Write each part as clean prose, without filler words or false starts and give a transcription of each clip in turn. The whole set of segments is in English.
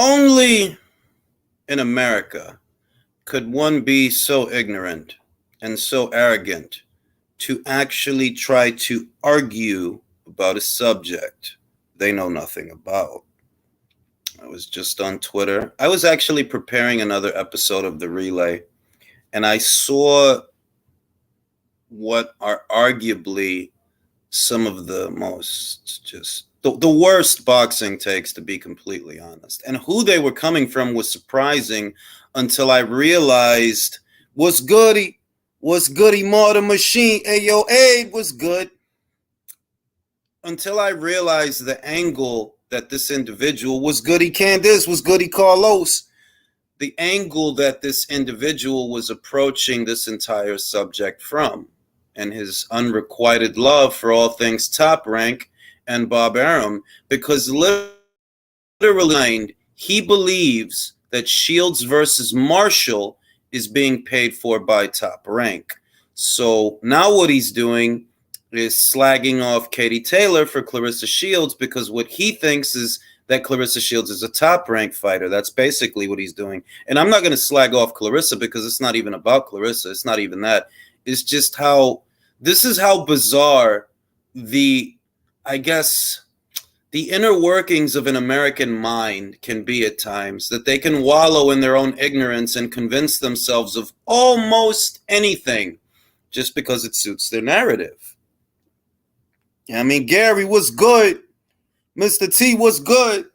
Only in America could one be so ignorant and so arrogant to actually try to argue about a subject they know nothing about. I was just on Twitter. I was actually preparing another episode of The Relay, and I saw what are arguably some of the most just the worst boxing takes, to be completely honest. And who they were coming from was surprising until I realized what's goody, more the machine. Hey, yo, Abe, was good. Until I realized the angle that this individual was goody Candice, was goody Carlos. The angle that this individual was approaching this entire subject from, and his unrequited love for all things Top Rank and Bob Arum, because literally he believes that Shields versus Marshall is being paid for by Top Rank. So now what he's doing is slagging off Katie Taylor for Clarissa Shields, because what he thinks is that Clarissa Shields is a Top Rank fighter. That's basically what he's doing. And I'm not going to slag off Clarissa, because it's not even about Clarissa. It's not even that. It's just how this is how bizarre the inner workings of an American mind can be at times, that they can wallow in their own ignorance and convince themselves of almost anything just because it suits their narrative. I mean, Gary was good. Mr. T was good.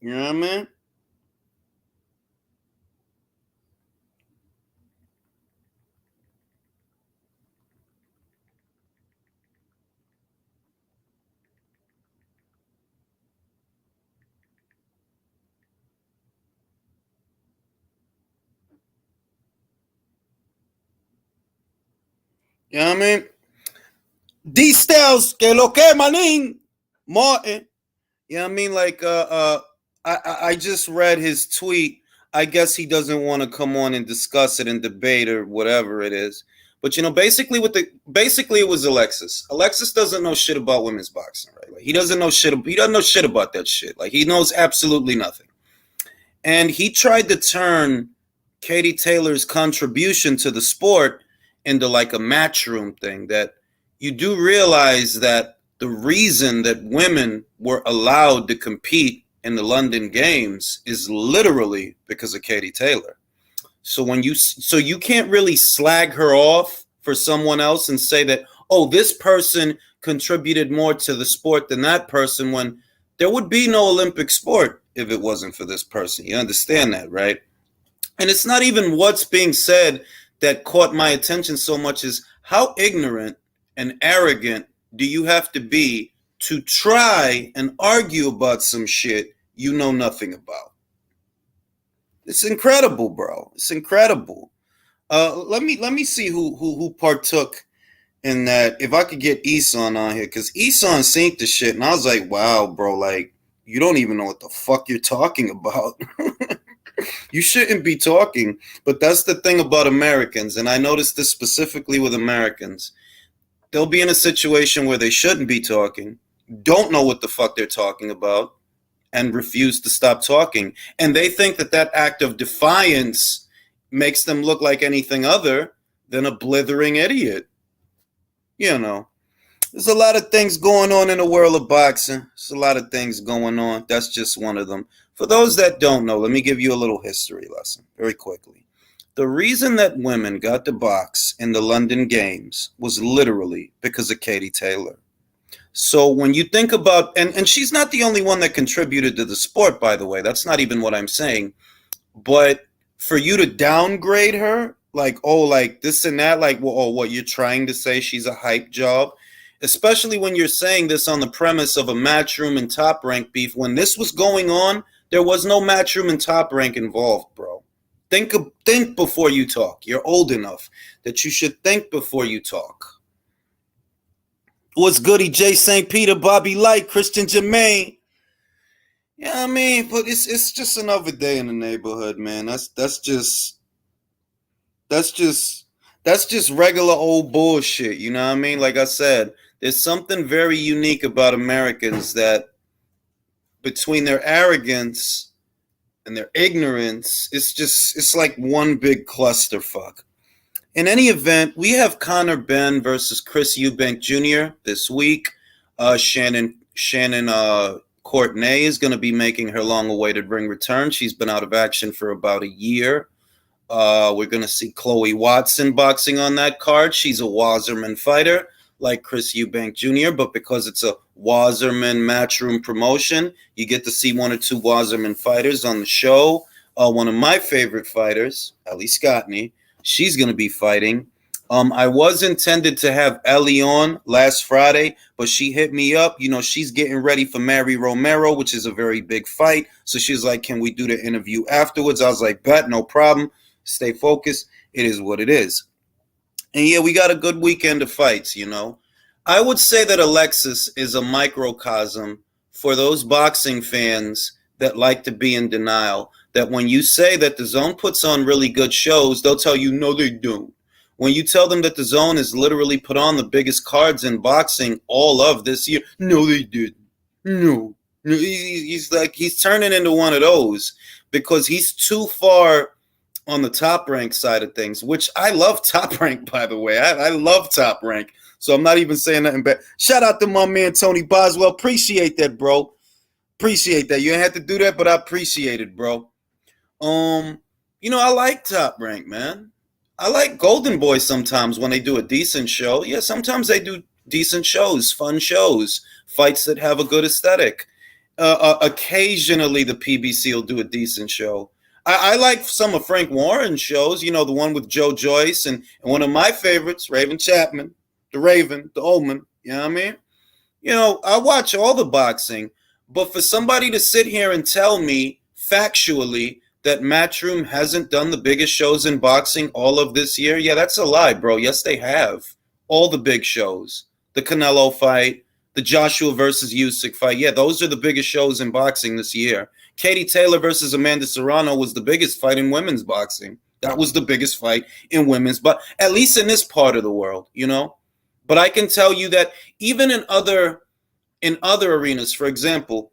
You know what I mean? You know what I mean? D Styles, que lo que, manín? Martin. You know what I mean? Like, I just read his tweet. I guess he doesn't want to come on and discuss it and debate or whatever it is. But you know, basically it was Alexis. Alexis doesn't know shit about women's boxing, right? Like, he doesn't know shit about that shit. Like, he knows absolutely nothing. And he tried to turn Katie Taylor's contribution to the sport into like a Matchroom thing. That you do realize that the reason that women were allowed to compete in the London Games is literally because of Katie Taylor. So you can't really slag her off for someone else and say that, oh, this person contributed more to the sport than that person, when there would be no Olympic sport if it wasn't for this person. You understand that, right? And it's not even what's being said that caught my attention so much as how ignorant and arrogant do you have to be to try and argue about some shit you know nothing about? It's incredible, bro. It's incredible. Let me see who partook in that. If I could get Eson on here, because Eson seen the shit, and I was like, wow, bro, like, you don't even know what the fuck you're talking about. You shouldn't be talking. But that's the thing about Americans, and I noticed this specifically with Americans. They'll be in a situation where they shouldn't be talking, don't know what the fuck they're talking about, and refuse to stop talking. And they think that that act of defiance makes them look like anything other than a blithering idiot. You know, there's a lot of things going on in the world of boxing. There's a lot of things going on. That's just one of them. For those that don't know, let me give you a little history lesson very quickly. The reason that women got to box in the London Games was literally because of Katie Taylor. So when you think about, and she's not the only one that contributed to the sport, by the way. That's not even what I'm saying. But for you to downgrade her, like, oh, like this and that, like, well, oh, what you're trying to say, she's a hype job, especially when you're saying this on the premise of a Matchroom and Top Rank beef. When this was going on, there was no Matchroom and Top Rank involved, bro. Think before you talk. You're old enough that you should think before you talk. What's goody? Jay St. Peter, Bobby Light, Christian Jermaine. Yeah, I mean, but it's just another day in the neighborhood, man. That's just regular old bullshit. You know what I mean? Like I said, there's something very unique about Americans, that between their arrogance and their ignorance, it's like one big clusterfuck. In any event, we have Benn versus Chris Eubank Jr. this week. Shannon Courtenay is going to be making her long-awaited ring return. She's been out of action for about a year. We're going to see Chloe Watson boxing on that card. She's a Wasserman fighter like Chris Eubank Jr., but because it's a Wasserman Matchroom promotion, you get to see one or two Wasserman fighters on the show. One of my favorite fighters, Ellie Scottney, she's going to be fighting. I was intended to have Ellie on last Friday, but she hit me up. You know, she's getting ready for Mary Romero, which is a very big fight. So she's like, can we do the interview afterwards? I was like, bet, no problem. Stay focused. It is what it is. And yeah, we got a good weekend of fights, you know. I would say that Alexis is a microcosm for those boxing fans that like to be in denial. That when you say that the DAZN puts on really good shows, they'll tell you, no, they don't. When you tell them that the DAZN has literally put on the biggest cards in boxing all of this year, no, they didn't. No. He's turning into one of those because he's too far on the Top Rank side of things, which I love Top Rank, by the way. I love Top Rank, so I'm not even saying nothing bad. Shout out to my man, Tony Boswell. Appreciate that, bro. Appreciate that. You ain't have to do that, but I appreciate it, bro. You know, I like Top Rank, man. I like Golden Boy sometimes when they do a decent show. Yeah, sometimes they do decent shows, fun shows, fights that have a good aesthetic. Occasionally, the PBC will do a decent show. I like some of Frank Warren's shows, you know, the one with Joe Joyce and one of my favorites, Raven Chapman, the Raven, the Omen, you know what I mean? You know, I watch all the boxing, but for somebody to sit here and tell me factually that Matchroom hasn't done the biggest shows in boxing all of this year, yeah, that's a lie, bro. Yes, they have. All the big shows. The Canelo fight, the Joshua versus Usyk fight. Yeah, those are the biggest shows in boxing this year. Katie Taylor versus Amanda Serrano was the biggest fight in women's boxing. That was the biggest fight in women's, but at least in this part of the world, you know. But I can tell you that even in other arenas, for example,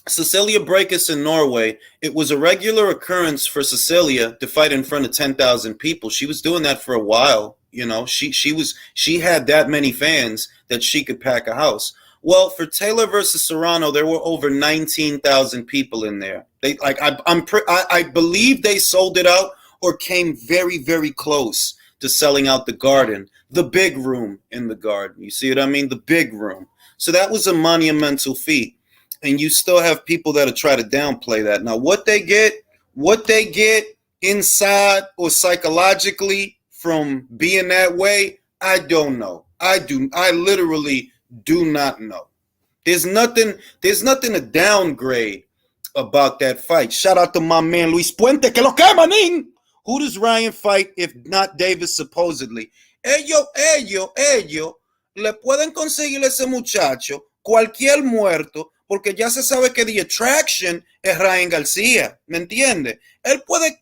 Cecilia Brækhus in Norway, it was a regular occurrence for Cecilia to fight in front of 10,000 people. She was doing that for a while, you know. She had that many fans that she could pack a house. Well, for Taylor versus Serrano, there were over 19,000 people in there. They I believe they sold it out or came very, very close to selling out the Garden, the big room in the Garden. You see what I mean? The big room. So that was a monumental feat. And you still have people that'll try to downplay that. Now, what they get inside or psychologically from being that way, I don't know. I literally do not know. There's nothing to downgrade about that fight. Shout out to my man Luis Puente, que lo que, manín. Who does Ryan fight if not Davis, supposedly? Ellos le pueden conseguir a ese muchacho cualquier muerto, porque ya se sabe que the attraction es Ryan Garcia, ¿me entiende? Él puede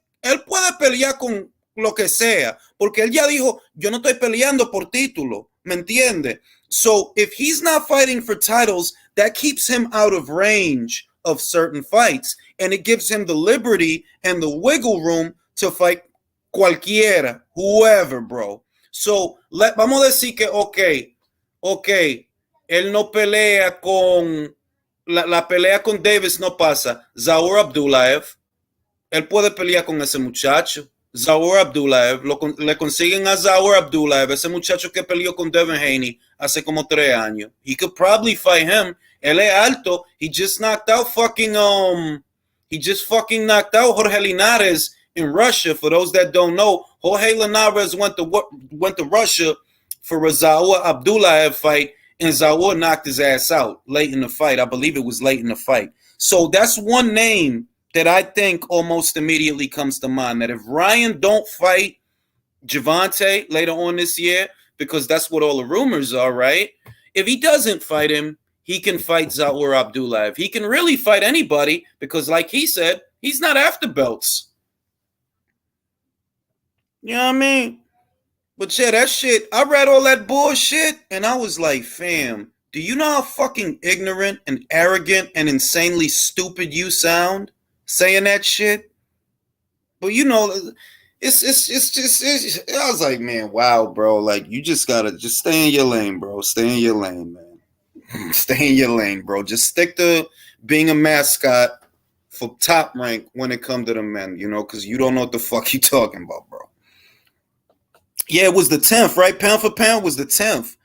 pelear con lo que sea, porque él ya dijo, yo no estoy peleando por título, ¿me entiende? So if he's not fighting for titles, that keeps him out of range of certain fights, and it gives him the liberty and the wiggle room to fight cualquiera, whoever, bro. So vamos a decir que, okay, él no pelea con la pelea con Davis no pasa. Zaur Abdullaev, él puede pelear con ese muchacho. Zaur Abdullaev, le consiguen a Zaur Abdullaev, ese muchacho que peleó con Devin Haney hace como 3 años. He could probably fight him. Él es alto. He just knocked out Jorge Linares in Russia. For those that don't know, Jorge Linares went to Russia for a Zaur Abdullaev fight, and Zaur knocked his ass out late in the fight. I believe it was late in the fight. So that's one name that I think almost immediately comes to mind, that if Ryan don't fight Gervonta later on this year, because that's what all the rumors are, right? If he doesn't fight him, he can fight Zaur Abdullaev. He can really fight anybody because, like he said, he's not after belts. You know what I mean? But yeah, that shit, I read all that bullshit, and I was like, fam, do you know how fucking ignorant and arrogant and insanely stupid you sound? saying that shit. But you know, I was like, man, wow, bro. Like, you just gotta just stay in your lane, bro. Stay in your lane, man. Stay in your lane, bro. Just stick to being a mascot for Top Rank when it comes to the men, you know, because you don't know what the fuck you talking about, bro. Yeah, it was the 10th, right? Pound for pound was the 10th.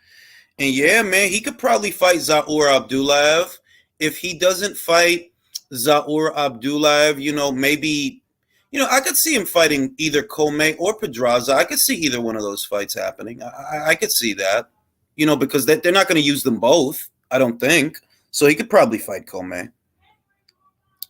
And yeah, man, he could probably fight Zaur Abdullayev. If he doesn't fight Zaur Abdullayev, you know, maybe, you know, I could see him fighting either Comey or Pedraza. I could see either one of those fights happening. I could see that, you know, because they're not going to use them both, I don't think. So he could probably fight Comey.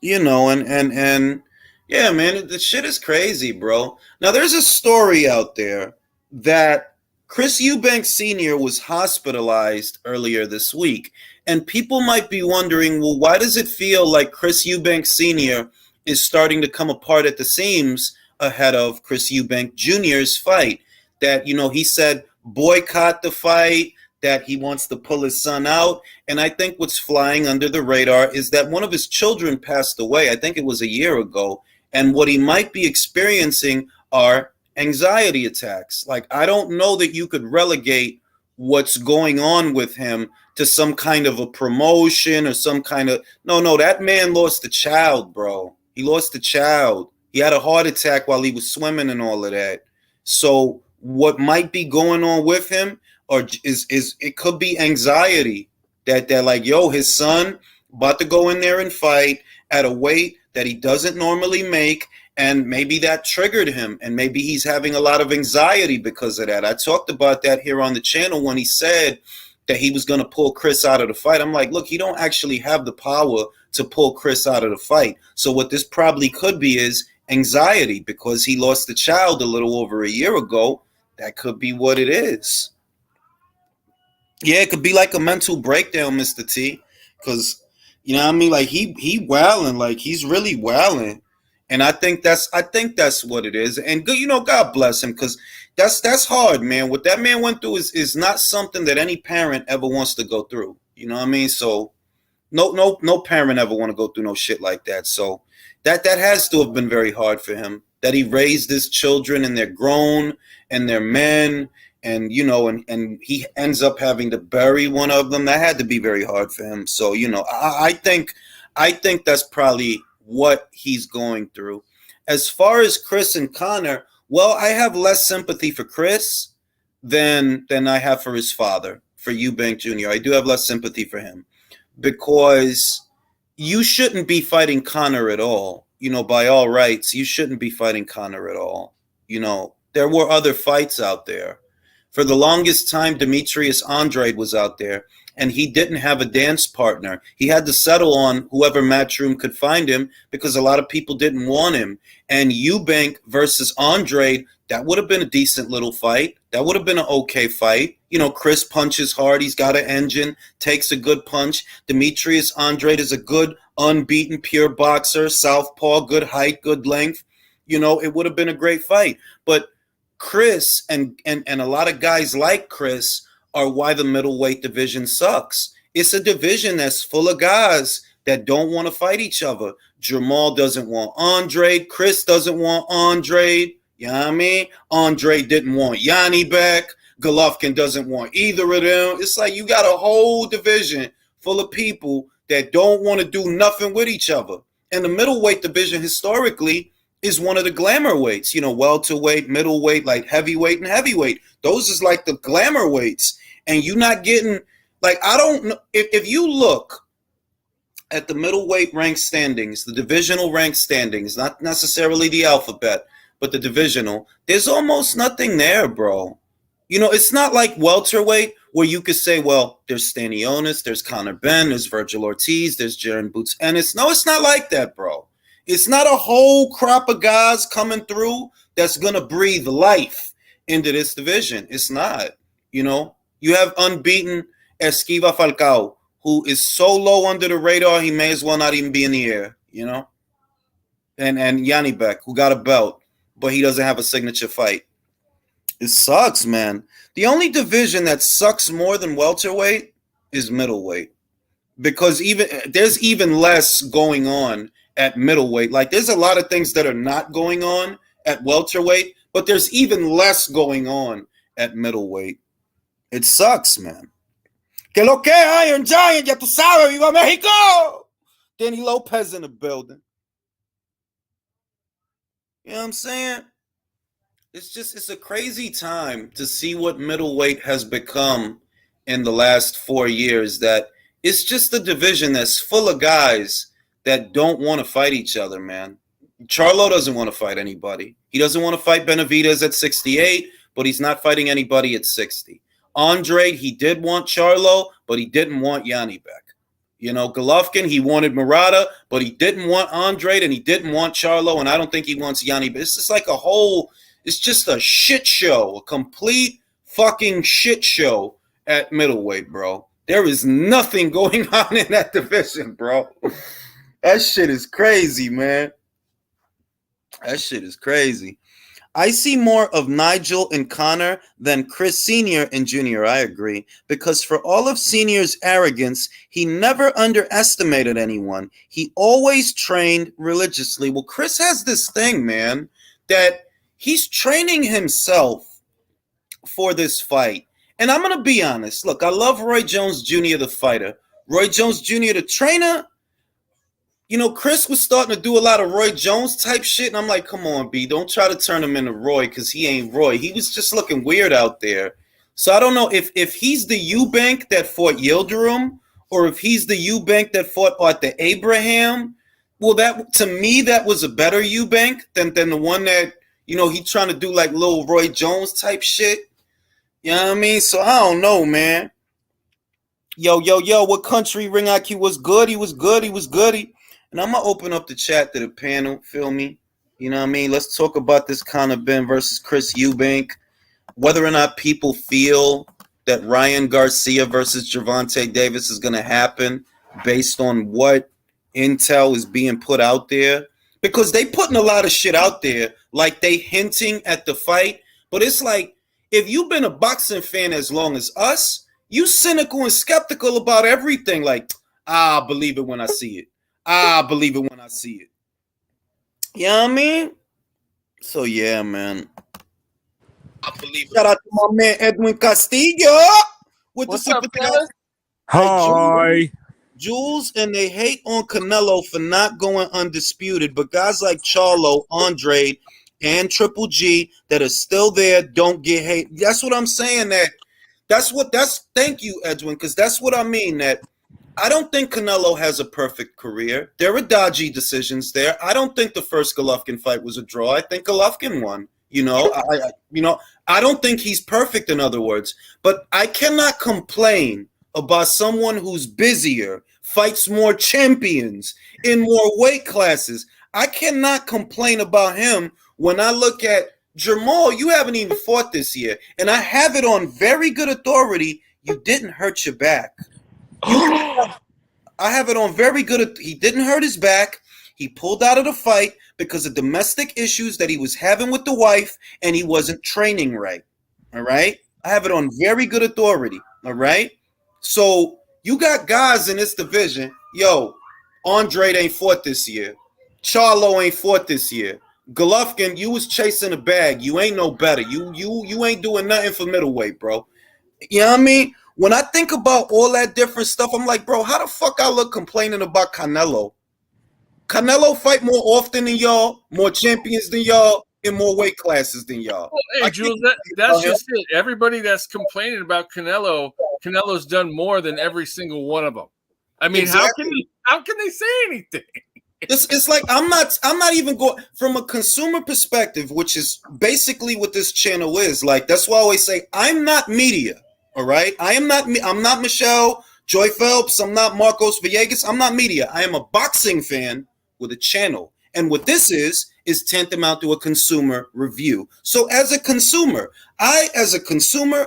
You know, and yeah, man, the shit is crazy, bro. Now, there's a story out there that Chris Eubank Senior was hospitalized earlier this week. And people might be wondering, well, why does it feel like Chris Eubank Senior is starting to come apart at the seams ahead of Chris Eubank Jr.'s fight? That, you know, he said boycott the fight, that he wants to pull his son out. And I think what's flying under the radar is that one of his children passed away. I think it was a year ago. And what he might be experiencing are anxiety attacks. Like, I don't know that you could relegate what's going on with him to some kind of a promotion or some kind of, no, that man lost a child, bro. He lost a child. He had a heart attack while he was swimming and all of that. So what might be going on with him or is it could be anxiety that they're like, yo, his son about to go in there and fight at a weight that he doesn't normally make. And maybe that triggered him. And maybe he's having a lot of anxiety because of that. I talked about that here on the channel when he said that he was going to pull Chris out of the fight. I'm like, look, he don't actually have the power to pull Chris out of the fight. So what this probably could be is anxiety because he lost a child a little over a year ago. That could be what it is. Yeah, it could be like a mental breakdown, Mr. T. Because, you know what I mean? Like, he wilding. Like, he's really wilding. And I think that's what it is. And good, you know, God bless him, because that's hard, man. What that man went through is not something that any parent ever wants to go through. You know what I mean? So no parent ever want to go through no shit like that. So that has to have been very hard for him. That he raised his children and they're grown and they're men, and you know, and he ends up having to bury one of them. That had to be very hard for him. So, you know, I think that's probably what he's going through. As far as Chris and Conor, well, I have less sympathy for Chris than I have for his father, for Eubank Jr. I do have less sympathy for him because you shouldn't be fighting Conor at all. You know, by all rights, you shouldn't be fighting Conor at all. You know, there were other fights out there. For the longest time, Demetrius Andrade was out there, and he didn't have a dance partner. He had to settle on whoever Matchroom could find him because a lot of people didn't want him. And Eubank versus Andrade, that would have been a decent little fight. That would have been an okay fight. You know, Chris punches hard. He's got an engine, takes a good punch. Demetrius Andrade is a good, unbeaten, pure boxer, southpaw, good height, good length. You know, it would have been a great fight. But Chris and a lot of guys like Chris are why the middleweight division sucks. It's a division that's full of guys that don't want to fight each other. Jamal doesn't want Andrade. Chris doesn't want Andrade. You know what I mean? Andrade didn't want Yanni back. Golovkin doesn't want either of them. It's like you got a whole division full of people that don't want to do nothing with each other. And the middleweight division historically is one of the glamour weights, you know, welterweight, middleweight, like heavyweight and heavyweight. Those is like the glamour weights. And you're not getting, like, I don't know, if you look at the middleweight rank standings, the divisional rank standings, not necessarily the alphabet, but the divisional, there's almost nothing there, bro. You know, it's not like welterweight where you could say, well, there's Stanionis, there's Conor Benn, there's Virgil Ortiz, there's Jaron Boots Ennis. No, it's not like that, bro. It's not a whole crop of guys coming through that's going to breathe life into this division. It's not. You know, you have unbeaten Esquiva Falcao, who is so low under the radar, he may as well not even be in the air, you know? And Yanni Beck, who got a belt, but he doesn't have a signature fight. It sucks, man. The only division that sucks more than welterweight is middleweight, because there's even less going on at middleweight. Like, there's a lot of things that are not going on at welterweight, but there's even less going on at middleweight. It sucks, man. Que lo que, Iron Giant, ya tú sabes, viva Mexico! Danny Lopez in the building. You know what I'm saying? It's a crazy time to see what middleweight has become in the last 4 years. That it's just a division that's full of guys that don't want to fight each other, man. Charlo doesn't want to fight anybody. He doesn't want to fight Benavidez at 68, but he's not fighting anybody at 60. Andre, he did want Charlo, but he didn't want Yanni back. You know, Golovkin, he wanted Murata, but he didn't want Andre, and he didn't want Charlo, and I don't think he wants Yanni. But it's just like it's just a shit show, a complete fucking shit show at middleweight, bro. There is nothing going on in that division, bro. That shit is crazy, man. That shit is crazy. I see more of Nigel and Connor than Chris Senior and Junior. I agree. Because for all of Senior's arrogance, he never underestimated anyone. He always trained religiously. Well, Chris has this thing, man, that he's training himself for this fight. And I'm going to be honest. Look, I love Roy Jones Jr., the fighter. Roy Jones Jr., the trainer. You know, Chris was starting to do a lot of Roy Jones type shit, and I'm like, come on, B, don't try to turn him into Roy, because he ain't Roy. He was just looking weird out there. So I don't know if he's the Eubank that fought Yildirim, or if he's the Eubank that fought at the Abraham. Well, that to me, that was a better Eubank than the one that, you know, he's trying to do like little Roy Jones type shit. You know what I mean? So I don't know, man. Yo, what country Ring IQ was good? He was goody. And I'm going to open up the chat to the panel, feel me? You know what I mean? Let's talk about this Conor Benn versus Chris Eubank. Whether or not people feel that Ryan Garcia versus Gervonta Davis is going to happen based on what intel is being put out there. Because they putting a lot of shit out there, like they hinting at the fight. But it's like, if you've been a boxing fan as long as us, you cynical and skeptical about everything. Like, I'll believe it when I see it. I believe it when I see it. You know what I mean? So, yeah, man. I believe it. Shout out to my man Edwin Castillo. What's up, fellas? Hi. Jules, and they hate on Canelo for not going undisputed, but guys like Charlo, Andre, and Triple G that are still there don't get hate. That's what I'm saying. Thank you, Edwin, because that's what I mean. That I don't think Canelo has a perfect career. There are dodgy decisions there. I don't think the first Golovkin fight was a draw. I think Golovkin won. You know, I don't think he's perfect, in other words. But I cannot complain about someone who's busier, fights more champions in more weight classes. I cannot complain about him when I look at Jamal. You haven't even fought this year, and I have it on very good authority. You didn't hurt your back. I have it on very good. He didn't hurt his back. He pulled out of the fight because of domestic issues that he was having with the wife, and he wasn't training right. All right? I have it on very good authority. All right? So you got guys in this division. Yo, Andre ain't fought this year. Charlo ain't fought this year. Golovkin, you was chasing a bag. You ain't no better. You ain't doing nothing for middleweight, bro. You know what I mean? When I think about all that different stuff, I'm like, bro, how the fuck I look complaining about Canelo? Canelo fight more often than y'all, more champions than y'all, in more weight classes than y'all. Well, hey, Jules, that's just it. Everybody that's complaining about Canelo's done more than every single one of them. I mean, exactly. How can they say anything? It's like I'm not even going from a consumer perspective, which is basically what this channel is. Like, that's why I always say I'm not media. All right, I'm not Michelle Joy Phelps. I'm not Marcos Villegas. I'm not media. I am a boxing fan with a channel, and what this is tantamount to a consumer review. So, as a consumer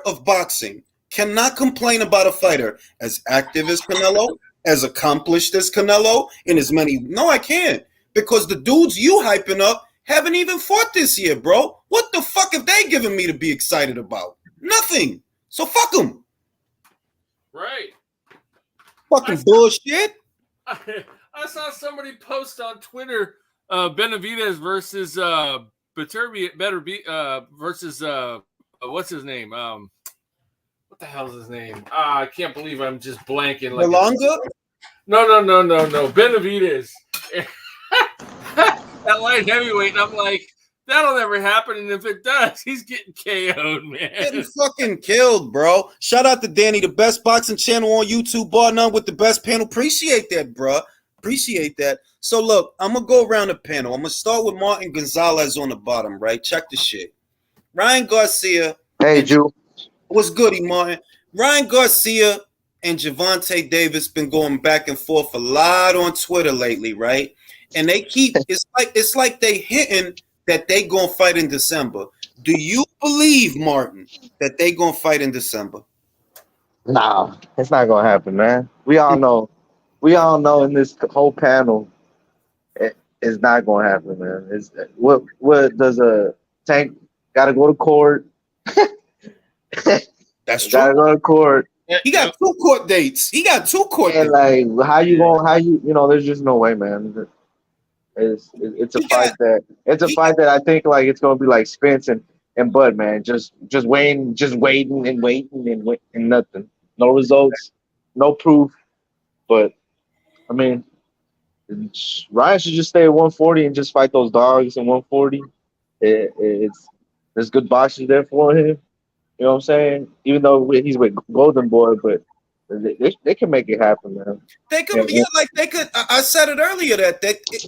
of boxing, cannot complain about a fighter as active as Canelo, as accomplished as Canelo, in as many. No, I can't, because the dudes you hyping up haven't even fought this year, bro. What the fuck have they given me to be excited about? Nothing. So fuck them. Right. Fucking bullshit. I I saw somebody post on Twitter Benavidez versus versus what's his name? What the hell is his name? I can't believe I'm just blanking. Like Malonga? No. Benavidez. That light heavyweight, and I'm like, that'll never happen. And if it does, he's getting KO'd, man. Getting fucking killed, bro. Shout out to Danny, the best boxing channel on YouTube, bar none, with the best panel. Appreciate that, bro. Appreciate that. So look, I'm gonna go around the panel. I'm gonna start with Martin Gonzalez on the bottom, right? Check the shit. Ryan Garcia. Hey, Jew. What's goody, Martin? Ryan Garcia and Gervonta Davis been going back and forth a lot on Twitter lately, right? And they keep it's like they hitting that they gonna fight in December. Do you believe, Martin, that they gonna fight in December? Nah, it's not gonna happen, man. We all know in this whole panel, it's not gonna happen, man. It's what does a Tank gotta go to court? That's true. Gotta go to court. He got 2 court dates. And like, there's just no way, man. It's a fight that I think like it's gonna be like Spence and Bud, man. Just waiting and nothing. No results, no proof. But I mean, Ryan should just stay at 140 and just fight those dogs in 140. There's good boxing there for him. You know what I'm saying? Even though he's with Golden Boy, but they can make it happen, man. They could, they could. I said it earlier that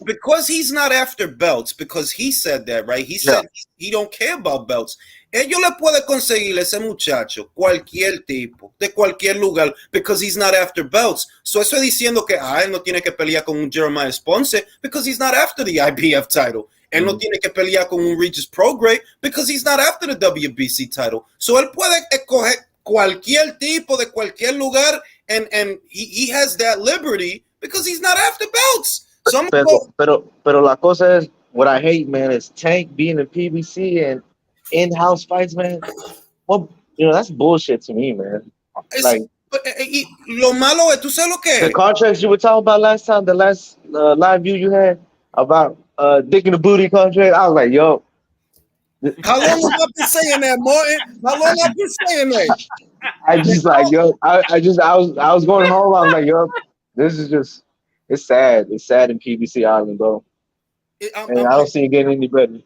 because he's not after belts, because he said that, right? He said he don't care about belts. Ellos le puede conseguir ese muchacho cualquier tipo de cualquier lugar because he's not after belts. So eso diciendo que él no tiene que pelear con un Jeremiah Ponce because he's not after the IBF title. Él no tiene que pelear con un Regis Prograis because he's not after the WBC title. So él puede escoger cualquier tipo de cualquier lugar, and he has that liberty because he's not after belts. So pero la cosa is, what I hate, man, is Tank being in PBC and in-house fights, man. Well, that's bullshit to me, man. Like, lo malo es, tú sabes lo que es. The contracts you were talking about last time, the last live view you had about Dick in the Booty contract, I was like, yo. How long have I been saying that, Martin? How long have I been saying that? I just like, yo, I was going home. I was like, yo, this is just, it's sad. It's sad in PBC Island, bro. And I don't see it getting any better.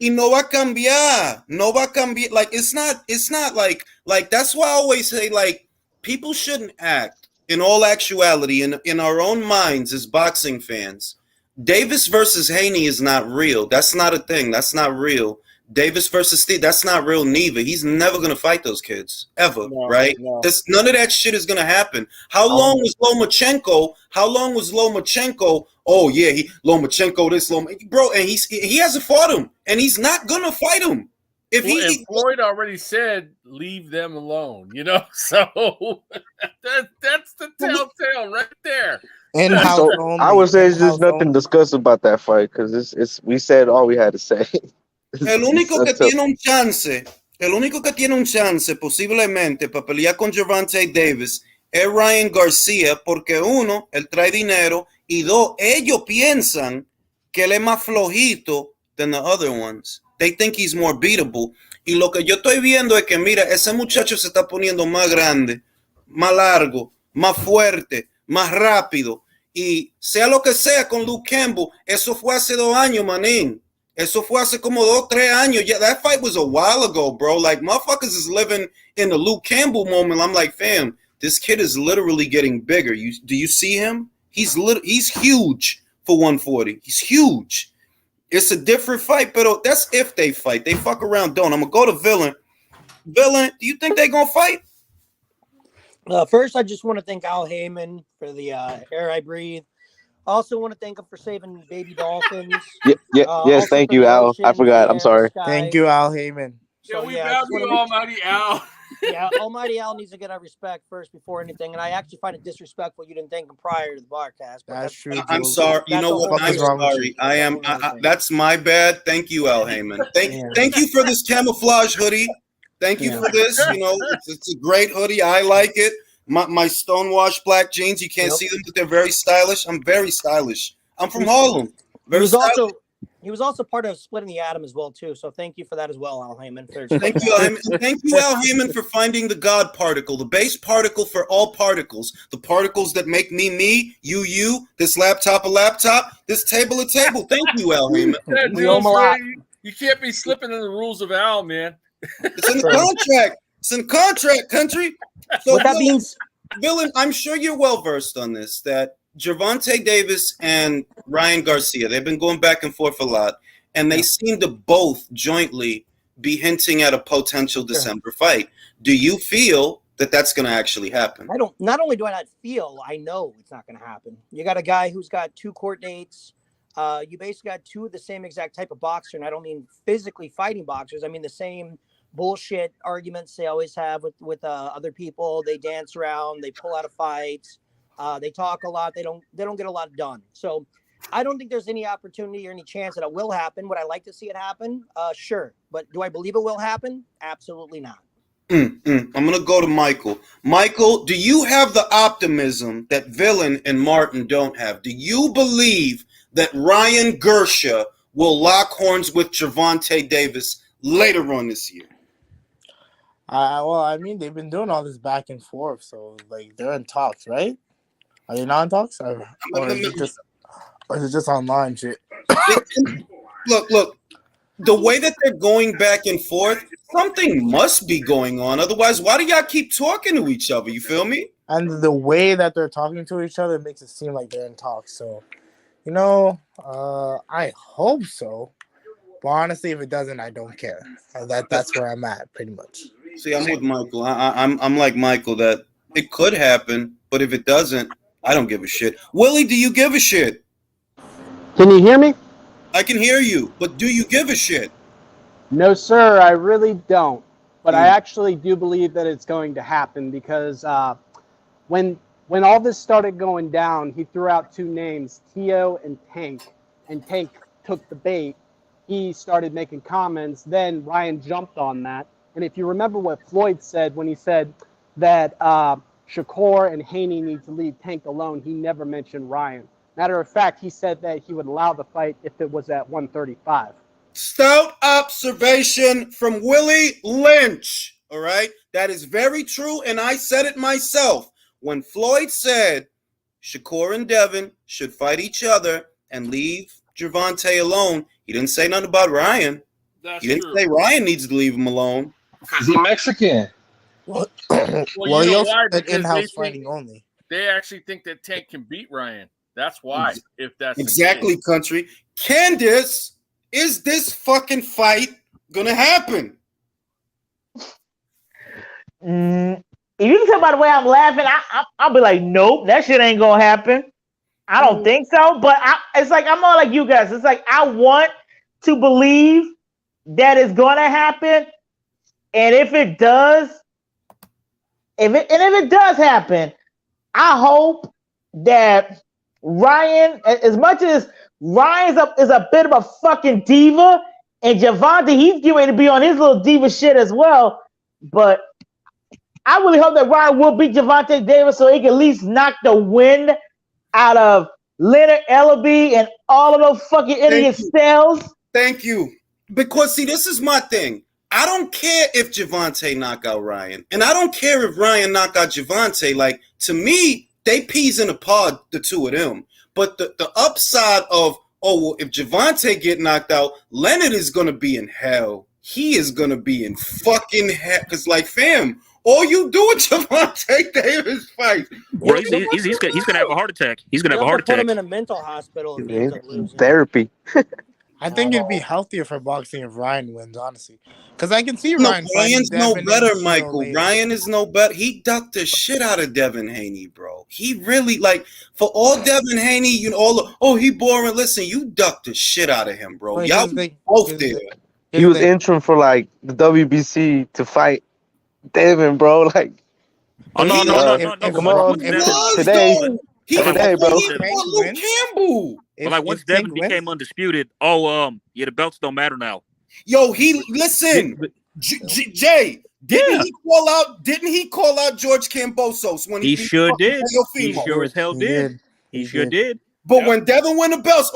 Y no va a cambiar. No va a cambiar. Like, it's not like that's why I always say, like, people shouldn't act in all actuality in our own minds as boxing fans. Davis versus Haney is not real. That's not a thing. That's not real. Davis versus Steve, that's not real neither. He's never going to fight those kids, ever, right? No. None of that shit is going to happen. How long was Lomachenko? Oh, yeah, Lomachenko, this, bro, and he hasn't fought him, and he's not going to fight him. And Floyd already said, leave them alone, so that's the telltale right there. And so I would say there's nothing to discuss about that fight because we said all we had to say. El único que tiene un chance posiblemente para pelear con Gervonta Davis es Ryan Garcia, porque uno, él trae dinero, y dos, ellos piensan que él es más flojito than the other ones. They think he's more beatable. Y lo que yo estoy viendo es que, mira, ese muchacho se está poniendo más grande, más largo, más fuerte, más rápido. Y sea lo que sea con Luke Campbell, eso fue hace 2 años, manín. Eso fue hace como 2, 3 años. Yeah, that fight was a while ago, bro. Like, motherfuckers is living in the Luke Campbell moment. I'm like, fam, this kid is literally getting bigger. Do you see him? He's huge for 140. He's huge. It's a different fight, but that's if they fight. They fuck around, don't. I'm going to go to Villain. Villain, do you think they're going to fight? First, I just want to thank Al Heyman for the air I breathe. I also want to thank him for saving baby dolphins. Yes, thank you, Al. I forgot. I'm sorry. Thank you, Al Heyman. So, we love you, Almighty Al. Yeah, Almighty Al needs to get our respect first before anything. And I actually find it disrespectful you didn't thank him prior to the broadcast. That's true. I'm sorry. You know what? I'm sorry. That's my bad. Thank you, Al Heyman. Thank you for this camouflage hoodie. Thank you for this. It's a great hoodie. I like it. My stonewashed black jeans. You can't see them, but they're very stylish. I'm very stylish. I'm from Harlem. Very stylish. He was also part of splitting the atom as well too. So thank you for that as well, Al Heyman. Thank you, Al Heyman. And thank you, Al Heyman, for finding the God particle, the base particle for all particles, the particles that make me, you, this laptop a laptop, this table a table. Thank you, Al Heyman. You can't be slipping in the rules of Al, man. It's in the contract. It's in the contract, country. So what that means, Villain, I'm sure you're well versed on this. That Gervonta Davis and Ryan Garcia, they've been going back and forth a lot, and they seem to both jointly be hinting at a potential December fight. Do you feel that that's going to actually happen? I don't. Not only do I not feel, I know it's not going to happen. You got a guy who's got 2 court dates. You basically got 2 of the same exact type of boxer, and I don't mean physically fighting boxers. I mean the same bullshit arguments they always have with other people. They dance around. They pull out of fights. They talk a lot. They don't get a lot done. So I don't think there's any opportunity or any chance that it will happen. Would I like to see it happen? Sure. But do I believe it will happen? Absolutely not. I'm going to go to Michael. Michael, do you have the optimism that Villain and Martin don't have? Do you believe that Ryan Garcia will lock horns with Gervonta Davis later on this year? Well, I mean, they've been doing all this back and forth, so like they're in talks, right? Are they not in talks, or is it just online shit? Look. The way that they're going back and forth, something must be going on. Otherwise, why do y'all keep talking to each other? You feel me? And the way that they're talking to each other makes it seem like they're in talks. So, I hope so. But honestly, if it doesn't, I don't care. That's where I'm at, pretty much. See, I'm with Michael. I'm like Michael that it could happen, but if it doesn't, I don't give a shit. Willie, do you give a shit? Can you hear me? I can hear you, but do you give a shit? No, sir, I really don't. But I actually do believe that it's going to happen because when all this started going down, he threw out 2 names, Tio and Tank took the bait. He started making comments. Then Ryan jumped on that. And if you remember what Floyd said when he said that Shakur and Haney need to leave Tank alone, he never mentioned Ryan. Matter of fact, he said that he would allow the fight if it was at 135. Stout observation from Willie Lynch. All right. That is very true. And I said it myself. When Floyd said Shakur and Devin should fight each other and leave Gervonta alone, he didn't say nothing about Ryan. He didn't say Ryan needs to leave him alone. Because he's Mexican. Well, you know why? Because in-house fighting only. They actually think that Tank can beat Ryan. That's why. If that's exactly, country. Candace, is this fucking fight gonna happen? If you can tell by the way I'm laughing, I'll be like, nope, that shit ain't gonna happen. I don't think so. But it's like I'm more like you guys. It's like I want to believe that it's gonna happen, and if it does, if it does happen, I hope that Ryan, as much as Ryan is a bit of a fucking diva, and Gervonta, he's getting ready to be on his little diva shit as well. But I really hope that Ryan will beat Gervonta Davis so he can at least knock the wind out of Leonard Ellaby and all of those fucking idiot cells. Thank you. Because, see, this is my thing. I don't care if Gervonta knock out Ryan. And I don't care if Ryan knock out Gervonta. Like, to me, they peas in a pod, the 2 of them. But the upside of, if Gervonta get knocked out, Leonard is going to be in hell. He is going to be in fucking hell. Because, like, fam, all you do with Gervonta Davis fight. Bro, he's going to have a heart attack. He's going to have a heart attack. Put him in a mental hospital. And Therapy. I think it'd be healthier for boxing if Ryan wins, honestly. Because I can see Ryan. Ryan's no better, Michael. Ryan is no better. He ducked the shit out of Devin Haney, bro. He really, like, for all Devin Haney, he boring. Listen, you ducked the shit out of him, bro. Y'all both there. He was interim for, like, the WBC to fight Devin, bro. Like, no. Come on. Today, bro. Luke Campbell. But like once Devin became undisputed, the belts don't matter now. Yo, listen. Jay, didn't he call out George Kambosos when He beat sure fucking did. He Teofimo? sure as hell did. He sure did. But when Devin win the belts,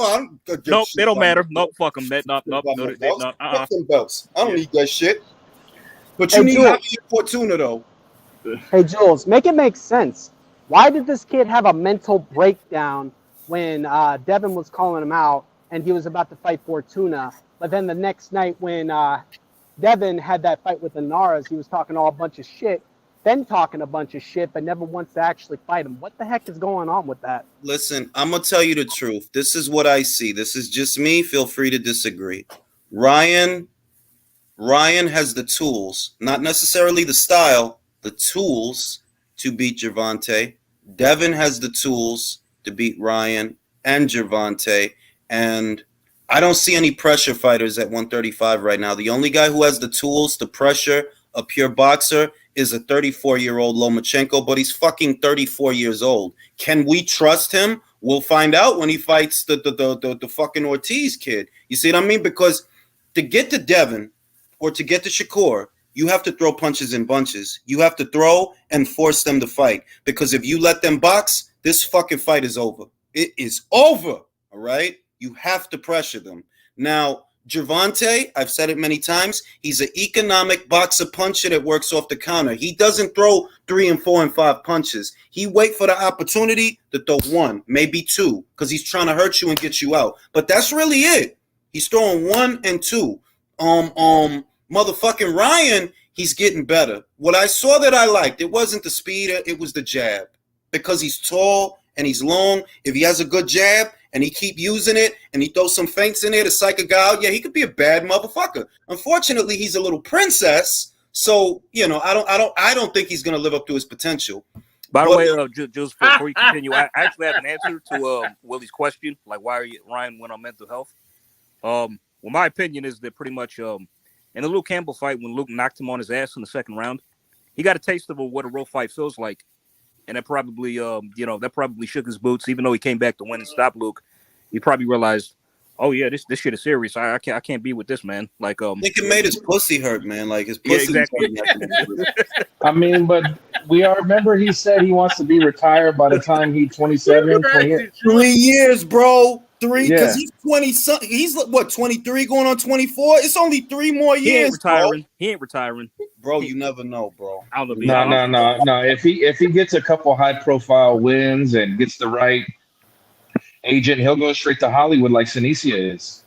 Nope, they don't matter. Nope, fuck them. Nope, Fuck no. them belts. I don't need that shit. But Hey, you need Jules. Javier Fortuna though. Hey, Jules, make it make sense. Why did this kid have a mental breakdown when Devin was calling him out and he was about to fight Fortuna? But then the next night when Devin had that fight with the Naras, he was talking all a bunch of shit, then talking a bunch of shit, but never wants to actually fight him. What the heck is going on with that? Listen, I'm gonna tell you the truth. This is what I see. This is just me. Feel free to disagree. Ryan has the tools, not necessarily the style, the tools to beat Gervonta. Devin has the tools to beat Ryan and Gervonta, and I don't see any pressure fighters at 135 right now. The only guy who has the tools to pressure a pure boxer is a 34-year-old Lomachenko, but he's fucking 34 years old. Can we trust him? We'll find out when he fights the fucking Ortiz kid. You see what I mean? Because to get to Devin or to get to Shakur, you have to throw punches in bunches. You have to throw and force them to fight. Because if you let them box, this fucking fight is over. It is over, all right? You have to pressure them. Now, Gervonta, I've said it many times, he's an economic boxer puncher that works off the counter. He doesn't throw 3 and 4 and 5 punches. He wait for the opportunity to throw 1, maybe 2, because he's trying to hurt you and get you out. But that's really it. He's throwing 1 and 2. Motherfucking Ryan, he's getting better. What I saw that I liked, it wasn't the speed, it was the jab. Because he's tall and he's long. If he has a good jab and he keep using it and he throws some feints in there to psych a guy out, yeah, he could be a bad motherfucker. Unfortunately, he's a little princess, so you know, I don't think he's gonna live up to his potential. By the way, just before you continue, I actually have an answer to Willie's question, like why Ryan went on mental health. Well, my opinion is that pretty much in the Luke Campbell fight, when Luke knocked him on his ass in the second round, he got a taste of what a real fight feels like. And that probably, that probably shook his boots. Even though he came back to win and stop Luke, he probably realized, oh yeah, this shit is serious. I can't be with this man. Like, I think it made his pussy hurt, man. Like his pussy. Yeah, exactly. I mean, but we all remember he said he wants to be retired by the time he's 27, 28. 3 years, bro. 3, because Yeah. he's 20 something. He's what, 23 going on 24? It's only 3 more years. He ain't retiring. Bro. He ain't retiring. Bro, you never know, bro. I don't know. No. If he gets a couple high profile wins and gets the right agent, he'll go straight to Hollywood like Sinicia is.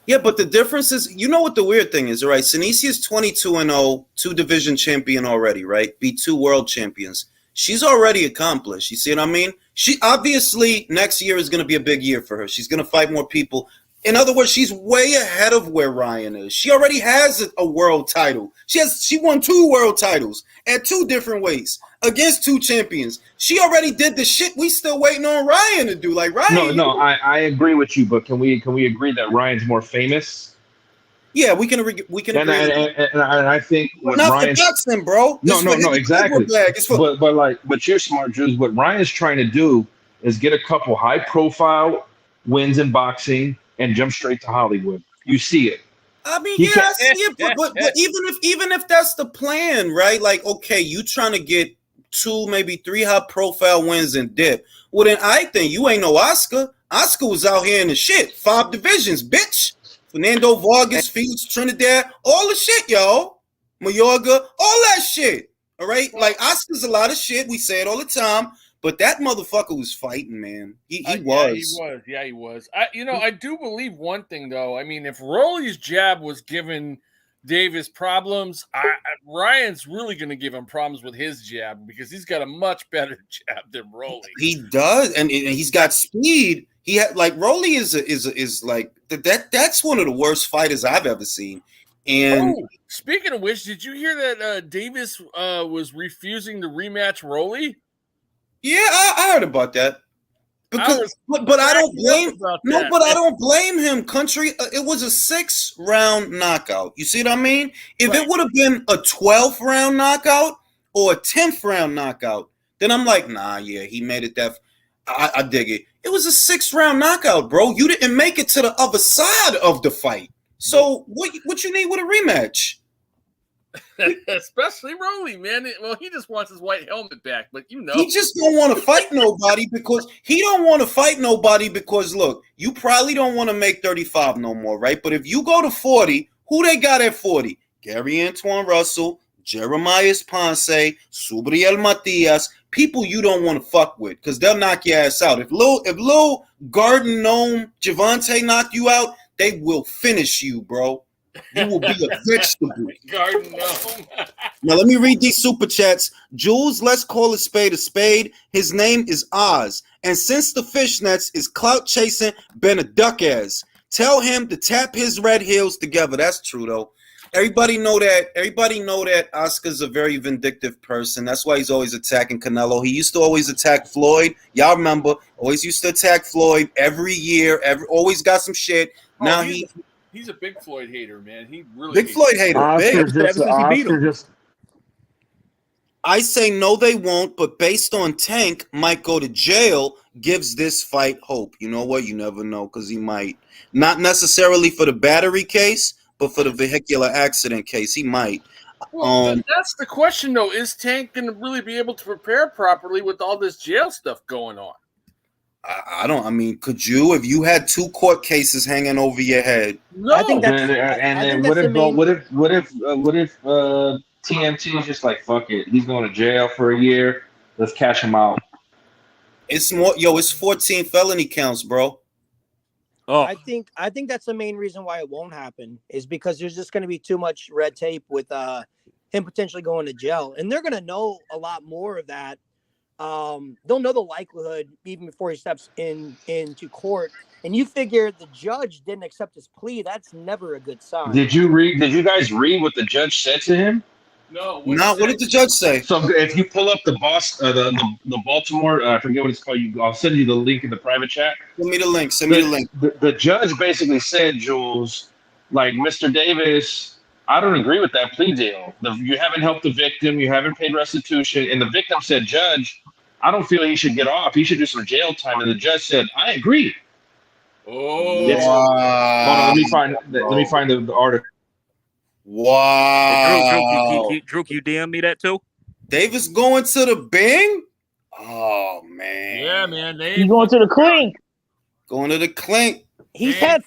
Yeah, but the difference is, you know what the weird thing is, right? Sinicia is 22-0, 2 division champion already, right? Beat 2 world champions. She's already accomplished. You see what I mean? She obviously next year is going to be a big year for her. She's going to fight more people. In other words, she's way ahead of where Ryan is. She already has a world title. She won 2 world titles at 2 different weights against 2 champions. She already did the shit we still waiting on Ryan to do. Like Ryan. No, I agree with you, but can we agree that Ryan's more famous? Yeah, we can agree. And I think what Ryan's for boxing, bro. No, exactly. But you're smart, Jules. What Ryan's trying to do is get a couple high-profile wins in boxing and jump straight to Hollywood. You see it. I mean, I see it, but even if that's the plan, right? Like, okay, you trying to get 2, maybe 3 high-profile wins and dip. Well, then I think you ain't no Oscar. Oscar was out here in the shit. 5 divisions, bitch. Fernando Vargas, Felix Trinidad, all the shit, yo. Mayorga, all that shit. All right? Like, Oscar's a lot of shit. We say it all the time. But that motherfucker was fighting, man. He was. Yeah, he was. I do believe one thing, though. I mean, if Rolly's jab was giving Davis problems, Ryan's really going to give him problems with his jab because he's got a much better jab than Rolly. He does, and he's got speed. He had like Rolly is like that's one of the worst fighters I've ever seen. And speaking of which, did you hear that Davis was refusing to rematch Rolly? Yeah, I heard about that. Because, but I don't blame. No, but I don't blame him. Country, it was a 6-round knockout. You see what I mean? If it would have been a 12th round knockout or a 10th round knockout, then I'm like, nah, yeah, he made it. I dig it. It was a 6-round knockout, bro. You didn't make it to the other side of the fight. So what you need with a rematch? Especially Rolly, man. Well, he just wants his white helmet back, but you know. He just don't want to fight nobody because look, you probably don't want to make 35 no more, right? But if you go to 40, who they got at 40? Gary Antoine Russell, Jeremiah Ponce, Subriel Matias, people you don't want to fuck with because they'll knock your ass out. If Lil Garden Gnome Javante knock you out, they will finish you, bro. You will be a vegetable. Garden Gnome. Now let me read these super chats. Jules, let's call a spade a spade. His name is Oz. And since the fishnets is clout chasing Benn a duck ass, tell him to tap his red heels together. That's true though. Everybody know that Oscar's a very vindictive person. That's why he's always attacking Canelo. He used to always attack Floyd. Y'all remember, always used to attack Floyd every year, always got some shit. Now he's a big Floyd hater, man. He really big Floyd hater. Just I say no, they won't, but based on Tank might go to jail, gives this fight hope. You know what? You never know because he might. Not necessarily for the battery case, but for the vehicular accident case, he might. Well, that's the question, though. Is Tank going to really be able to prepare properly with all this jail stuff going on? I don't. I mean, could you, if you had 2 court cases hanging over your head? No. I think that's. What if TMT is just like, fuck it, he's going to jail for a year. Let's cash him out. It's more, it's 14 felony counts, bro. Oh, I think that's the main reason why it won't happen is because there's just going to be too much red tape with him potentially going to jail, and they're going to know a lot more of that. They'll know the likelihood even before he steps into court. And you figure the judge didn't accept his plea. That's never a good sign. Did you guys read what the judge said to him? No. What did the judge say? So if you pull up the Baltimore, I forget what it's called. I'll send you the link in the private chat. Send me the link. The judge basically said, Jules, like, Mr. Davis, I don't agree with that plea deal. You haven't helped the victim. You haven't paid restitution. And the victim said, Judge, I don't feel he should get off. He should do some jail time. And the judge said, I agree. Oh, wow. Hold on, let me find the article. Wow. Drew, you DM me that too? Davis going to the Bing? Oh man. Yeah, man. He's going to the clink. Going to the clink. He's had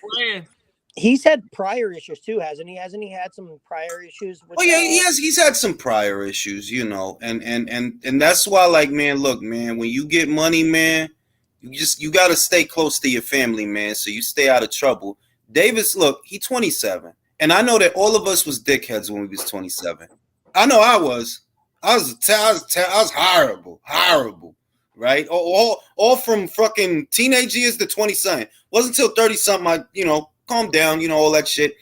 prior issues too, hasn't he? Hasn't he had some prior issues? With He's had some prior issues, and that's why, like, man, look, man, when you get money, man, you got to stay close to your family, man, so you stay out of trouble. Davis, look, he's 27. And I know that all of us was dickheads when we was 27. I know I was. I was horrible, right? All from fucking teenage years to 20-something. Wasn't until 30-something I, calm down, all that shit.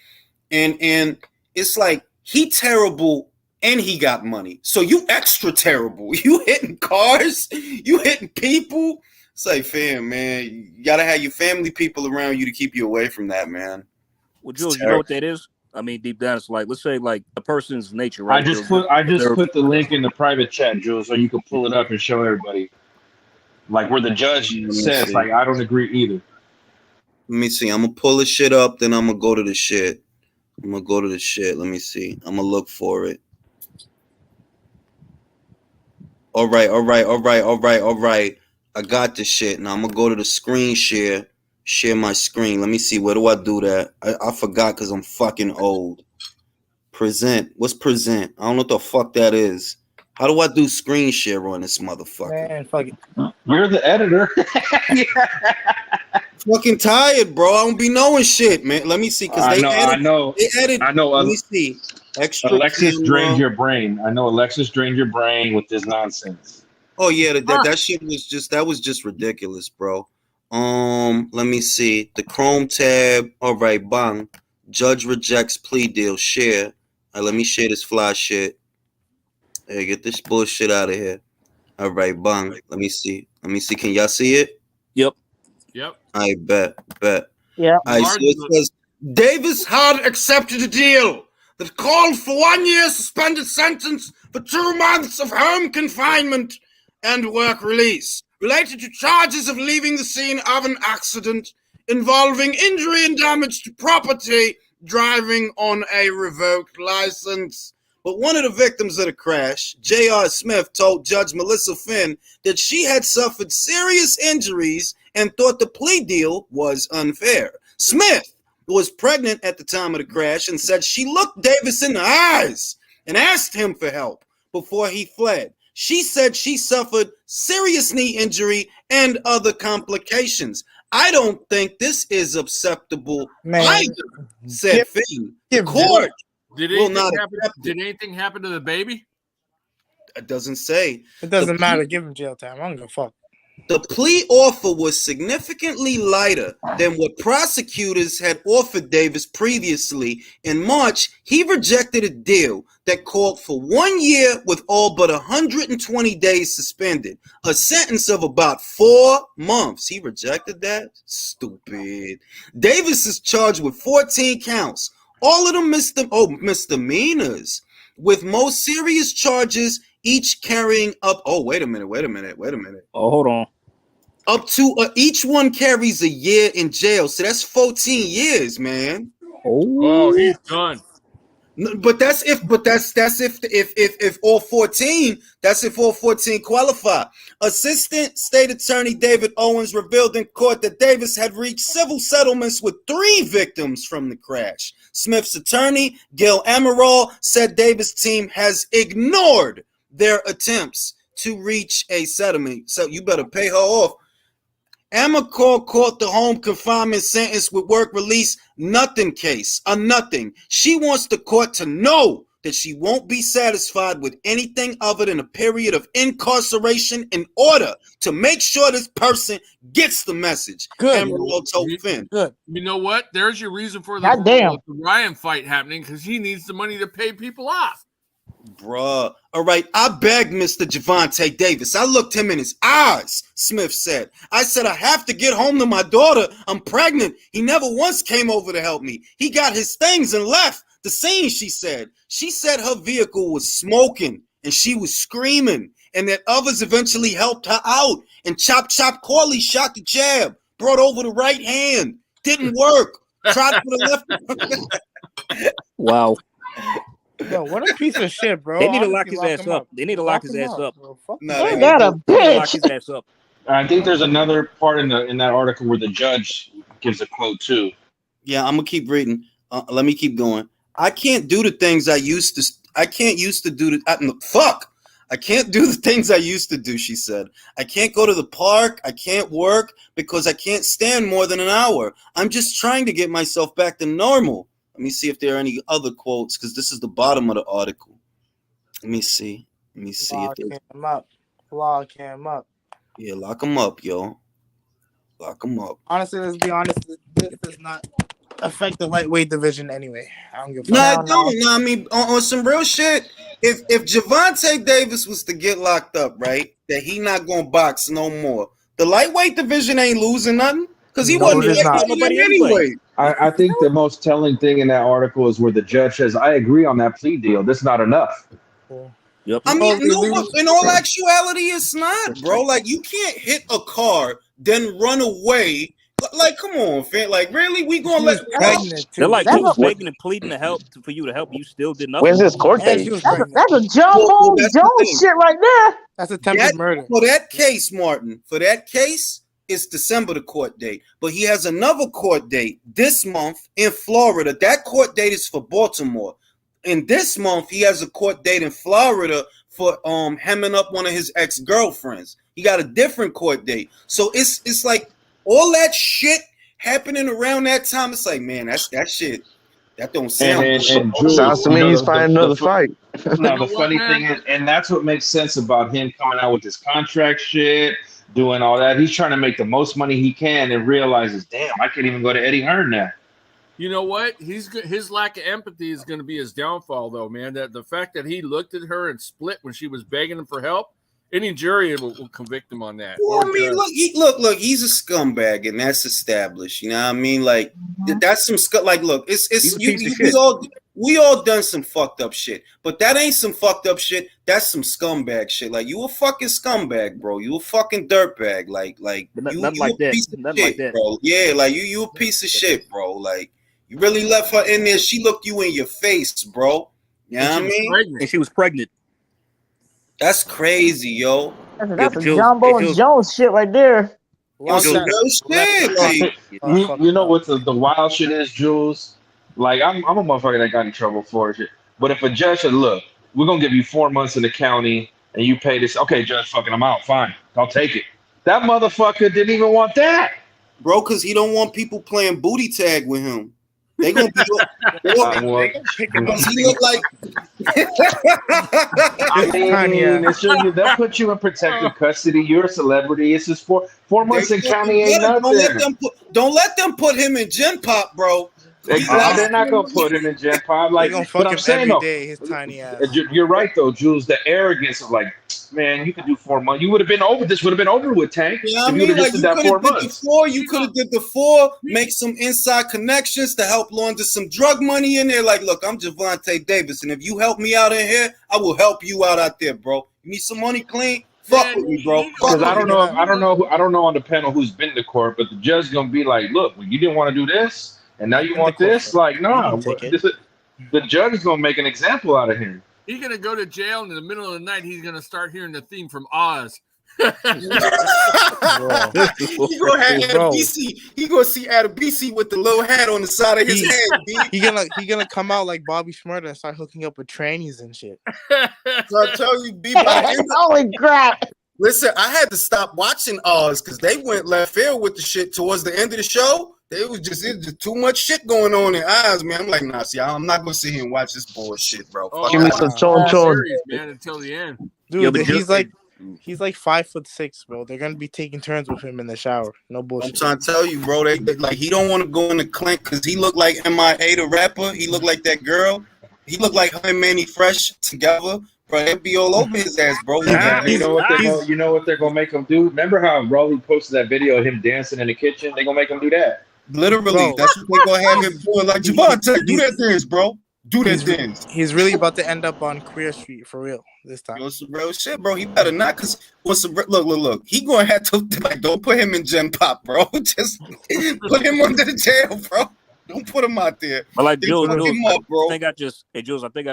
And it's like he terrible and he got money. So you extra terrible. You hitting cars, you hitting people. It's like, fam, man, you gotta have your family people around you to keep you away from that, man. Well, Jules, you know what that is? I mean, deep down, it's like, let's say, like, a person's nature, right? I just put the link in the private chat, Jules, so you can pull it up and show everybody. Like, where the judge says, like, I don't agree either. Let me see. I'm going to pull the shit up, then I'm going to go to the shit. Let me see. I'm going to look for it. All right. I got the shit. Now I'm going to go to the screen share. Share my screen. Let me see. Where do I do that? I forgot because I'm fucking old. Present. What's present? I don't know what the fuck that is. How do I do screen share on this motherfucker? Man, fuck it. You're the editor. Fucking tired, bro. I don't be knowing shit, man. Let me see. Because I know. Let me see. Extra Alexis drained your brain. I know Alexis drained your brain with this nonsense. Oh yeah, that shit was just ridiculous, bro. Let me see. The Chrome tab. All right, bang. Judge rejects plea deal. Share. All right, let me share this fly shit. Hey, get this bullshit out of here. All right, bang. Let me see. Can y'all see it? Yep. I bet. Yeah. So it says Davis had accepted a deal that called for 1 year suspended sentence for 2 months of home confinement and work release, related to charges of leaving the scene of an accident involving injury and damage to property, driving on a revoked license. But one of the victims of the crash, J.R. Smith, told Judge Melissa Finn that she had suffered serious injuries and thought the plea deal was unfair. Smith was pregnant at the time of the crash and said she looked Davis in the eyes and asked him for help before he fled. She said she suffered serious knee injury and other complications. I don't think this is acceptable either, said Finn. The court Did will not anything happen to the baby? It doesn't say. It doesn't matter. Give him jail time. I don't give a fuck. The plea offer was significantly lighter than what prosecutors had offered Davis previously. In March, he rejected a deal that called for 1 year with all but 120 days suspended, a sentence of about 4 months. He rejected that? Stupid. Davis is charged with 14 counts, all of them misdemeanors, with most serious charges each carrying up. Oh, wait a minute. Oh, hold on. Up to each one carries a year in jail. So that's 14 years, man. Oh, he's done. But that's if all 14, that's if all 14 qualify. Assistant State Attorney David Owens revealed in court that Davis had reached civil settlements with 3 victims from the crash. Smith's attorney, Gil Amaral, said Davis' team has ignored their attempts to reach a settlement. So you better pay her off. Amaral caught the home confinement sentence with work release nothing case, a nothing. She wants the court to know that she won't be satisfied with anything other than a period of incarceration in order to make sure this person gets the message. Good. Amaral told Finn. Good. You know what? There's your reason for Goddamn. the Ryan fight happening, because he needs the money to pay people off. Bruh. All right, I begged Mr. Javante Davis. I looked him in his eyes, Smith said. I said, I have to get home to my daughter. I'm pregnant. He never once came over to help me. He got his things and left the scene, she said. She said her vehicle was smoking and she was screaming, and that others eventually helped her out. And Chop Corley shot the jab, brought over the right hand. Didn't work. Tried for the left. Wow. Yo, what a piece of shit, bro. They need to Honestly, lock his ass up. They need to lock his ass up. No, Ain't that a Lock bitch? his ass up. I think there's another part in that article where the judge gives a quote too. Yeah, I'm gonna keep reading. Let me keep going. I can't do the things I used to. I can't do the things I used to do, she said. I can't go to the park. I can't work because I can't stand more than an hour. I'm just trying to get myself back to normal. Let me see if there are any other quotes, because this is the bottom of the article. Let me see. Lock him up. Lock him up. Yeah, lock him up, yo. Lock him up. Honestly, let's be honest. This does not affect the lightweight division anyway. I don't give a fuck. No, I don't. No, I mean, on some real shit, if Javante Davis was to get locked up, right, that he not going to box no more, the lightweight division ain't losing nothing, because he wasn't fighting anyway. I think the most telling thing in that article is where the judge says, I agree on that plea deal. That's not enough. Yep. I mean, no, in all actuality, it's not, bro. Like, you can't hit a car, then run away. Like, come on, fam. Like, really? We going to let... They're like, he was begging and pleading for you to help. You still did nothing. When's his court date? That's a John Bones Jones shit right there. That's attempted murder. For that case, Martin, it's December, the court date. But he has another court date this month in Florida. That court date is for Baltimore. And this month, he has a court date in Florida for hemming up one of his ex-girlfriends. He got a different court date. So it's like all that shit happening around that time. It's like, man, that shit. That don't sound. And sounds to me he's fighting another fight. No, the funny thing is, and that's what makes sense about him coming out with this contract shit, doing all that. He's trying to make the most money he can and realizes, damn, I can't even go to Eddie Hearn now. You know what? His lack of empathy is going to be his downfall, though, man. That the fact that he looked at her and split when she was begging him for help, any jury will convict him on that. Well, I mean, look, he's a scumbag, and that's established. You know what I mean? Like, that's some like, look, we all done some fucked up shit, but that ain't some fucked up shit. That's some scumbag shit. Like, you a fucking scumbag, bro. You a fucking dirtbag. Like nothing you like that. Piece of Nothing shit, like that, bro. Yeah, like you a piece of shit, bro. Like, you really left her in there. She looked you in your face, bro. Yeah, you know I mean, and she was pregnant. That's crazy, yo. That's a Jumbo and Jones shit right there. On some real shit. You know what the wild shit is, Jules? Like I'm a motherfucker that got in trouble for shit. But if a judge said, "Look, we're gonna give you 4 months in the county, and you pay this," okay, judge, fucking, I'm out. Fine, I'll take it. That motherfucker didn't even want that, bro, because he don't want people playing booty tag with him. They gonna be because he look like. I mean, that puts you in protective custody. You're a celebrity. It's just 4 months in county ain't nothing. Don't let them put him in Gen Pop, bro. Exactly. They're not gonna put him in Gen Pop. Like, but I'm saying though, his tiny ass. You're right though, Jules. The arrogance of like, man, you could do 4 months. You would have been over. This would have been over with, Tank. Yeah, if you would have just did that 4 months. You could have did the 4, make some inside connections to help launder some drug money in there. Like, look, I'm Javante Davis, and if you help me out in here, I will help you out there, bro. You need some money clean? Fuck with me, bro. Because I don't know on the panel who's been to court, but the judge gonna be like, look, you didn't want to do this. And now you want this? Like, no. The judge is going to make an example out of him. He's going to go to jail, and in the middle of the night, he's going to start hearing the theme from Oz. He going to see Adebisi with the little hat on the side of his head. He gonna come out like Bobby Shmurda and start hooking up with trannies and shit. So I tell you, holy crap. Listen, I had to stop watching Oz because they went left field with the shit towards the end of the show. It was just too much shit going on in Oz, man. I'm like, nah, see, I'm not gonna sit here and watch this bullshit, bro. Give me some chon, man, until the end. Dude, he's like 5'6", bro. They're gonna be taking turns with him in the shower. No bullshit. I'm trying to tell you, bro. They like he don't want to go in the clink because he looked like MIA the rapper. He looked like that girl. He looked like her and Manny Fresh together. Bro, it'd be all over his ass, bro. You know what they're gonna make him do? Remember how Rolly posted that video of him dancing in the kitchen? They're gonna make him do that. Literally, bro, that's what they're gonna have him doing. Like, Javante, do that dance, bro. Do that dance. He's really about to end up on Queer Street for real this time. Yo, some real shit, bro. He better not, cause look. He gonna have to like, don't put him in Gen Pop, bro. Just put him under the jail, bro. Don't put him out there. But like Jules, I think I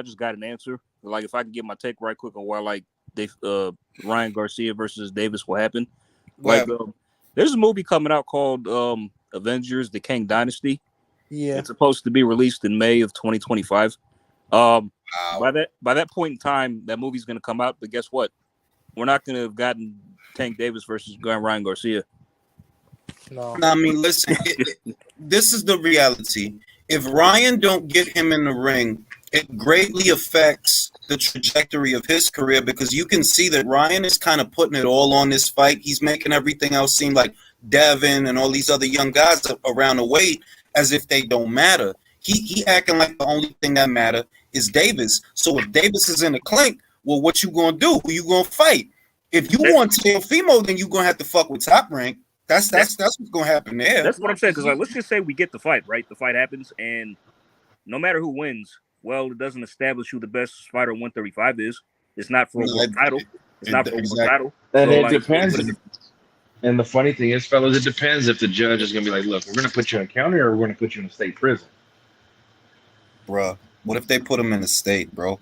just got an answer. Like, if I can get my take right quick on why like Ryan Garcia versus Davis will happen. Like, there's a movie coming out called Avengers: The Kang Dynasty. Yeah, it's supposed to be released in May of 2025. By that point in time, that movie's going to come out. But guess what? We're not going to have gotten Tank Davis versus Ryan Garcia. No, I mean, listen. This is the reality. If Ryan don't get him in the ring, it greatly affects the trajectory of his career because you can see that Ryan is kind of putting it all on this fight. He's making everything else seem like Devin and all these other young guys around the weight as if they don't matter. He acting like the only thing that matter is Davis. So if Davis is in the clink, well, what you gonna do? Who you gonna fight? If you want Teofimo, then you gonna have to fuck with Top Rank. That's what's gonna happen there. That's what I'm saying. Because like, let's just say we get the fight, right? The fight happens, and no matter who wins, well, it doesn't establish who the best fighter 135 is. It's not for a world title. It's not for a world title. And it depends. And the funny thing is, fellas, it depends if the judge is gonna be like, "Look, we're gonna put you in county, or we're gonna put you in a state prison." Bruh, what if they put him in the state, bro?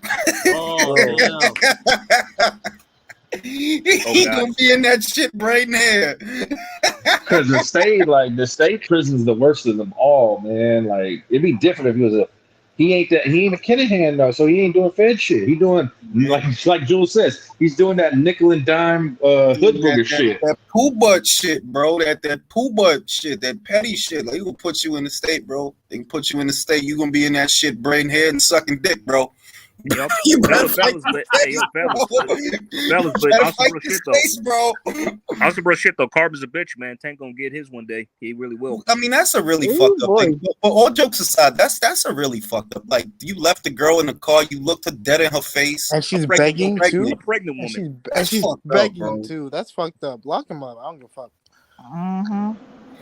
Oh, yeah. He gonna be in that shit right now. Because the state prison's the worst of them all, man. Like, it'd be different if he was he ain't a Kinahan though, so he ain't doing Fed shit. He doing like Jules says, he's doing that nickel and dime hood booger shit. That poo butt shit, bro. That poo butt shit, that petty shit. Like, he gonna put you in the state, bro. They can put you in the state. You gonna be in that shit, brain head and sucking dick, bro. Yep. Fellas, but on some real shit though. Bro. On some real shit though, Carb is a bitch, man. Tank gonna get his one day. He really will. I mean, that's a really fucked up thing. But all jokes aside, that's a really fucked up. Like, you left the girl in the car, you looked her dead in her face, and she's begging too. A pregnant woman. And she's begging too. That's fucked up. Lock him up. I don't give a fuck. Mm-hmm.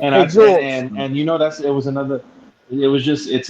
And you know it's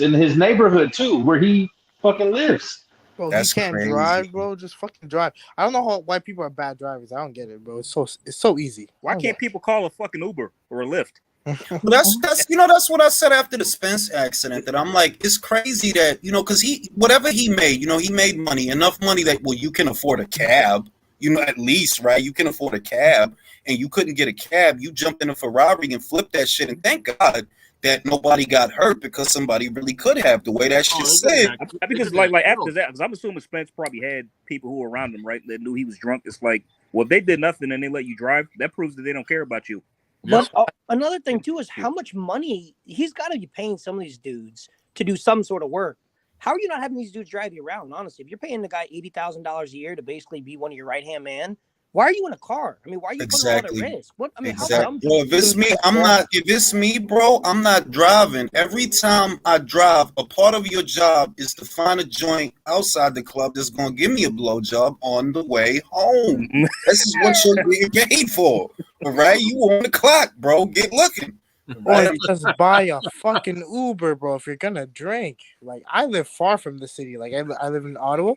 in his neighborhood too, where he fucking lives. Bro, he can't drive, bro. Just fucking drive. I don't know why people are bad drivers. I don't get it, bro. It's so easy. Why can't people call a fucking Uber or a Lyft? But that's what I said after the Spence accident. That I'm like, it's crazy that because whatever he made, he made enough money that you can afford a cab, at least, right? You can afford a cab, and you couldn't get a cab. You jumped in a Ferrari and flipped that shit, and thank God that nobody got hurt because somebody really could have. The way that shit said, I think it's like after that, because I'm assuming Spence probably had people who were around him, right, that knew he was drunk. It's like, well, if they did nothing and they let you drive, that proves that they don't care about you. But another thing too is how much money he's got to be paying some of these dudes to do some sort of work. How are you not having these dudes drive you around? Honestly, if you're paying the guy $80,000 a year to basically be one of your right hand man, why are you in a car? I mean, why are you putting all that risk? What? I mean, exactly. Well, if it's me, I'm not. If it's me, bro, I'm not driving. Every time I drive, a part of your job is to find a joint outside the club that's gonna give me a blowjob on the way home. This is what you're being paid for. All right, you on the clock, bro. Get looking. Or just buy a fucking Uber, bro. If you're gonna drink, like I live far from the city. Like I live in Ottawa.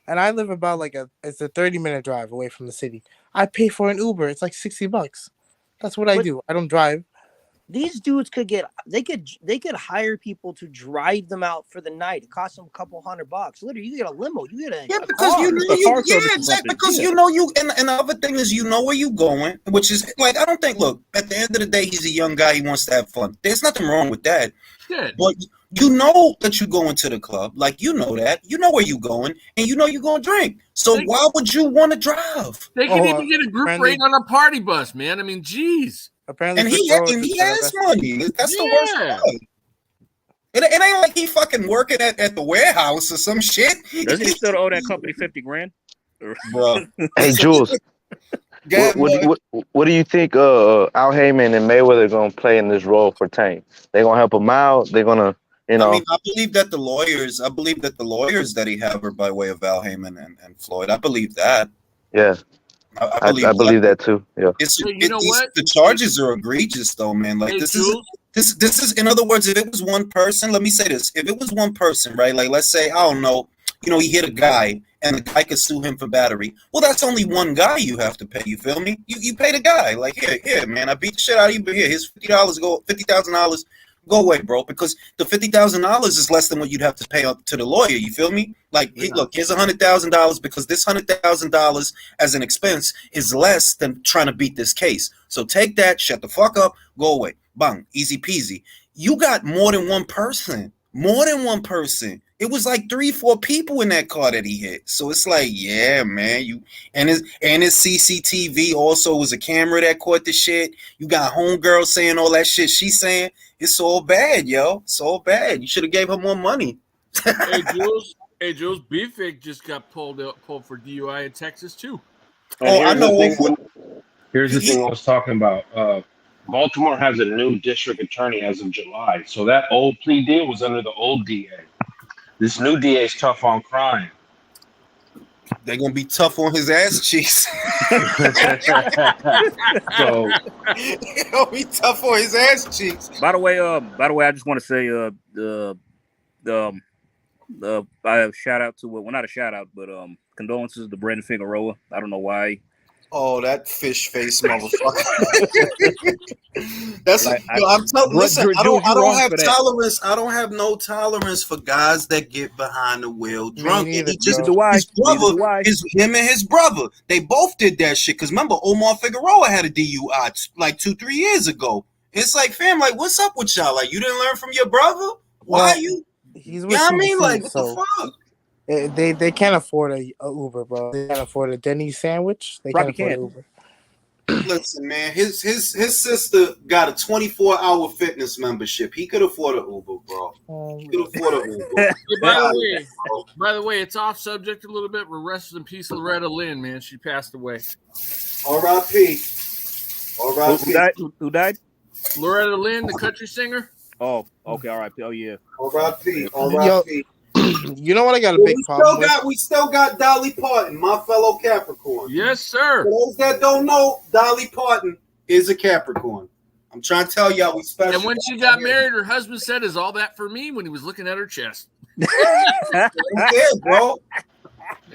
And I live about it's a 30-minute drive away from the city. I pay for an Uber. It's like $60. That's what I do. I don't drive. These dudes could hire people to drive them out for the night. It costs them a couple $100. Literally, you get a limo. You get a because car. Because and the other thing is where you going, which is like I don't think. Look, at the end of the day, he's a young guy. He wants to have fun. There's nothing wrong with that. Good. But you know that you're going to the club, like that. You know where you're going, and you know you're going to drink. So why would you want to drive? They can even get a group rate on a party bus, man. I mean, geez. Apparently, and he has money. That's the worst part. It ain't like he fucking working at the warehouse or some shit. Doesn't he still owe that company $50,000? Bro. Hey, Jules. What do you think Al Heyman and Mayweather are going to play in this role for Tank? They're going to help him out? They're going to, I believe that the lawyers that he have are by way of Al Heyman and Floyd. I believe that. Yeah. I believe that too. Yeah. The charges are egregious though, man. Like this is in other words, if it was one person, let me say this. If it was one person, right? Like let's say, I don't know, he hit a guy and the guy could sue him for battery. Well, that's only one guy you have to pay. You feel me? You pay the guy. Like, here, man, I beat the shit out of you, but here's $50,000 go away, bro, because the $50,000 is less than what you'd have to pay up to the lawyer. You feel me? Like, hey, look, here's $100,000 because this $100,000 as an expense is less than trying to beat this case. So take that, shut the fuck up, go away. Bang, easy peasy. You got more than one person. It was like 3-4 people in that car that he hit. So it's like, yeah, man. His CCTV also was a camera that caught the shit. You got homegirl saying all that shit she's saying. It's all bad, yo. It's all bad. You should have gave her more money. Hey, Jules, Beefig just got pulled for DUI in Texas too. I know. Here's the thing I was talking about. Baltimore has a new district attorney as of July. So that old plea deal was under the old DA. This new DA is tough on crime. They're gonna be tough on his ass cheeks. So he'll be tough on his ass cheeks. By the way, I just want to say shout out to not a shout out, but condolences to Brandon Figueroa. I don't know why. Oh, that fish face motherfucker. That's like, listen, I don't have tolerance. I don't have no tolerance for guys that get behind the wheel drunk. Him and his brother. They both did that shit. Cause remember, Omar Figueroa had a DUI like 2-3 years ago. It's like, fam, like, what's up with y'all? Like, you didn't learn from your brother? Why you? He's with I mean, like, what the fuck? They can't afford a Uber, bro. They can't afford a Denny's sandwich. They can't afford an Uber. Listen, man, his sister got a 24-hour fitness membership. He could afford an Uber, bro. He could afford an Uber. By the way, it's off subject a little bit. We're resting in peace, Loretta Lynn, man. She passed away. R.I.P. Who died? Loretta Lynn, the country singer. Oh, okay, R.I.P. Oh yeah. R.I.P. R.I.P. You know what? I got a big problem with? We still got Dolly Parton, my fellow Capricorn. Yes, sir. For those that don't know, Dolly Parton is a Capricorn. I'm trying to tell y'all we special. And when she got married, her husband said, "Is all that for me?" when he was looking at her chest. Yeah, bro.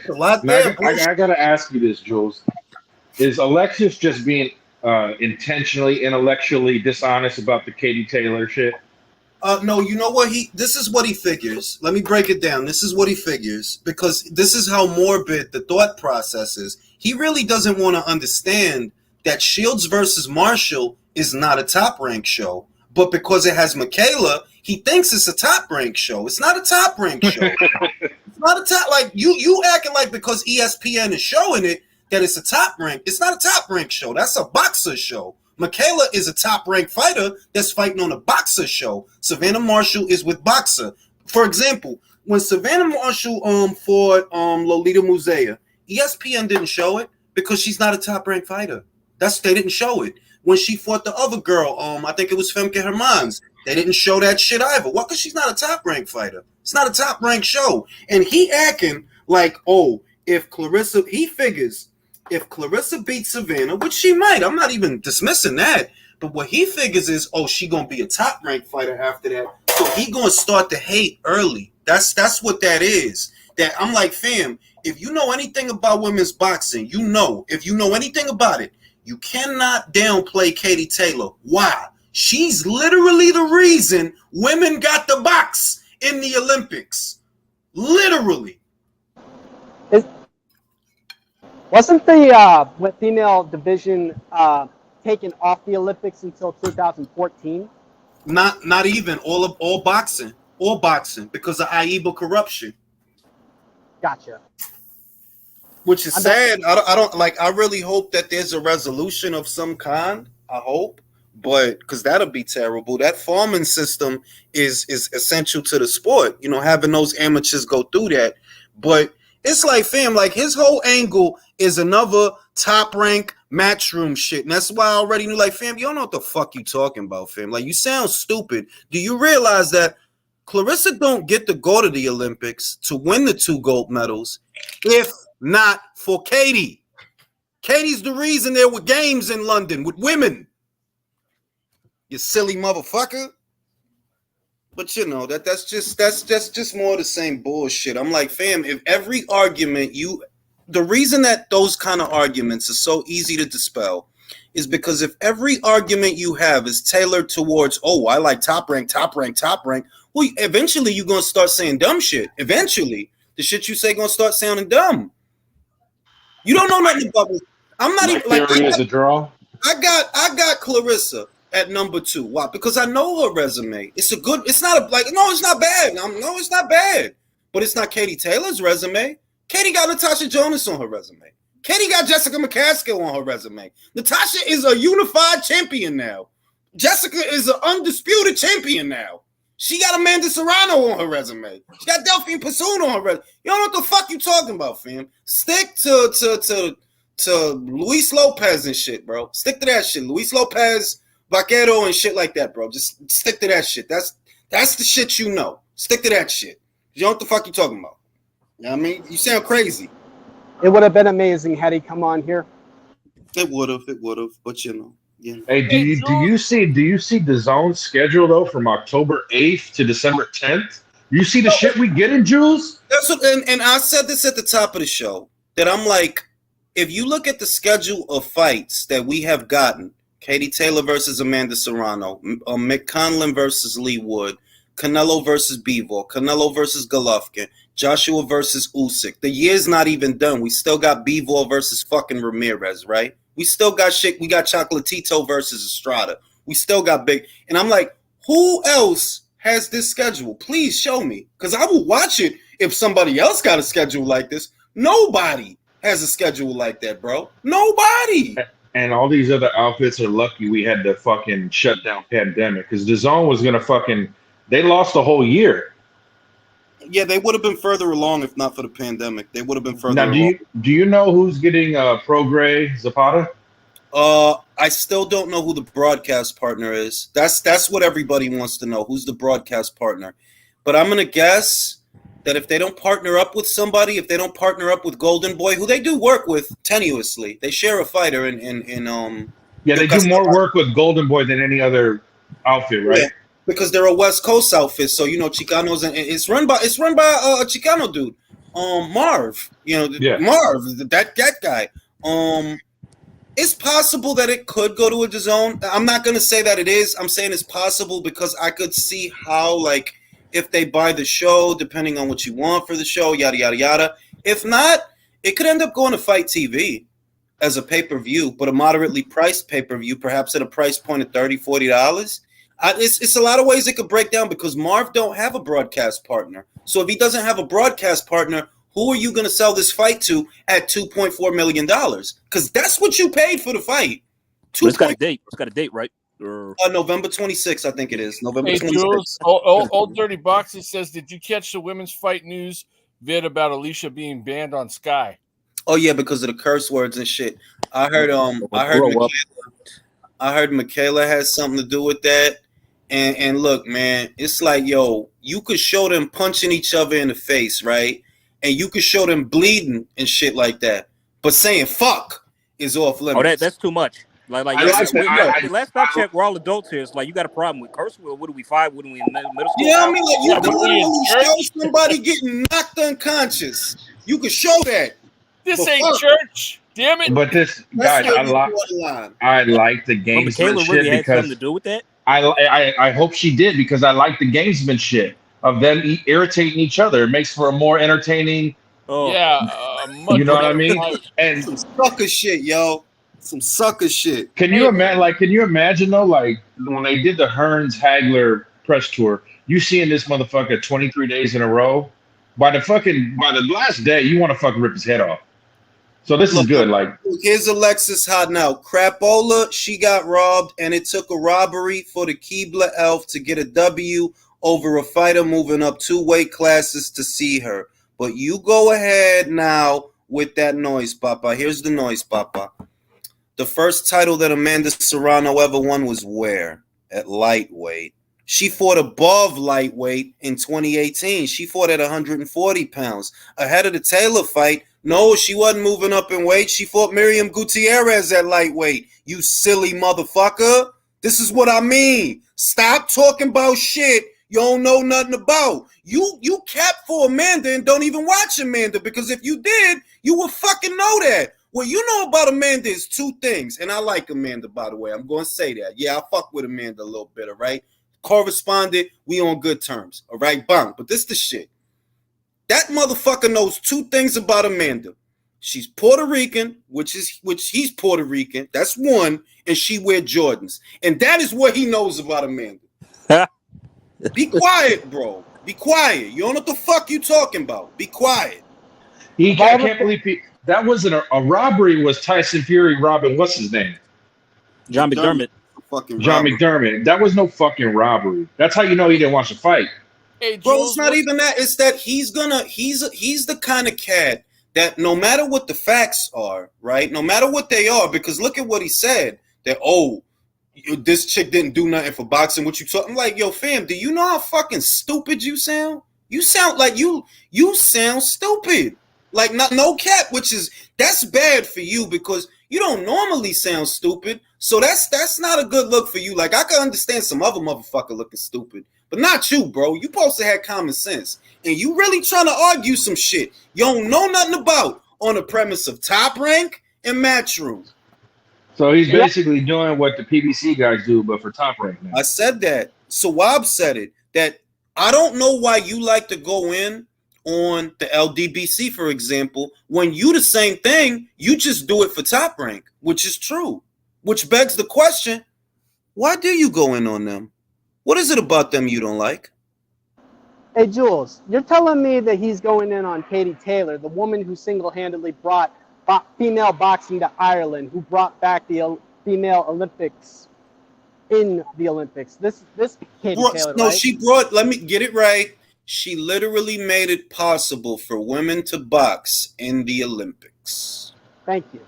A lot there. I gotta ask you this, Jules. Is Alexis just being intentionally, intellectually dishonest about the Katie Taylor shit? No, you know what? This is what he figures. Let me break it down. This is what he figures, because this is how morbid the thought process is. He really doesn't want to understand that Shields versus Marshall is not a top-ranked show, but because it has Michaela, he thinks it's a top-ranked show. It's not a top-ranked show. It's not a top, like you acting like because ESPN is showing it that it's a top-ranked. It's not a top-ranked show. That's a boxer show. Michaela is a top-ranked fighter that's fighting on a boxer show. Savannah Marshall is with boxer. For example, when Savannah Marshall fought Lolita Musea, ESPN didn't show it because she's not a top-ranked fighter. They didn't show it. When she fought the other girl, I think it was Femke Hermans, they didn't show that shit either. Why? Because she's not a top-ranked fighter. It's not a top-ranked show. And he acting like, he figures if Clarissa beats Savannah, which she might, I'm not even dismissing that, but what he figures is, she gonna be a top-ranked fighter after that. So he gonna start to hate early. That's what that is. That I'm like, fam, if you know anything about women's boxing, if you know anything about it, you cannot downplay Katie Taylor. Why? She's literally the reason women got the box in the Olympics. Literally. Wasn't the female division taken off the Olympics until 2014? Not even all boxing because of AIBA corruption. Gotcha. Which is sad. I really hope that there's a resolution of some kind. I hope, but because that'll be terrible. That farming system is essential to the sport. Having those amateurs go through that, but. It's like, fam, like his whole angle is another top-rank Matchroom shit. And that's why I already knew, like, fam, you don't know what the fuck you talking about, fam. Like, you sound stupid. Do you realize that Clarissa don't get to go to the Olympics to win the 2 gold medals if not for Katie? Katie's the reason there were games in London with women. You silly motherfucker. But that's just more of the same bullshit. I'm like, fam, if every argument the reason that those kind of arguments are so easy to dispel is because if every argument you have is tailored towards, I like top rank, well, eventually you're gonna start saying dumb shit. Eventually, the shit you say gonna start sounding dumb. You don't know nothing about this. I'm not even like is a draw. I got Clarissa at number 2. Why? Because I know her resume. It's not bad. No, it's not bad. But it's not Katie Taylor's resume. Katie got Natasha Jonas on her resume. Katie got Jessica McCaskill on her resume. Natasha is a unified champion now. Jessica is an undisputed champion now. She got Amanda Serrano on her resume. She got Delphine Pursuit on her resume. You don't know what the fuck you talking about, fam. Stick to Luis Lopez and shit, bro. Stick to that shit. Luis Lopez, Vaquero and shit like that, bro. Just stick to that shit. That's the shit you know. Stick to that shit. You know what the fuck you talking about. You know what I mean? You sound crazy. It would have been amazing had he come on here. It would have, but yeah. Hey, do you see DAZN's schedule though from October 8th to December 10th? You see the shit we get in, Jules? That's what, and I said this at the top of the show, that I'm like, if you look at the schedule of fights that we have gotten, Katie Taylor versus Amanda Serrano, Mick Conlon versus Lee Wood, Canelo versus Bivol, Canelo versus Golovkin, Joshua versus Usyk. The year's not even done. We still got Bivol versus fucking Ramirez, right? We still got shit. We got Chocolatito versus Estrada. We still got big. And I'm like, who else has this schedule? Please show me, because I will watch it if somebody else got a schedule like this. Nobody has a schedule like that, bro. Nobody. And all these other outfits are lucky we had to fucking shut down pandemic, because DAZN was gonna fucking. They lost a whole year. Yeah, they would have been further along if not for the pandemic. They would have been further now, along. Do you know who's getting Prograis Zapata? I still don't know who the broadcast partner is. That's what everybody wants to know. Who's the broadcast partner? But I'm gonna guess that if they don't partner up with somebody, if they don't partner up with Golden Boy, who they do work with tenuously, they share a fighter in Yeah, they do more work with Golden Boy than any other outfit, right? Yeah, because they're a West Coast outfit, so Chicanos, and it's run by a Chicano dude, Marv. Marv, that guy. It's possible that it could go to a DAZN. I'm not going to say that it is. I'm saying it's possible because I could see how, like, if they buy the show, depending on what you want for the show, yada, yada, yada. If not, it could end up going to Fight TV as a pay-per-view, but a moderately priced pay-per-view, perhaps at a price point of $30, $40. It's a lot of ways it could break down because Marv don't have a broadcast partner. So if he doesn't have a broadcast partner, who are you going to sell this fight to at $2.4 million? Because that's what you paid for the fight. It's got a date. It's got a date, right? November 26th, I think it is. November Hey, 26th. Jules, old Dirty Boxes says, did you catch the women's fight news vid about Alicia being banned on Sky? Oh yeah, because of the curse words and shit. I heard Michaela has something to do with that. And look, man, it's like, yo, you could show them punching each other in the face, right? And you could show them bleeding and shit like that. But saying fuck is off limits. Oh, that's too much. Like last I checked, we're all adults here. It's like you got a problem with curse word. What are we, 5? What are we in middle school? Yeah, I mean, like you could literally show somebody getting knocked unconscious. You could show that. This ain't church. Damn it. But this, guys, I like the gamesmanship really had because something to do with that. I hope she did because I like the gamesmanship of them irritating each other. It makes for a more entertaining. You know what I mean? And some sucker shit, yo. Some sucker shit. Can you imagine though, like when they did the Hearns Hagler press tour, you seeing this motherfucker 23 days in a row? By the last day, you want to fucking rip his head off. So this is good. Like, here's Alexis hot out. Crapola, she got robbed, and it took a robbery for the Keebler Elf to get a W over a fighter moving up 2 weight classes to see her. But you go ahead now with that noise, Papa. Here's the noise, Papa. The first title that Amanda Serrano ever won was where? At lightweight. She fought above lightweight in 2018. She fought at 140 pounds. Ahead of the Taylor fight, no, she wasn't moving up in weight. She fought Miriam Gutierrez at lightweight. You silly motherfucker. This is what I mean. Stop talking about shit you don't know nothing about. You cap for Amanda and don't even watch Amanda because if you did, you would fucking know that. What you know about Amanda is 2 things, and I like Amanda, by the way. I'm going to say that. Yeah, I fuck with Amanda a little bit, all right? Correspondent, we on good terms, all right? Bang. But this the shit. That motherfucker knows 2 things about Amanda. She's Puerto Rican, which he's Puerto Rican. That's 1, and she wear Jordans. And that is what he knows about Amanda. Be quiet, bro. Be quiet. You don't know what the fuck you talking about. Be quiet. I can't believe that wasn't a robbery. Was Tyson Fury robbing what's his name? John McDermott. McDermott. That was no fucking robbery. That's how you know he didn't watch the fight. Hey, bro, it's not even that. It's that he's the kind of cat that no matter what the facts are, right? No matter what they are, because look at what he said. That this chick didn't do nothing for boxing. What you talking? I'm like, yo, fam, do you know how fucking stupid you sound? You sound like you sound stupid. Like no cap, that's bad for you because you don't normally sound stupid. So that's not a good look for you. Like I can understand some other motherfucker looking stupid, but not you, bro. You supposed to have common sense. And you really trying to argue some shit you don't know nothing about on the premise of Top Rank and Matchroom. So he's basically doing what the PBC guys do, but for Top Rank now. I said that. Sawab said it. That I don't know why you like to go in on the LDBC, for example, when you the same thing, you just do it for Top Rank, which is true. Which begs the question, why do you go in on them? What is it about them you don't like? Hey, Jules, you're telling me that he's going in on Katie Taylor, the woman who single-handedly brought female boxing to Ireland, who brought back the female Olympics in the Olympics. This Katie Taylor, no, right? she brought, let me get it right. She literally made it possible for women to box in the Olympics. Thank you.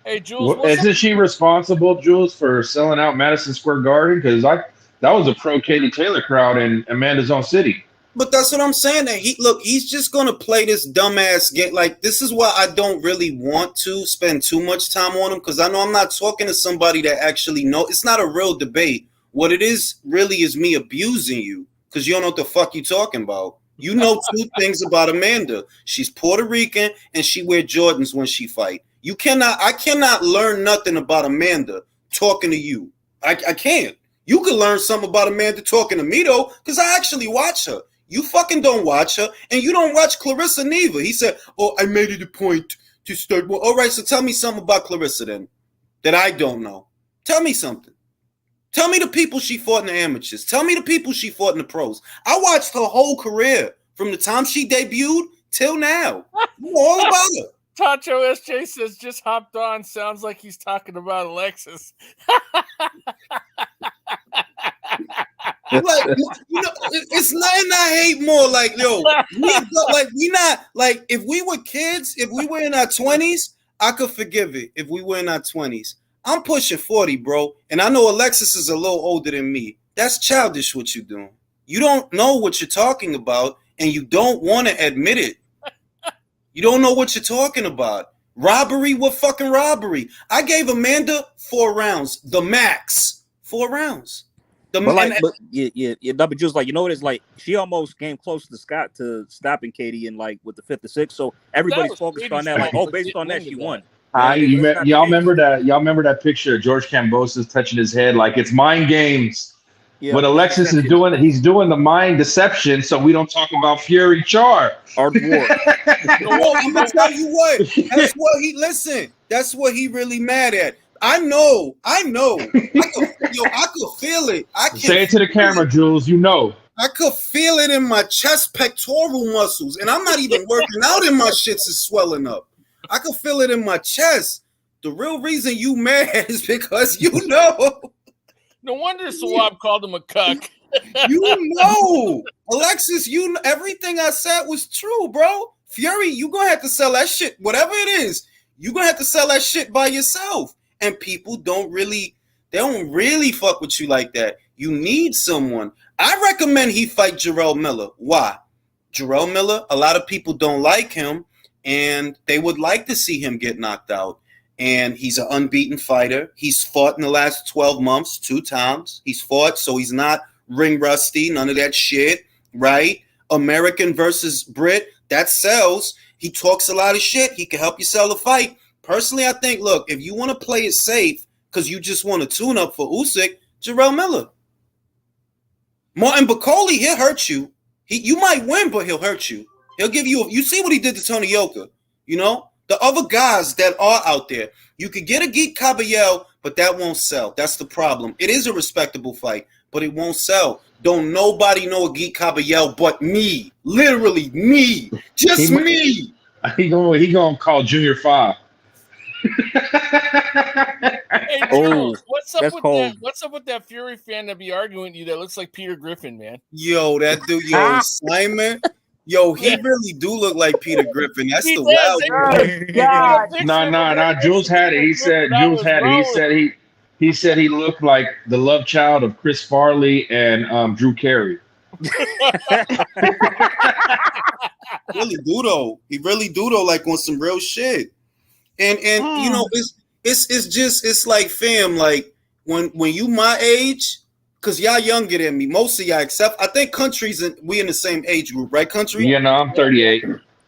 Hey, Jules. Isn't she responsible, Jules, for selling out Madison Square Garden? Because that was a pro Katie Taylor crowd in Amanda's own city. But that's what I'm saying. That he's just gonna play this dumbass game. Like this is why I don't really want to spend too much time on him because I know I'm not talking to somebody that actually know. It's not a real debate. What it is really is me abusing you because you don't know what the fuck you talking about. You know 2 things about Amanda. She's Puerto Rican and she wear Jordans when she fight. I cannot learn nothing about Amanda talking to you. I can't. You can learn something about Amanda talking to me though, because I actually watch her. You fucking don't watch her, and you don't watch Clarissa neither. He said, "Oh, I made it a point to start." Well, all right, so tell me something about Clarissa then that I don't know. Tell me something. Tell me the people she fought in the amateurs. Tell me the people she fought in the pros. I watched her whole career from the time she debuted till now. You know all about her. Tacho SJ says just hopped on. Sounds like he's talking about Alexis. Like, you know, it's nothing I hate more. Like, yo, we not like if we were kids, if we were in our 20s, I could forgive it. If we were in our 20s, I'm pushing 40, bro, and I know Alexis is a little older than me. That's childish what you're doing. You don't know what you're talking about, and you don't want to admit it. You don't know what you're talking about. Robbery? What fucking robbery? I gave Amanda 4 rounds, the max. 4 rounds. But Jules, like, you know what it's like? She almost came close to Scott to stopping Katie in like with the 5th to 6th. So everybody's focused on that. Like, oh, based on that, she won. Y'all remember that picture of George Kambosos touching his head like it's mind games. Yeah, what Alexis is doing, he's doing the mind deception, so we don't talk about Fury Char. Our war. I'm gonna tell you what. That's what he really mad at. I know. I could feel it. Say it to the camera, Jules. You know. I could feel it in my chest pectoral muscles, and I'm not even working out, and my shits is swelling up. I could feel it in my chest. The real reason you mad is because you know. No wonder Swab called him a cuck. You know, Alexis, everything I said was true, bro. Fury, you gonna have to sell that shit, whatever it is. You gonna have to sell that shit by yourself. And people don't really fuck with you like that. You need someone. I recommend he fight Jarrell Miller. Why? Jarrell Miller, a lot of people don't like him, and they would like to see him get knocked out. And he's an unbeaten fighter. He's fought in the last 12 months 2 times. He's fought, so he's not ring rusty, none of that shit, right? American versus Brit, that sells. He talks a lot of shit. He can help you sell a fight. Personally, I think, look, if you want to play it safe because you just want to tune up for Usyk, Jarrell Miller. Martin Bakoli, he'll hurt you. You might win, but he'll hurt you. He'll give you you see what he did to Tony Yoka, you know? The other guys that are out there, you could get a Geek Caballel, but that won't sell. That's the problem. It is a respectable fight, but it won't sell. Don't nobody know a Geek Caballel but me. Literally me. Just me. He gonna call Junior 5. Hey, Jules, what's up with that Fury fan that be arguing with you that looks like Peter Griffin, man? Yo, that dude, Simon. Yo, he really do look like Peter Griffin. That's the wild. No. Jules had it. He said He said he looked like the love child of Chris Farley and Drew Carey. Really do though. He really do though, like on some real shit. And you know, it's like, fam, like when you my age. Because y'all younger than me, most of y'all, except I think Country's we in the same age group, right, Country? Yeah, no, I'm 38.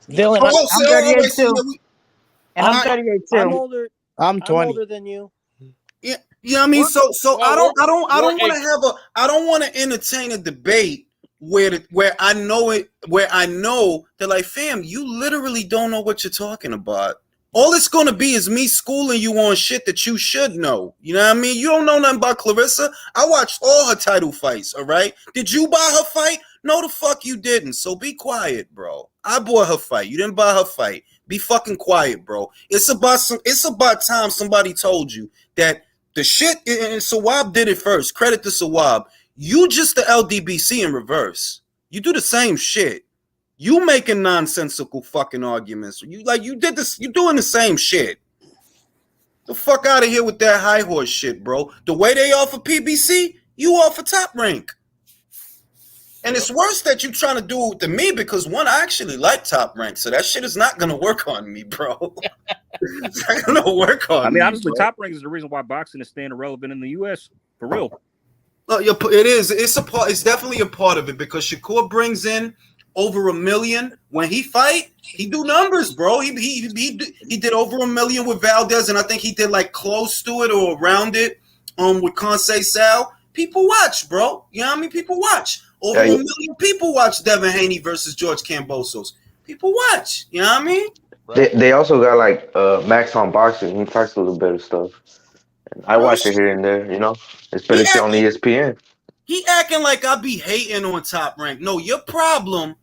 Dylan, I'm 38 too. And I'm 38 too. I'm older. I'm 20. I'm older than you. Yeah, you know what I mean? So I don't want to entertain a debate where I know that, like, fam, you literally don't know what you're talking about. All it's going to be is me schooling you on shit that you should know. You know what I mean? You don't know nothing about Clarissa. I watched all her title fights, all right? Did you buy her fight? No, the fuck you didn't. So be quiet, bro. I bought her fight. You didn't buy her fight. Be fucking quiet, bro. It's about time somebody told you that the shit, and Sawab did it first. Credit to Sawab. You just the LDBC in reverse. You do the same shit. You making nonsensical fucking arguments. You did this. You doing the same shit. The fuck out of here with that high horse shit, bro. The way they offer PBC, you offer Top Rank. And it's worse that you trying to do it to me because, one, I actually like Top Rank, so that shit is not gonna work on me, bro. It's not gonna work on me. I mean, honestly, Top Rank is the reason why boxing is staying relevant in the U.S. for real. It is. It's a part. It's definitely a part of it because Shakur brings in over 1 million when he fight. He do numbers, bro. He did over 1 million with Valdez, and I think he did like close to it or around it. With Sal. People watch, bro. You know what I mean? People watch. Over 1 million people watch Devin Haney versus George Kambosos. People watch. You know what I mean? They also got like Max on boxing. He talks a little bit of stuff. I watch it here and there, you know. Especially on ESPN. He acting like I be hating on Top Rank. No, your problem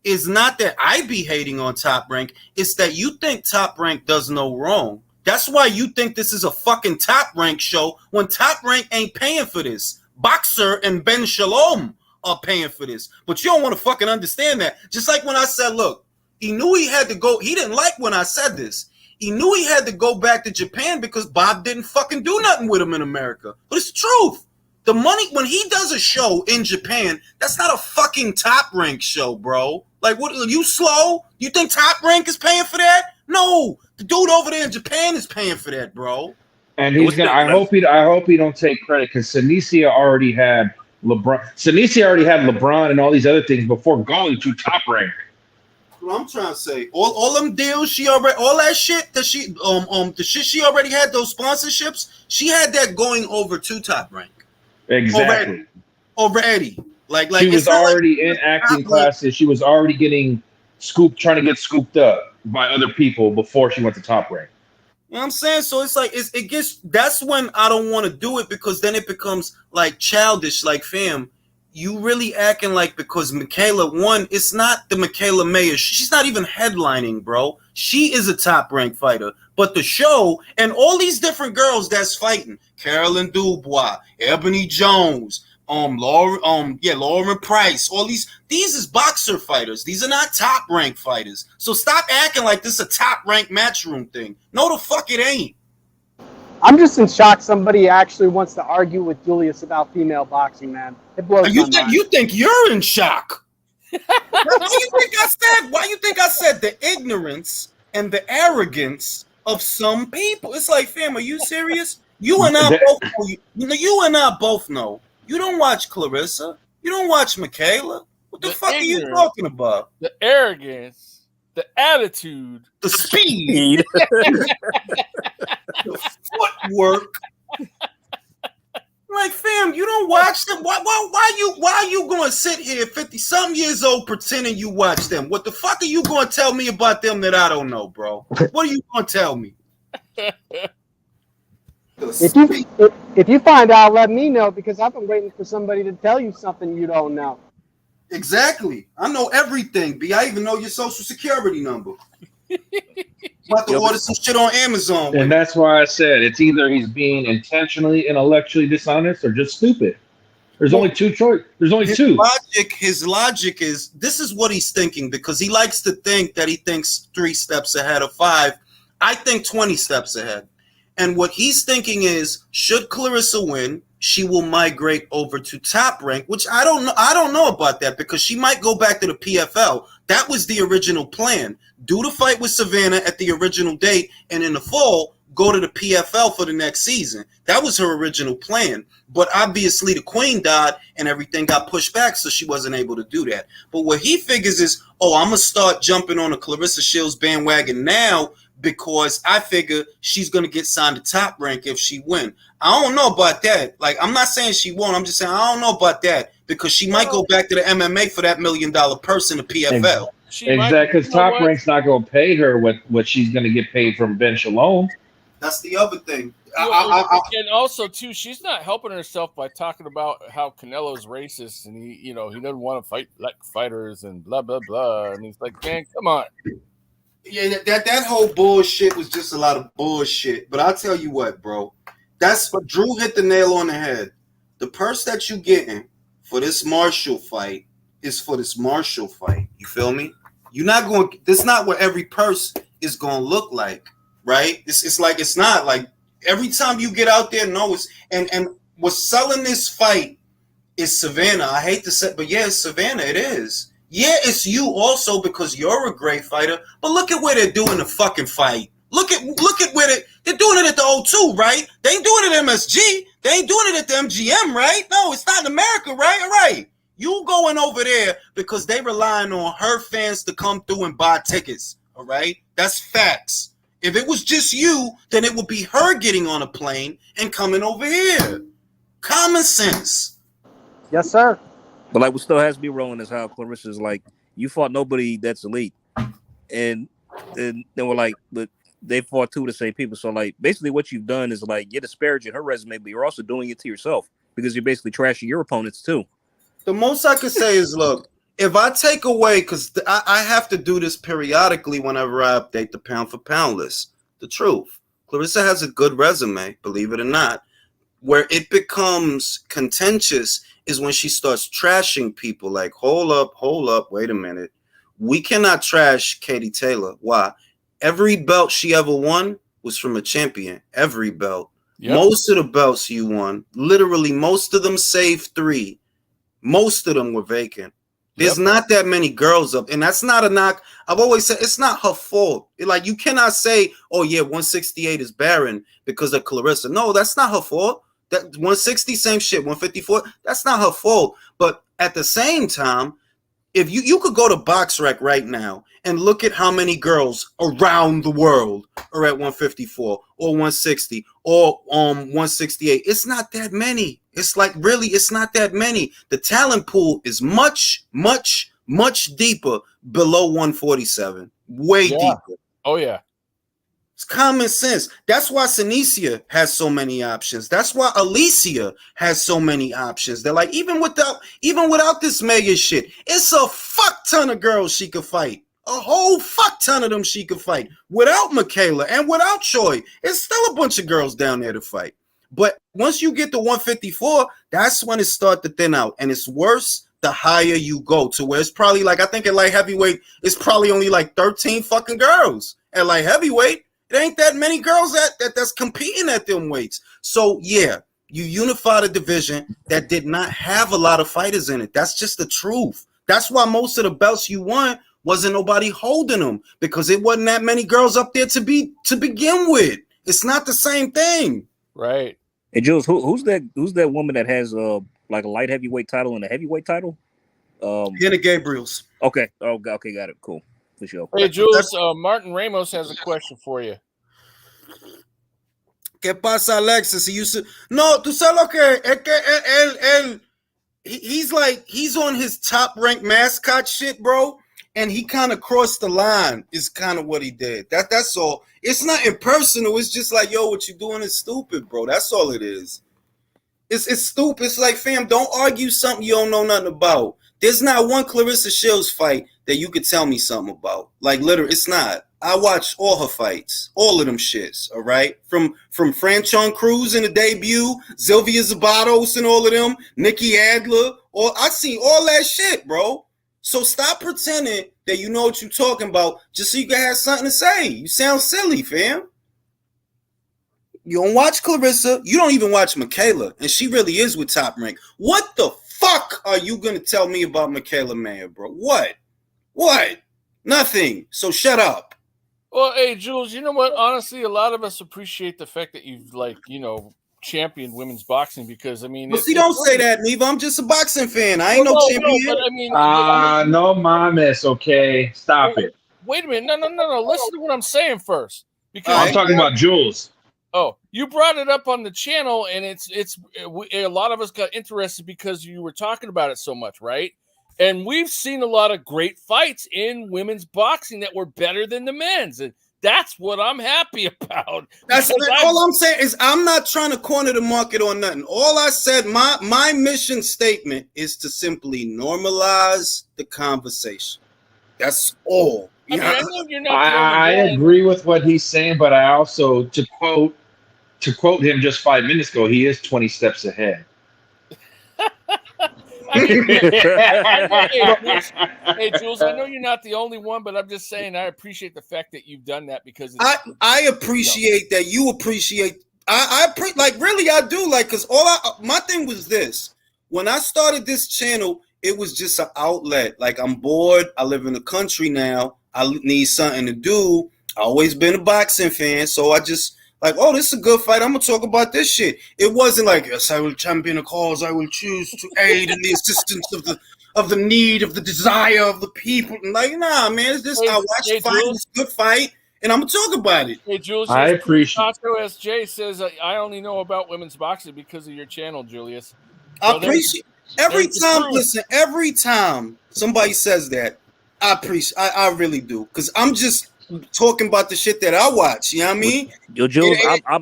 is not that I be hating on Top Rank. It's that you think Top Rank does no wrong. That's why you think this is a fucking Top Rank show when Top Rank ain't paying for this. Boxer and Ben Shalom are paying for this. But you don't want to fucking understand that. Just like when I said, look, he knew he had to go. He didn't like when I said this. He knew he had to go back to Japan because Bob didn't fucking do nothing with him in America. But it's the truth. The money, when he does a show in Japan, that's not a fucking Top Rank show, bro. Like, what? Are you slow? You think Top Rank is paying for that? No. The dude over there in Japan is paying for that, bro. And he's gonna. I hope he don't take credit because Sinisa already had LeBron. Sinisa already had LeBron and all these other things before going to Top Rank. What I'm trying to say, all them deals she already, all that shit that she, the shit she already had, those sponsorships, she had that going over to Top Rank. Exactly. Already. Like she was already in acting classes. She was already getting trying to get scooped up by other people before she went to Top Rank. You know what I'm saying? So it's like it gets. That's when I don't want to do it because then it becomes like childish. Like, fam, you really acting like because Michaela won. It's not the Michaela Mayer. She's not even headlining, bro. She is a Top Rank fighter. But the show and all these different girls that's fighting, Carolyn Dubois, Ebony Jones, Lauren Price, all these is boxer fighters. These are not Top Rank fighters. So stop acting like this is a Top Rank Matchroom thing. No, the fuck it ain't. I'm just in shock somebody actually wants to argue with Julius about female boxing, man. It blows my mind. You think you're in shock. Why you think I said the ignorance and the arrogance of some people? It's like, fam, are you serious? You and I both know. You don't watch Clarissa. You don't watch Michaela. What the fuck are you talking about? The arrogance, the attitude, the speed, the footwork. Like, fam, you don't watch them. Why are you going to sit here 50-something years old pretending you watch them? What the fuck are you going to tell me about them that I don't know, bro? What are you going to tell me? If you find out, let me know because I've been waiting for somebody to tell you something you don't know. Exactly. I know everything, B. I even know your social security number. I'm about to order some shit on Amazon. And that's why I said it's either he's being intentionally intellectually dishonest or just stupid. There's only two choices. There's only two. His logic is this is what he's thinking because he likes to think that he thinks 3 steps ahead of 5. I think 20 steps ahead. And what he's thinking is, should Clarissa win, she will migrate over to Top Rank, which I don't know. I don't know about that because she might go back to the PFL. That was the original plan. Do the fight with Savannah at the original date, and in the fall, go to the PFL for the next season. That was her original plan. But obviously the queen died and everything got pushed back, so she wasn't able to do that. But what he figures is, I'm going to start jumping on the Clarissa Shields bandwagon now because I figure she's going to get signed to Top Rank if she win. I don't know about that. Like, I'm not saying she won't. I'm just saying I don't know about that because she might go back to the MMA for that $1 million purse in the PFL. Exactly, because Top Rank's not going to pay her what she's going to get paid from Ben Shalom. That's the other thing. And also, too, she's not helping herself by talking about how Canelo's racist and he doesn't want to fight like fighters and blah blah blah. And he's like, man, come on. Yeah, that whole bullshit was just a lot of bullshit. But I'll tell you what, bro. That's what Drew hit the nail on the head. The purse that you getting for this Marshall fight is for this Marshall fight. You feel me? You're not going. That's not what every purse is going to look like, right? It's like it's not like every time you get out there. No, it's and what's selling this fight is Savannah. I hate to say, but yeah, it's Savannah. It is. Yeah, it's you also because you're a great fighter. But look at where they're doing the fucking fight. Look at where they're doing it at the O2, right? They ain't doing it at MSG. They ain't doing it at the MGM, right? No, it's not in America, right? All right. You going over there because they relying on her fans to come through and buy tickets. All right, that's facts. If it was just you, then it would be her getting on a plane and coming over here. Common sense. Yes, sir. But like, what still has me rolling is how Clarissa's like, you fought nobody that's elite, and they were like, but they fought two of the same people. So like, basically, what you've done is like, you're disparaging her resume, but you're also doing it to yourself because you're basically trashing your opponents too. The most I could say is, look, if I take away, because I have to do this periodically whenever I update the pound for pound list. The truth, Clarissa has a good resume, believe it or not. Where it becomes contentious is when she starts trashing people. Like, hold up, wait a minute. We cannot trash Katie Taylor. Why? Every belt she ever won was from a champion. Every belt. Yep. Most of the belts you won, literally most of them save 3. Most of them were vacant. There's not that many girls up, and that's not a knock. I've always said it's not her fault. Like, you cannot say, oh yeah, 168 is barren because of Clarissa. No, that's not her fault. That 160, same shit. 154, that's not her fault. But at the same time, if you could go to BoxRec right now and look at how many girls around the world are at 154 or 160 or 168, it's not that many. It's like, really, it's not that many. The talent pool is much, much, much deeper below 147. Way deeper. Oh yeah. It's common sense. That's why Senicia has so many options. That's why Alicia has so many options. They're like, even without this mega shit, it's a fuck ton of girls she could fight. A whole fuck ton of them she could fight. Without Michaela and without Choi, it's still a bunch of girls down there to fight. But once you get to 154, that's when it starts to thin out. And it's worse the higher you go, to where it's probably like, I think at light heavyweight, it's probably only like 13 fucking girls. At light heavyweight, it ain't that many girls that's competing at them weights. So yeah, you unify the division that did not have a lot of fighters in it. That's just the truth. That's why most of the belts you won wasn't nobody holding them, because it wasn't that many girls up there to begin with. It's not the same thing. Right. And Jules, who's that woman that has like a light heavyweight title and a heavyweight title? Hannah Gabriels. Okay. Oh, okay, got it. Cool. For sure. Hey, Jules, Martin Ramos has a question for you. ¿Qué pasa, Alexis? No, tú sabes lo que es que he's on his top ranked mascot shit, bro. And he kind of crossed the line is kind of what he did. That's all. It's not impersonal. It's just like, yo, what you doing is stupid, bro. That's all it is. It's stupid. It's like, fam, don't argue something you don't know nothing about. There's not one Clarissa Shields fight that you could tell me something about. Like, literally, it's not. I watched all her fights, all of them shits, all right? From Franchon Cruz in the debut, Sylvia Zabatos and all of them, Nikki Adler, I seen all that shit, bro. So stop pretending that you know what you're talking about just so you can have something to say. You sound silly, fam. You don't watch Clarissa. You don't even watch Michaela, and she really is with Top Rank. What the fuck are you going to tell me about Michaela Mayer, bro? What? Nothing. So shut up. Well, hey, Jules, you know what? Honestly, a lot of us appreciate the fact that you've, championed women's boxing, because, I mean... Well, don't say that, Neva. I'm just a boxing fan. I ain't no champion. No, but I mean... no mames, okay? Stop it. Wait a minute. No. Listen to what I'm saying first. Because I'm talking about Jules. Oh, you brought it up on the channel, and it's a lot of us got interested because you were talking about it so much, right? And we've seen a lot of great fights in women's boxing that were better than the men's, and that's what I'm happy about. That's all I'm saying is I'm not trying to corner the market or nothing. All I said, my mission statement is to simply normalize the conversation. That's all. I mean, I know you're not. I agree with what he's saying, but I also, to quote him just 5 minutes ago, he is 20 steps ahead. I mean, hey, Jules, I know you're not the only one, but I'm just saying I appreciate the fact that you've done that, because I appreciate that you appreciate. I do, like, because my thing was this. When I started this channel, it was just an outlet. Like, I'm bored. I live in the country now. I need something to do. I always been a boxing fan, so I just Like, oh, this is a good fight. I'm gonna talk about this shit. It wasn't like, yes, I will champion a cause. I will choose to aid in the assistance of the need, of the desire of the people. Like, nah, man, it's just I watched the fight. It's a good fight, and I'm gonna talk about it. Hey, Julius, I appreciate. Taco SJ says I only know about women's boxing because of your channel, Julius. I appreciate every time. Listen, every time somebody says that, I appreciate. I really do, because I'm just talking about the shit that I watch. You know what I mean? Yo, Jules,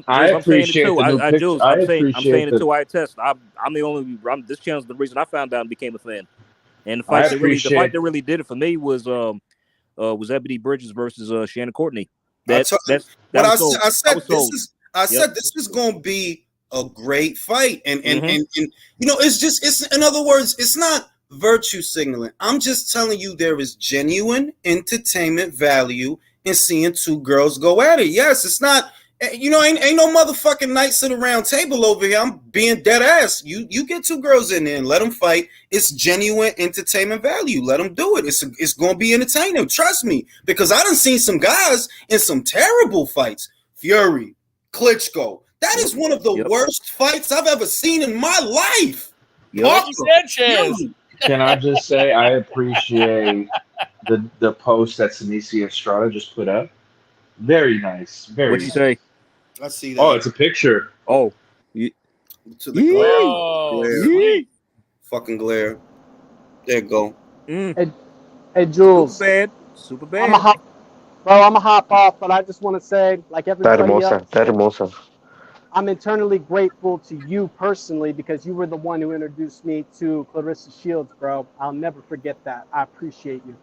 I appreciate it too. Jules, I'm saying it too. I attest. I'm the only. This channel's the reason I found out and became a fan. And the fight that really did it for me was Ebony Bridges versus Shannon Courtney. I said this is going to be a great fight, and you know, it's in other words, it's not virtue signaling. I'm just telling you there is genuine entertainment value in seeing two girls go at it. Yes, it's not, you know, ain't no motherfucking Knights of the Round Table over here. I'm being dead ass. You get two girls in there and let them fight. It's genuine entertainment value. Let them do it. It's going to be entertaining. Trust me, because I done seen some guys in some terrible fights. Fury, Klitschko. That is one of the worst fights I've ever seen in my life. Can I just say I appreciate the post that Sinisi Estrada just put up. Very nice. Very. What'd you say? I see that. Oh, it's a picture. Oh. To the glare. Fucking glare. There you go. Hey, Jules. Super bad. I'm a hop off, but I just want to say, like everybody else, I'm eternally grateful to you personally because you were the one who introduced me to Clarissa Shields, bro. I'll never forget that. I appreciate you.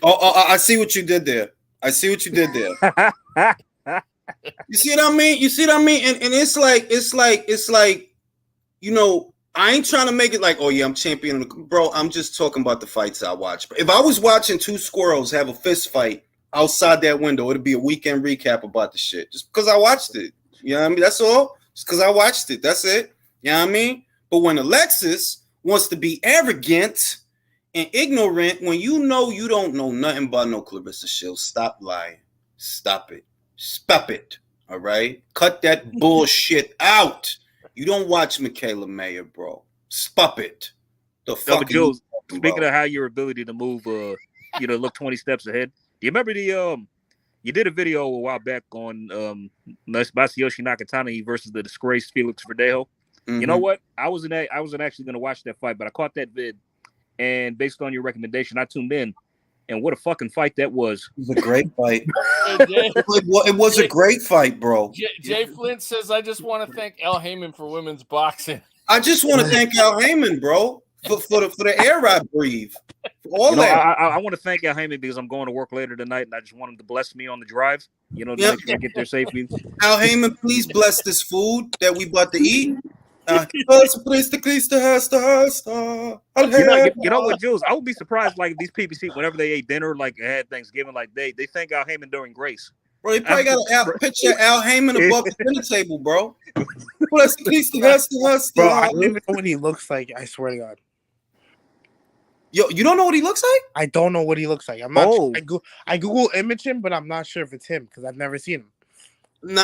Oh, I see what you did there. You see what I mean? And it's like, you know, I ain't trying to make it like, oh yeah, I'm champion. Bro, I'm just talking about the fights I watch. If I was watching two squirrels have a fist fight outside that window, it'd be a weekend recap about the shit. Just because I watched it. You know what I mean? That's all. Just because I watched it. That's it. You know what I mean? But when Alexis wants to be arrogant and ignorant, when you know you don't know nothing about no Clarissa Shields, stop lying. Stop it. Stop it. All right? Cut that bullshit out. You don't watch Michaela Mayer, bro. Stop it. The fuck. Jules, speaking of how your ability to move, look 20 steps ahead. Do you remember you did a video a while back on Masayoshi Nakatani versus the disgraced Felix Verdejo. You know what? I wasn't actually going to watch that fight, but I caught that vid, and based on your recommendation, I tuned in. And what a fucking fight that was! It was a great fight. It was a great fight, bro. Jay Flint says, "I just want to thank Al Heyman for women's boxing." I just want to thank Al Heyman, bro, for the air I breathe. All that. I want to thank Al Heyman because I'm going to work later tonight, and I just want him to bless me on the drive. You know, to make sure I get there safely. Al Heyman, please bless this food that we about to eat. You know what, Jules? I would be surprised, like, these PPC, whenever they ate dinner, like had Thanksgiving, like they thank Al Heyman during grace. Bro, they probably got a picture of Al Heyman above the dinner table, bro. Bro, I don't even know what he looks like. I swear to God. Yo, you don't know what he looks like? I don't know what he looks like. I'm not. Sure. I Google image him, but I'm not sure if it's him because I've never seen him. Nah,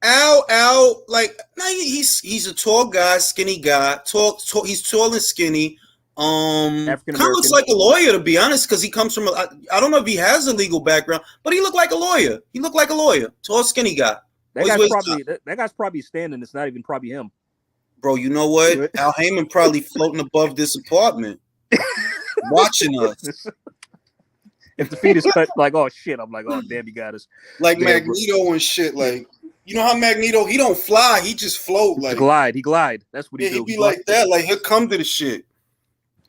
Al, like, he's a tall guy, skinny guy. He's tall and skinny. Kind of looks like a lawyer, to be honest, because he comes from. I don't know if he has a legal background, but he looked like a lawyer. Tall, skinny guy. That guy's probably standing. It's not even probably him. Bro, you know what? Al Heyman probably floating above this apartment, watching us. If the feet is cut, like, oh shit, I'm like, oh damn, you got us. Like Magneto and shit. Like, you know how Magneto, he don't fly, he just float. Like he glide. That's what he do. He be like that. Like, he'll come to the shit.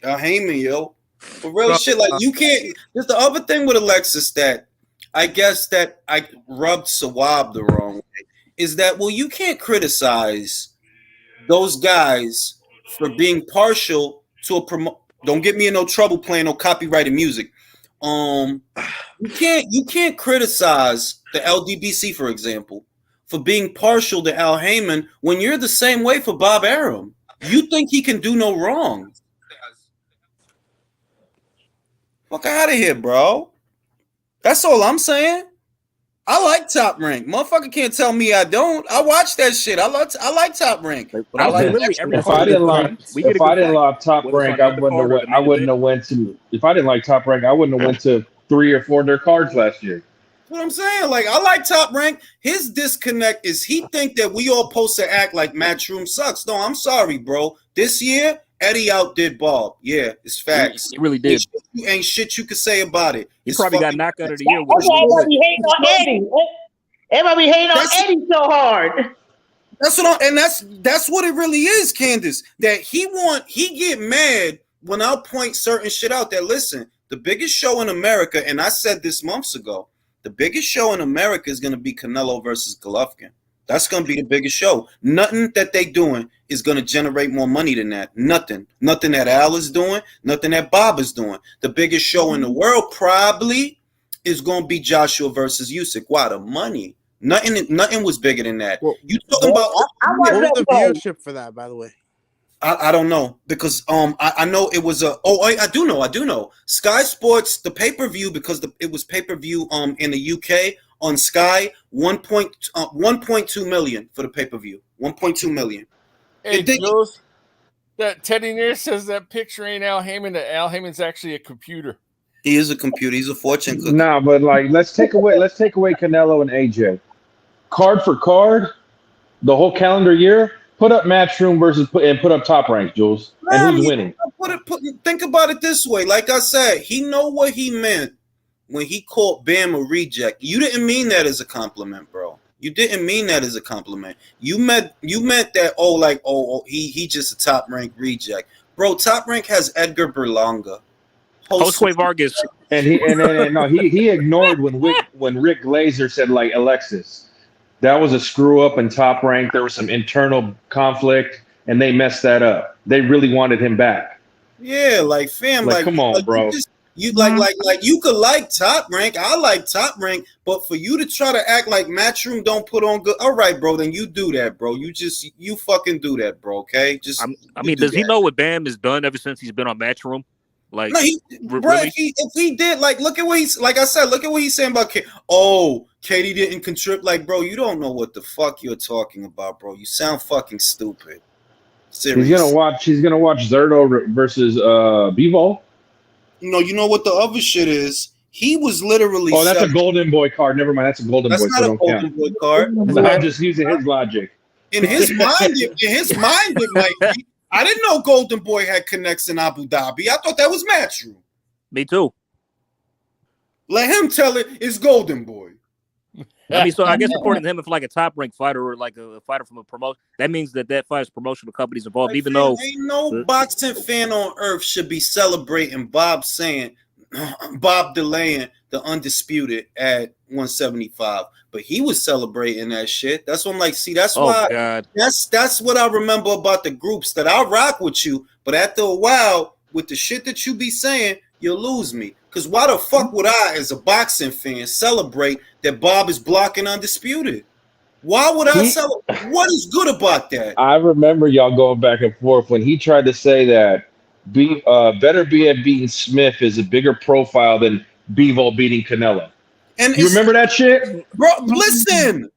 Al Heyman, yo. For real shit, like, you can't. There's the other thing with Alexis that I guess that I rubbed Sawab the wrong way is that, well, you can't criticize those guys for being partial to a don't get me in no trouble playing no copyrighted music. You can't criticize the LDBC, for example, for being partial to Al Heyman when you're the same way for Bob Arum. You think he can do no wrong. Fuck out of here, bro. That's all I'm saying. I like Top Rank. Motherfucker can't tell me I don't. I watch that shit. I like Top Rank. Like, But I I would say like literally every If card I is didn't good like, fight. We get a if I good didn't fight. like Top Whether it's Rank, on I the wouldn't have undercard or went. the I main wouldn't event. have went to. If I didn't like Top Rank, I wouldn't have went to 3 or 4 of their cards last year. That's what I'm saying. Like, I like Top Rank. His disconnect is he think that we all supposed to act like Matchroom sucks. No, I'm sorry, bro. This year, Eddie outdid Bob. Yeah, it's facts. He really did. Ain't shit you could say about it. He It's probably got fucking- knockout of the year. That's why everybody be hating on Eddie. Everybody be hating on That's- Eddie so hard. That's what that's what it really is, Candace. That he get mad when I'll point certain shit out. That listen, the biggest show in America, and I said this months ago, the biggest show in America is going to be Canelo versus Golovkin. That's going to be the biggest show. Nothing that they doing is going to generate more money than that. Nothing that Al is doing, nothing that Bob is doing. The biggest show in the world probably is going to be Joshua versus Usyk. Why? The money. Nothing was bigger than that. Well, You talking about? I What watched was the that fight. viewership for that, by the way? I don't know because I know it was I do know Sky Sports, the pay-per-view, because it was pay-per-view in the UK on Sky 1.2 million for the pay-per-view. 1.2 million. Hey, It did- Jules, that Teddy Near says that picture ain't Al Heyman. That Al Heyman's actually a computer. He is a computer. He's a fortune cookie. Nah, but like, let's take away Canelo and AJ. Card for card, the whole calendar year. Put up Matchroom put up Top Rank, Jules. And who's winning? Think about it this way. Like I said, he know what he meant when he called Bam a reject. You didn't mean that as a compliment, bro. You didn't mean that as a compliment. You meant that he just a Top Rank reject, bro. Top Rank has Edgar Berlanga, Josue Vargas. And he ignored when Rick Glazer said like Alexis. That was a screw up in Top Rank. There was some internal conflict, and they messed that up. They really wanted him back. Yeah, like fam, Like, come on, bro. You you could like Top Rank. I like Top Rank, but for you to try to act like Matchroom don't put on good. All right, bro, then you do that, bro. You fucking do that, bro. Okay, Does he know what Bam has done ever since he's been on Matchroom? Like, no, really? if he did, look at what he's like. I said, look at what he's saying about Katie didn't contribute. Like, bro, you don't know what the fuck you're talking about, bro. You sound fucking stupid. Serious. He's gonna watch Zerto versus Bivol. No, you know what the other shit is? He was literally. Oh, that's a Golden Boy card. Never mind, that's a Golden Boy. That's not a Golden Boy card. I'm just using his logic. In his mind, it might be. I didn't know Golden Boy had connects in Abu Dhabi. I thought that was Matchroom. Me too. Let him tell it. It's Golden Boy. So I guess according to him, if like a Top Rank fighter or like a fighter from a promotion, that means that fighter's promotional company's involved. Even though ain't no boxing fan on earth should be celebrating Bob delaying the undisputed at 175, but he was celebrating that shit. That's what I'm like. See, that's why. God. That's what I remember about the groups that I rock with you. But after a while, with the shit that you be saying, you lose me. Because why the fuck would I, as a boxing fan, celebrate that Bob is blocking undisputed? Why would I celebrate? What is good about that? I remember y'all going back and forth when he tried to say that Better BF beating Smith is a bigger profile than Bivol beating Canelo. And you remember that shit, bro? Listen.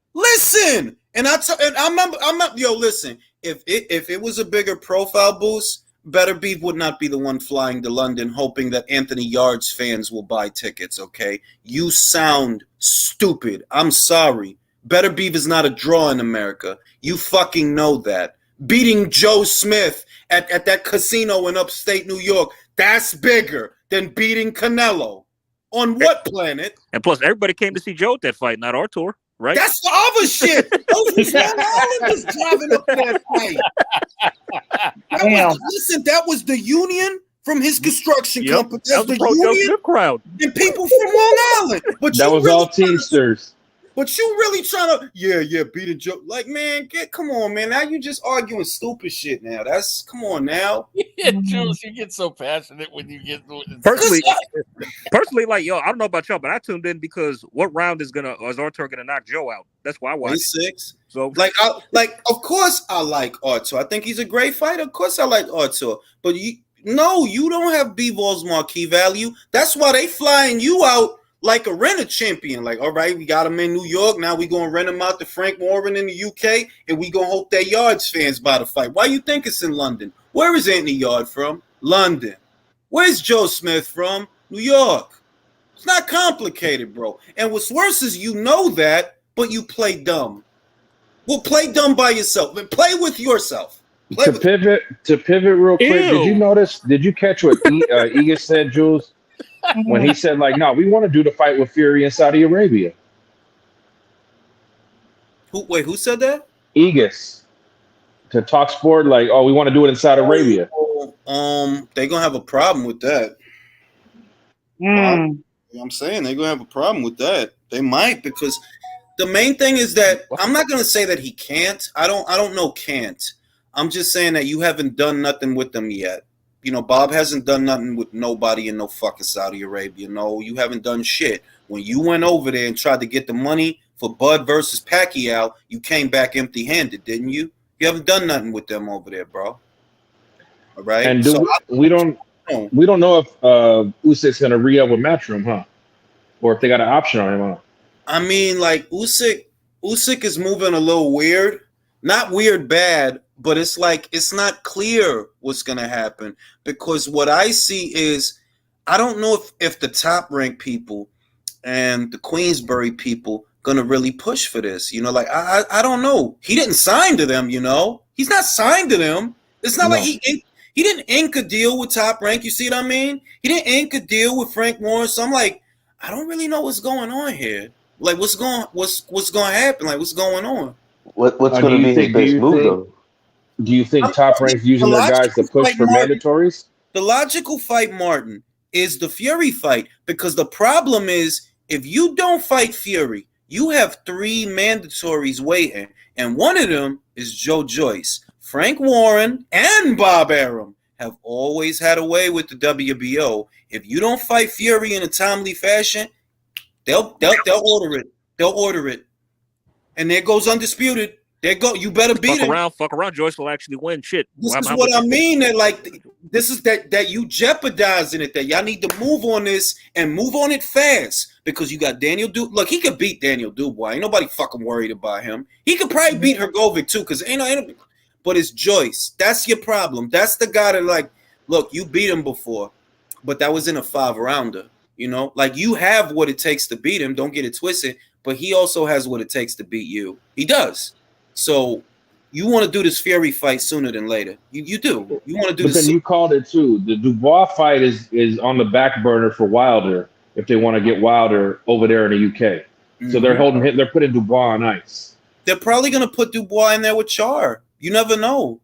And I remember. Yo, listen. If it was a bigger profile boost, Better Beef would not be the one flying to London hoping that Anthony Yard's fans will buy tickets, okay? You sound stupid. I'm sorry. Better Beef is not a draw in America. You fucking know that. Beating Joe Smith at that casino in upstate New York, that's bigger than beating Canelo. On what planet? And plus, everybody came to see Joe at that fight, not Artur, right? That's the other shit. Those was Long Islanders driving up that fight. That was the union from his construction company. That's the union crowd. And people from Long Island. But that was all Teamsters. But you really trying to, beating Joe. Like, man, come on, man. Now you just arguing stupid shit now. Come on now. Yeah, Jules, you get so passionate when you get personally, like, yo, I don't know about y'all, but I tuned in because what round is Artur gonna knock Joe out? That's why I watched. 6. So, of course I like Artur. I think he's a great fighter. Of course I like Artur. But you don't have Bivol's marquee value. That's why they flying you out like a renter champion. Like, all right, we got him in New York. Now we gonna rent him out to Frank Warren in the UK, and we gonna hope that Yards fans buy the fight. Why you think it's in London? Where is Anthony Yard from? London. Where's Joe Smith from? New York. It's not complicated, bro. And what's worse is you know that, but you play dumb. Well, play dumb by yourself, and play with yourself. To pivot real quick, did you catch what Iga said, Jules? When he said, like, no, we want to do the fight with Fury in Saudi Arabia. Who said that? Igas. To Talk Sport, like, oh, we want to do it in Saudi Arabia. They're gonna have a problem with that. I'm saying they're gonna have a problem with that. They might, because the main thing is that I'm not gonna say that he can't. I don't know can't. I'm just saying that you haven't done nothing with them yet. You know, Bob hasn't done nothing with nobody in no fucking Saudi Arabia. No, you haven't done shit. When you went over there and tried to get the money for Bud versus Pacquiao, you came back empty-handed, didn't you? You haven't done nothing with them over there, bro. All right. And we don't know if Usyk's gonna re-up with Matchroom, huh? Or if they got an option on him, huh? I mean, like Usyk is moving a little weird. Not weird bad, but it's like it's not clear what's gonna happen, because what I see is I don't know if the top ranked people and the Queensbury people gonna really push for this. You know, like I don't know. He didn't sign to them, you know. He's not signed to them. It's not like he didn't ink a deal with Top Rank. You see what I mean? He didn't ink a deal with Frank Warren. So I'm like, I don't really know what's going on here. Like, what's going to happen? Like, what's going on? What's going to be his best move, though? Do you think Top Rank's using their guys to push for mandatories? The logical fight, Martin, is the Fury fight, because the problem is if you don't fight Fury, you have 3 mandatories waiting, and one of them is Joe Joyce. Frank Warren and Bob Arum have always had a way with the WBO. If you don't fight Fury in a timely fashion, they'll order it. They'll order it. And there goes undisputed. There go. You better beat him. Fuck around. Joyce will actually win. Shit. This is what I mean. That like this is that you jeopardizing it. That y'all need to move on this and move on it fast, because you got Daniel Dubois. Look, he could beat Daniel Dubois. Ain't nobody fucking worried about him. He could probably beat Hrgovic too, because ain't. But it's Joyce. That's your problem. That's the guy that, like, look, you beat him before, but that was in a 5-rounder. You know, like, you have what it takes to beat him. Don't get it twisted. But he also has what it takes to beat you. He does. So you want to do this Fury fight sooner than later. You do. You want to do this. But then you called it too. The Dubois fight is on the back burner for Wilder if they want to get Wilder over there in the UK. Mm-hmm. So they're putting Dubois on ice. They're probably going to put Dubois in there with Char. You never know.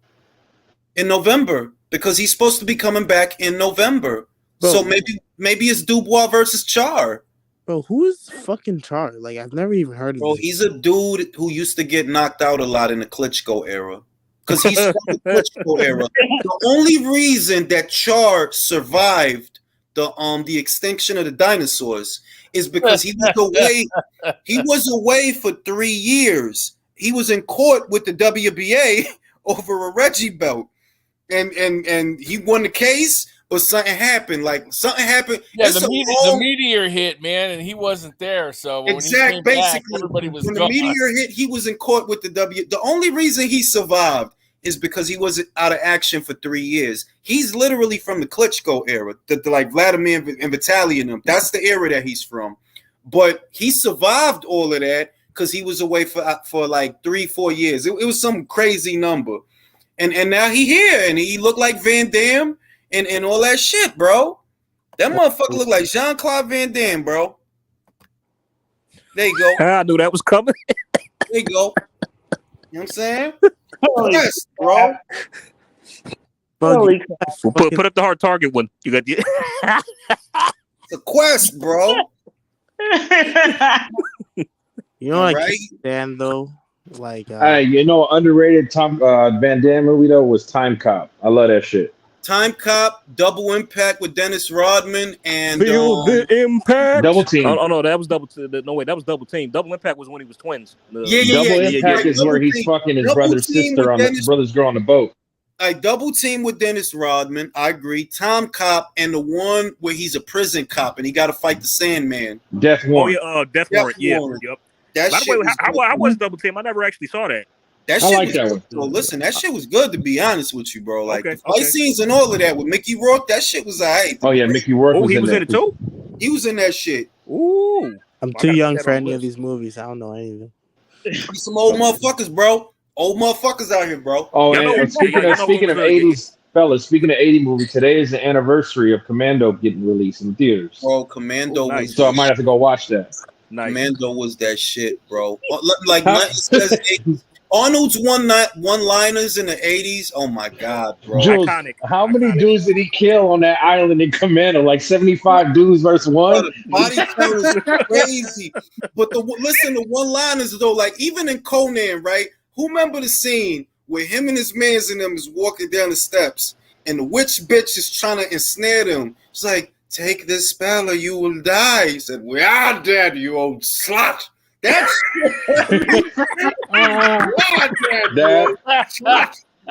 In November, because he's supposed to be coming back in November. Bro, so maybe it's Dubois versus Char. Bro, who is fucking Char? Like, I've never even heard of him. Bro, he's a dude who used to get knocked out a lot in the Klitschko era. Because he's from the Klitschko era. The only reason that Char survived the extinction of the dinosaurs is because he was away for 3 years. He was in court with the WBA over a Reggie belt, and he won the case, but something happened. Like, something happened. Yeah, the meteor hit, man, and he wasn't there. So exactly, basically, everybody was when gone. The meteor hit, he was in court with the The only reason he survived is because he was out of action for 3 years. He's literally from the Klitschko era, the like Vladimir and Vitaly and them. That's the era that he's from. But he survived all of that because he was away for like 3-4 years. It was some crazy number. And now he here, and he looked like Van Damme and all that shit, bro. That motherfucker looked like Jean-Claude Van Damme, bro. There you go. I knew that was coming. There you go. You know what I'm saying? Yes, bro. Put up the hard target one. You got the it's a quest, bro. You know, like Dan though, like underrated Van Damme movie though was Time Cop. I love that shit. Time Cop, Double Impact with Dennis Rodman, and Feel the Impact. Double Team. Oh no, that was Double. No wait, that was Double Team. Double Impact was when he was twins. Double Impact is where he's fucking his brother's sister on his brother's girl on the boat. I double team with Dennis Rodman. I agree. Tom Cop and the one where he's a prison cop and he got to fight the Sandman. Death Oh Warrant. yeah, Death Warrant. Yeah, Warrant. yep. That By the shit way, was how good. was Double Team? I never actually saw that. That I shit like was that good. one. So listen, that shit was good, to be honest with you, bro. Like Okay, the fight scenes and all of that with Mickey Rourke, that shit was alright. Oh yeah, Mickey Rourke Oh, was he in was there. in it too. He was in that shit. Ooh, I'm I too gotta young put for that on any the of list. these movies. I don't know anything. Some old motherfuckers, bro. Old motherfuckers out here, bro. Oh, Y'all know- and speaking y'all of know speaking what of was, 80s, fellas, speaking of 80 movie, today is the anniversary of Commando getting released in theaters. Bro, Commando Oh, nice. was So I might have to go watch that. Nice. Commando was that shit, bro. Like How- nothing says 80s. Arnold's one-liners in the 80s. Oh my god, bro. Jules, Iconic. how many Iconic. dudes did he kill on that island in Commando? Like 75 dudes versus Bro, one? the body count is crazy. But listen, the one-liners though, like even in Conan, right? Who remember the scene where him and his mans and them is walking down the steps and the witch bitch is trying to ensnare them? It's like, take this spell or you will die. He said, we are dead, you old slut. That's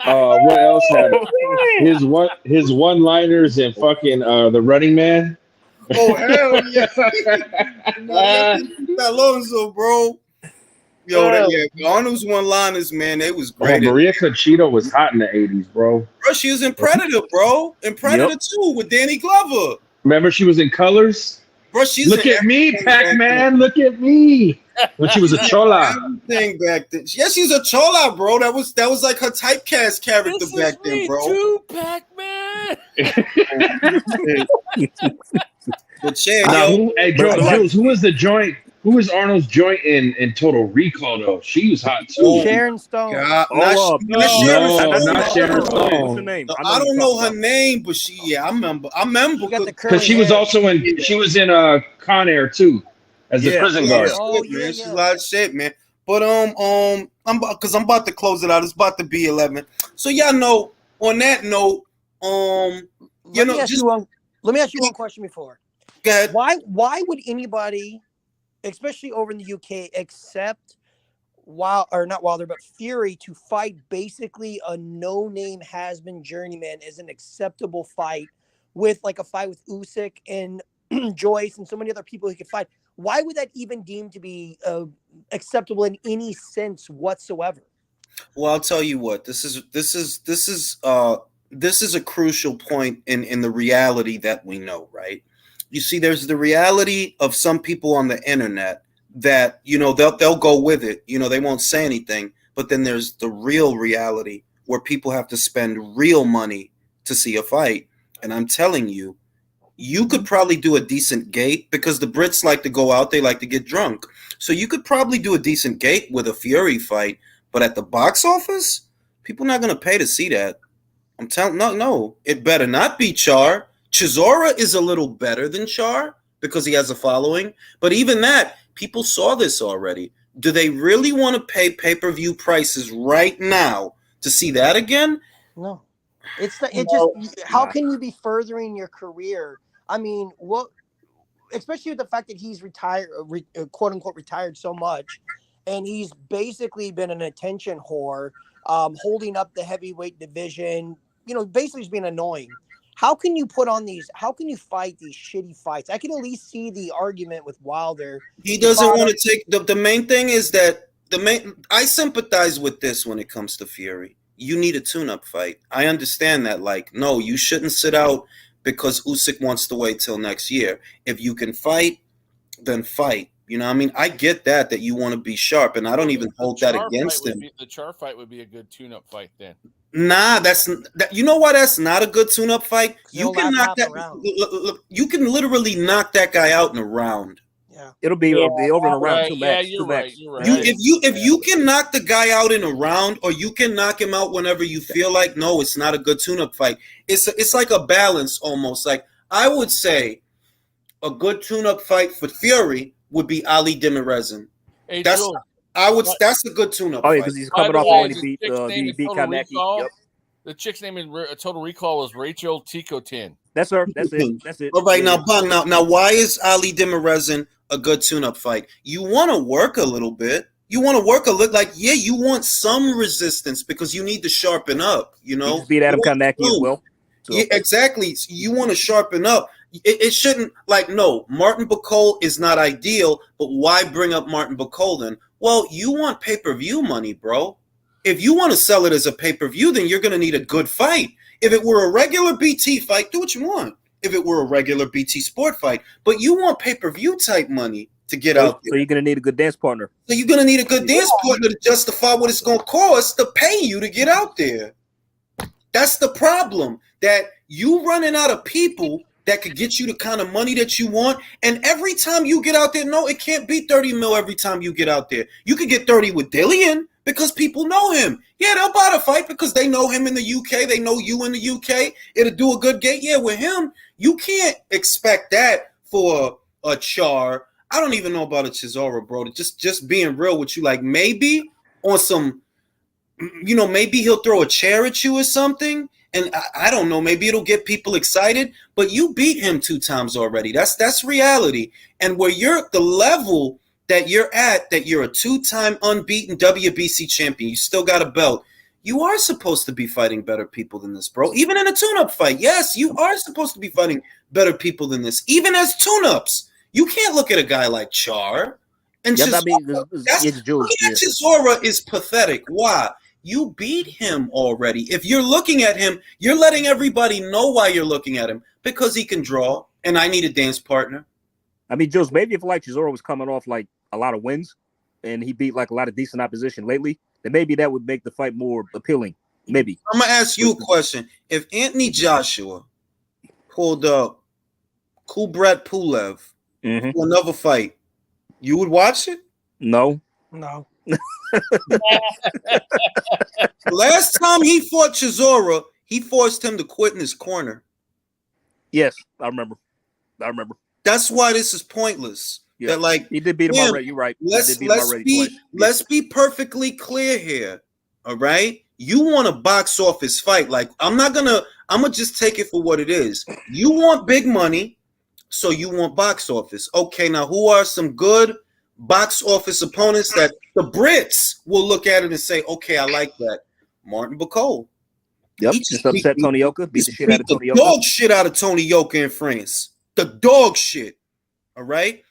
What else had it? His one-liners in fucking The Running Man? Oh hell yeah. Alonso, bro. Yo, Arnold's one-liners, man, they was great. Maria Conchita was hot in the 80s, bro. Bro, she was in Predator, bro. In Predator 2 with Danny Glover. Remember she was in Colors? Bro, she's Look at me, Pac-Man. Look at me. When she was a chola. Everything back then. Yeah, she's a chola, bro. That was like her typecast character This back is then, me bro. too, Pac-Man. But yeah, Now, yo, Jules, who was the joint? Who was Arnold's joint in Total Recall though? She was hot too. Sharon Stone. God, No, not Sharon Stone. What's her name? No, I don't know her name, but I remember because she was also in Con Air too, as the prison guard. She's a lot of shit, man. But I'm about to close it out. It's about to be 11. So y'all know. On that note, Let me ask you one question before. Go ahead. Why would anybody, especially over in the UK, accept Fury to fight basically a no-name has-been journeyman as an acceptable fight with like a fight with Usyk and Joyce and so many other people he could fight? Why would that even deem to be acceptable in any sense whatsoever? Well, I'll tell you what. This is a crucial point in the reality that we know, right? You see, there's the reality of some people on the internet that, they'll go with it. They won't say anything. But then there's the real reality where people have to spend real money to see a fight. And I'm telling you, you could probably do a decent gate because the Brits like to go out. They like to get drunk. So you could probably do a decent gate with a Fury fight. But at the box office, people not going to pay to see that. I'm telling no. It better not be Char. Chisora is a little better than Char because he has a following. But even that, people saw this already. Do they really want to pay pay-per-view prices right now to see that again? No. How can you be furthering your career? I mean, especially with the fact that he's retired, quote unquote, retired so much, and he's basically been an attention whore, holding up the heavyweight division, basically he's being annoying. How can you fight these shitty fights? I can at least see the argument with Wilder. He doesn't want to take the main thing is that I sympathize with this when it comes to Fury. You need a tune-up fight. I understand that. Like, no, you shouldn't sit out because Usyk wants to wait till next year. If you can fight, then fight. You know what I mean? I get that you want to be sharp, and I don't even hold that against him. The Char fight would be a good tune-up fight then. Nah, you know why that's not a good tune-up fight? You can knock that. You can literally knock that guy out in a round. Yeah, it'll be over in a round. You're right. If you can knock the guy out in a round, or you can knock him out whenever you feel like, no, it's not a good tune-up fight. It's like a balance almost. Like I would say, a good tune-up fight for Fury would be Ali Demirezin. Hey, that's a good tune-up. Oh yeah, because he's coming off when he beat Kaneki. Yep. The chick's name in Total Recall was Rachel Ticotin. That's her. That's it. All right, now, why is Ali Demirezin a good tune-up fight? You want to work a little bit, You want to work a little, like, yeah, you want some resistance because you need to sharpen up, you He know? just beat Adam Kanaki as well. So. Yeah, exactly. So you want to sharpen up. It shouldn't, like, no, Martin Bacol is not ideal, but why bring up Martin Bacol then? Well, you want pay-per-view money, bro. If you want to sell it as a pay-per-view, then you're going to need a good fight. If it were a regular BT fight, do what you want. If it were a regular BT sport fight, but you want pay-per-view type money to get out there. So you're going to need a good dance partner. So you're going to need a good dance partner to justify what it's going to cost to pay you to get out there. That's the problem, that you running out of people that could get you the kind of money that you want. And every time you get out there, no, it can't be 30 mil every time you get out there. You could get 30 with Dillian because people know him. Yeah, they'll buy the fight because they know him in the UK. They know you in the UK. It'll do a good gate. Yeah, with him, you can't expect that for a Char. I don't even know about a Chisora, bro. Just being real with you, like maybe on some, you know, maybe he'll throw a chair at you or something. And I don't know, maybe it'll get people excited, but you beat him 2 times already. That's reality. And where you're the level that you're at, that you're a 2-time unbeaten WBC champion, you still got a belt. You are supposed to be fighting better people than this, bro. Even in a tune-up fight, yes, you are supposed to be fighting better people than this. Even as tune-ups, you can't look at a guy like Char and Chisora is pathetic. Why? You beat him already. If you're looking at him, you're letting everybody know why you're looking at him, because he can draw, and I need a dance partner. I mean, Jules, maybe if like Chisora was coming off like a lot of wins and he beat like a lot of decent opposition lately, then maybe that would make the fight more appealing. Maybe. I'm going to ask you a question. If Anthony Joshua pulled up Kubrat Pulev for another fight, you would watch it? No. Last time he fought Chisora, he forced him to quit in his corner. Yes, I remember. That's why this is pointless. Yeah. That, like, he did beat him already. You're right. Let's be perfectly clear here. All right. You want a box office fight. Like, I'm gonna just take it for what it is. You want big money, so you want box office. Okay, now who are some good box office opponents that the Brits will look at it and say, okay, I like that? Martin Bacol. Yep, just upset Tony Yoka. Beat the shit out of Tony Yoka. Dog shit out of Tony Yoka in France. The dog shit. All right?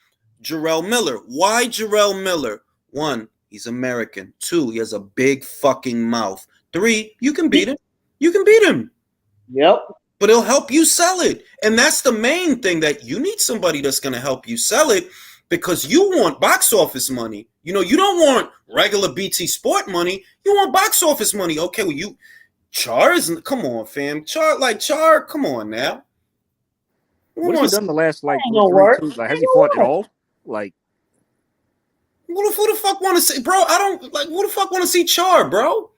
Jarrell Miller. Why Jarrell Miller? 1, he's American. 2, he has a big fucking mouth. 3, you can beat him. Yep. But it'll help you sell it. And that's the main thing, that you need somebody that's going to help you sell it, because you want box office money. You know, you don't want regular BT sport money. You want box office money. Okay, well, Char isn't. Come on, fam. Char, come on now. What has he done the last, like, 3 2? Like, has he fought at all? Like, who the fuck want to see, bro? Who the fuck want to see Char, bro?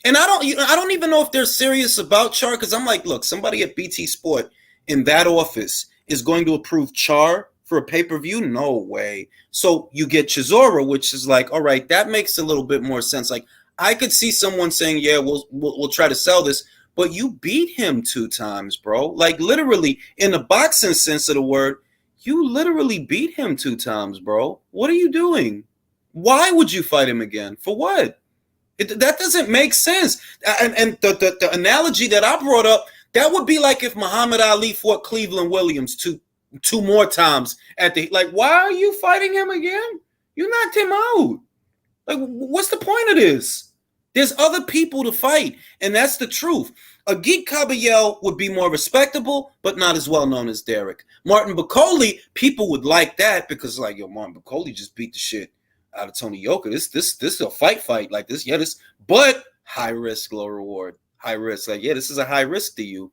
And I don't even know if they're serious about Char, because I'm like, look, somebody at BT Sport in that office is going to approve Char for a pay-per-view? No way. So you get Chisora, which is like, all right, that makes a little bit more sense. Like, I could see someone saying, yeah, we'll try to sell this, but you beat him 2 times, bro. Like, literally, in the boxing sense of the word, you literally beat him 2 times, bro. What are you doing? Why would you fight him again? For what? That doesn't make sense. And the analogy that I brought up, that would be like if Muhammad Ali fought Cleveland Williams 2 more times at the, like, why are you fighting him again? You knocked him out. Like, what's the point of this? There's other people to fight, and that's the truth. Agit Kabayel would be more respectable, but not as well known as Derek. Martin Bacoli, people would like that because, like, yo, Martin Bacoli just beat the shit out of Tony Yoka. This is a fight like this. Yeah, but high risk, low reward. High risk. Like, yeah, this is a high risk to you.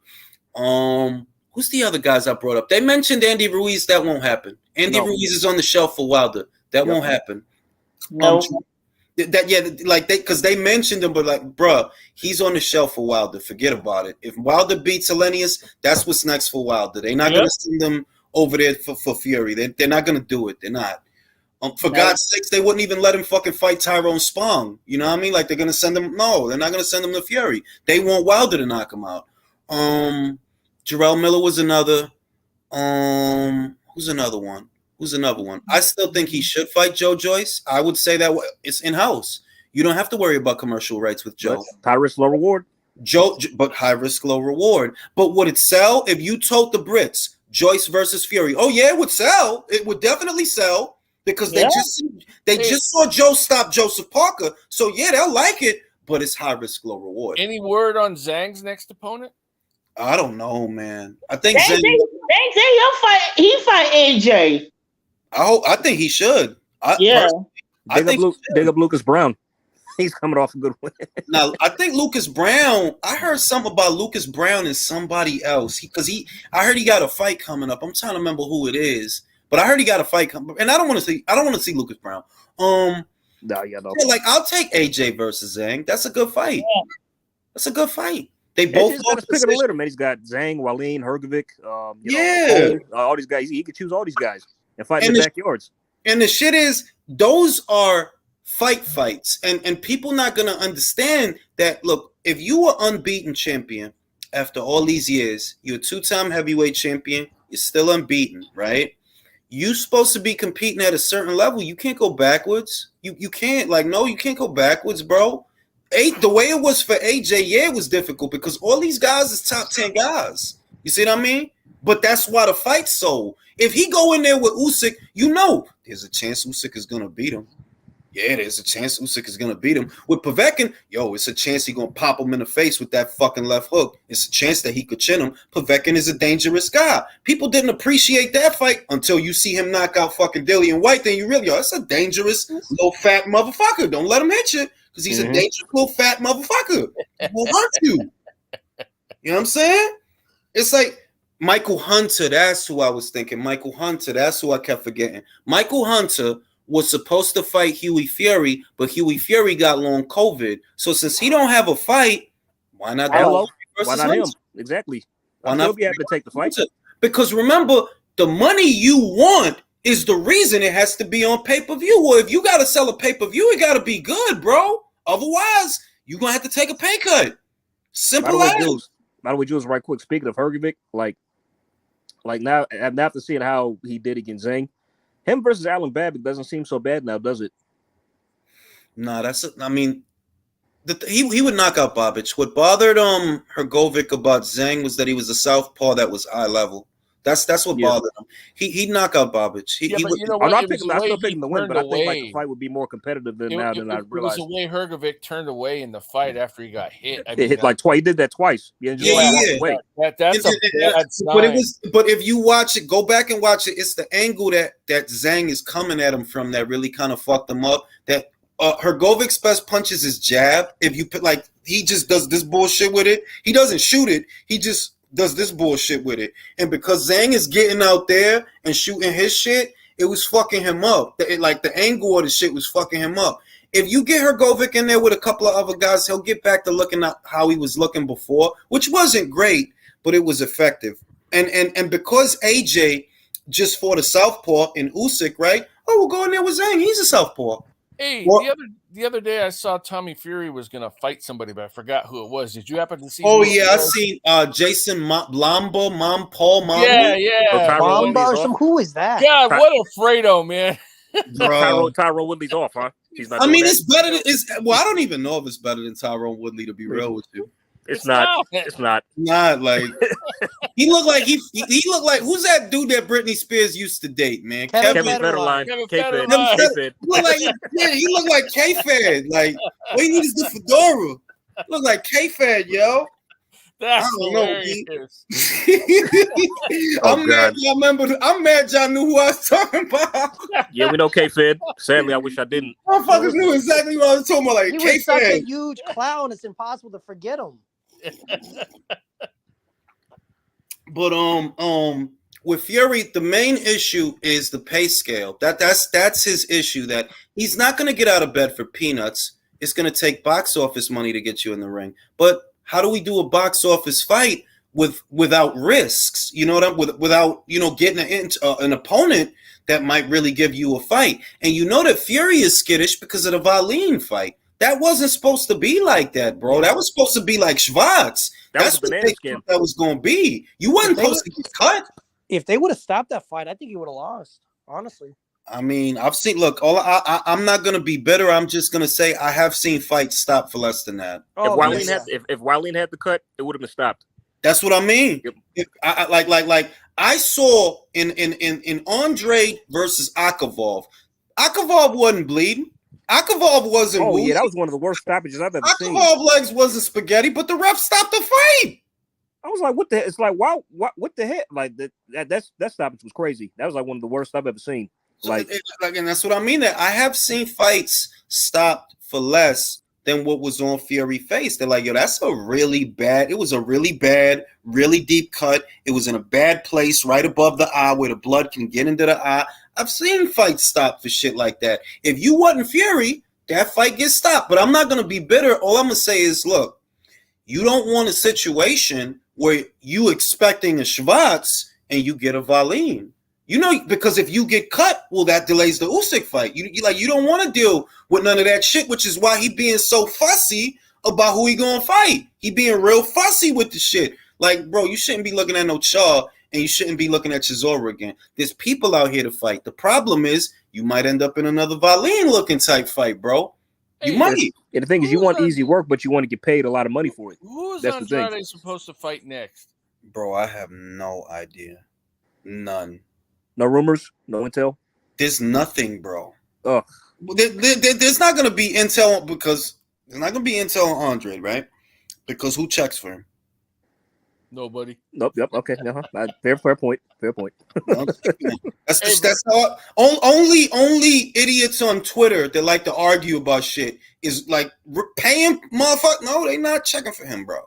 Who's the other guys I brought up? They mentioned Andy Ruiz. That won't happen. Andy Ruiz is on the shelf for Wilder. That won't happen. No. Because they mentioned him, but like, bruh, he's on the shelf for Wilder. Forget about it. If Wilder beats Hellenius, that's what's next for Wilder. They're not gonna send them over there for Fury. They're not gonna do it. They're not. For God's sakes, they wouldn't even let him fucking fight Tyrone Spong. You know what I mean? Like, they're gonna send him. No, they're not gonna send him to Fury. They want Wilder to knock him out. Jarrell Miller was another. Who's another one? Who's another one? I still think he should fight Joe Joyce. I would say that it's in-house. You don't have to worry about commercial rights with Joe. High risk, low reward. But high risk, low reward. But would it sell if you told the Brits Joyce versus Fury? Oh yeah, it would sell. It would definitely sell because they just saw Joe stop Joseph Parker. So yeah, they'll like it. But it's high risk, low reward. Any word on Zhang's next opponent? I don't know, man. I think Zhang he'll fight AJ. I think he should. Dig up Lucas Brown. He's coming off a good win. Now, I think Lucas Brown. I heard something about Lucas Brown and somebody else I heard he got a fight coming up. I'm trying to remember who it is, but I heard he got a fight coming. And I don't want to see Lucas Brown. No. Like I'll take AJ versus Zhang. That's a good fight. Yeah. That's a good fight. They both got pick of the litter, man. He's got Zhang, Wallin, Hrgovic. All these guys. He could choose all these guys and fight in the backyards. And the shit is, those are fights, and people not gonna understand that. Look, if you were unbeaten champion after all these years, you're a 2-time heavyweight champion. You're still unbeaten, right? You supposed to be competing at a certain level. You can't go backwards. You can't, you can't go backwards, bro. The way it was for AJ, it was difficult because all these guys is top 10 guys. You see what I mean? But that's why the fight's sold. If he go in there with Usyk, there's a chance Usyk is gonna beat him. Yeah, there's a chance Usyk is gonna beat him. With Povetkin, it's a chance he's gonna pop him in the face with that fucking left hook. It's a chance that he could chin him. Povetkin is a dangerous guy. People didn't appreciate that fight until you see him knock out fucking Dillian White. Then you really, that's a dangerous little fat motherfucker. Don't let him hit you because he's a dangerous little fat motherfucker. He will hurt you. You know what I'm saying? It's like Michael Hunter. That's who I was thinking. Michael Hunter. That's who I kept forgetting. Michael Hunter was supposed to fight Huey Fury, but Huey Fury got long COVID. So since he don't have a fight, why not? Why not him? Exactly. Why not be able to take the fight? Because remember, the money you want is the reason it has to be on pay-per-view. Well, if you got to sell a pay-per-view, it got to be good, bro. Otherwise, you're going to have to take a pay cut. Simple as. By the way, Jules, right quick, speaking of Hrgovic, like now, after seeing how he did against Zhang, him versus Alan Babbitt doesn't seem so bad now, does it? No, he would knock out Babic. What bothered Hrgovic about Zhang was that he was a southpaw that was high level. That's what bothered him. He'd knock out Babic. I'm still picking the win, but I think the fight would be more competitive than I realized. It was the way Hrgovic turned away in the fight after he got hit. Hit like twice. He did that twice. That's a bad sign. But if you watch it, go back and watch it. It's the angle that Zhang is coming at him from that really kind of fucked him up. That Hrgovic's best punch is his jab. If you put he just does this bullshit with it. He doesn't shoot it. He just does this bullshit with it. And because Zhang is getting out there and shooting his shit, it was fucking him up. The angle of the shit was fucking him up. If you get Hrgovic in there with a couple of other guys, he'll get back to looking at how he was looking before, which wasn't great, but it was effective. And because AJ just fought a southpaw in Usyk, right? Oh, we'll go in there with Zhang. He's a southpaw. Hey, the other day I saw Tommy Fury was gonna fight somebody, but I forgot who it was. Did you happen to see? Oh yeah, I seen Jason Mambo. Yeah. Who is that? God, what a Fredo, man. Tyrone Woodley's off, huh? He's not. I mean, it's better than I don't even know if it's better than Tyrone Woodley, to be real with you. It's not. It's not. Not like he looked like he looked like who's that dude that Britney Spears used to date, man? Kevin Federline. K-Fed. He looked like K-Fed. Like all he needs is the fedora. Look like K-Fed, yo. That's hilarious. I'm mad y'all knew who I was talking about. Yeah, we know K-Fed. Sadly, I wish I didn't. Motherfuckers knew exactly what I was talking about. Like he was such a huge clown, it's impossible to forget him. But with Fury, the main issue is the pay scale. That's his issue. That he's not going to get out of bed for peanuts. It's going to take box office money to get you in the ring. But how do we do a box office fight without risks? You know what without getting an opponent that might really give you a fight. And you know that Fury is skittish because of the Wallin fight. That wasn't supposed to be like that, bro. That was supposed to be like Schwartz. That's what they thought that was going to be. You wasn't supposed to get cut. If they would have stopped that fight, I think he would have lost. honestly. I mean, I've seen. Look, I'm not gonna be bitter. I'm just gonna say I have seen fights stop for less than that. If Oh, Wileen yeah. had if Wileen had the cut, it would have been stopped. That's what I mean. Yep. Like I saw in Andre versus Akavov. Akavov wasn't bleeding. Akavov wasn't. Oh woozy. yeah, that was one of the worst stoppages I've ever seen. Akavov legs wasn't spaghetti, but the ref stopped the fight. I was like, what the? It's like, wow, what the heck? Like that stoppage was crazy. That was like one of the worst I've ever seen. Like, and that's what I mean. That I have seen fights stopped for less than what was on Fury face. They're like, yo, that's a really bad. It was a really bad, really deep cut. It was in a bad place, right above the eye, where the blood can get into the eye. I've seen fights stop for shit like that. If you wasn't Fury, that fight gets stopped. But I'm not gonna be bitter. All I'm gonna say is, look, you don't want a situation where you expecting a Schwartz and you get a Wallin. You know, because if you get cut, well, that delays the Usyk fight. You don't want to deal with none of that shit, which is why he being so fussy about who he gonna fight. He being real fussy with the shit. Like, bro, you shouldn't be looking at no Chaw and you shouldn't be looking at Chisora again. There's people out here to fight. The problem is you might end up in another Wallin looking type fight, bro. You might. And the thing is, you want easy work, but you want to get paid a lot of money for it. Who is That's the thing. Andrade supposed to fight next? Bro, I have no idea. None. No rumors, no intel. There's nothing, bro. Oh, there's not gonna be intel because there's not gonna be intel on Andre, right? Because who checks for him? Nobody. Nope. Yep. Okay. Fair point. Fair point. That's all. Only idiots on Twitter that like to argue about shit is like paying motherfucker. No, they not checking for him, bro.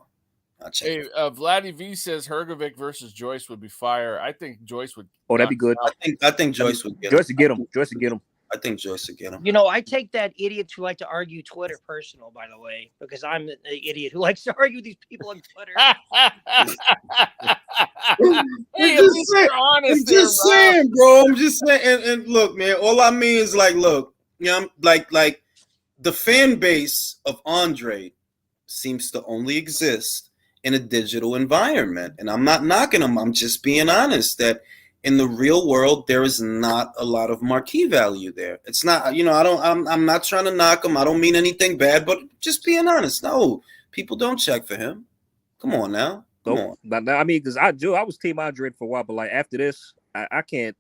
Hey, Vladdy V says Hergovic versus Joyce would be fire. I think Joyce would. Oh, that'd be good. I think Joyce would get him. Joyce would get him. Joyce would get him. I think Joyce would get him. You know, I take that idiots who like to argue Twitter personal, by the way, because I'm the idiot who likes to argue these people on Twitter. Hey, at least you're honest. I'm just saying, bro. I'm just saying. And look, man, all I mean is like, look, you know, like the fan base of Andre seems to only exist in a digital environment. And I'm not knocking him. I'm just being honest that in the real world, there is not a lot of marquee value there. It's not, you know, I'm not trying to knock him. I don't mean anything bad, but just being honest. No, people don't check for him. Come on now. Come on. But I mean, because I was Team Andre for a while, but like after this, I can't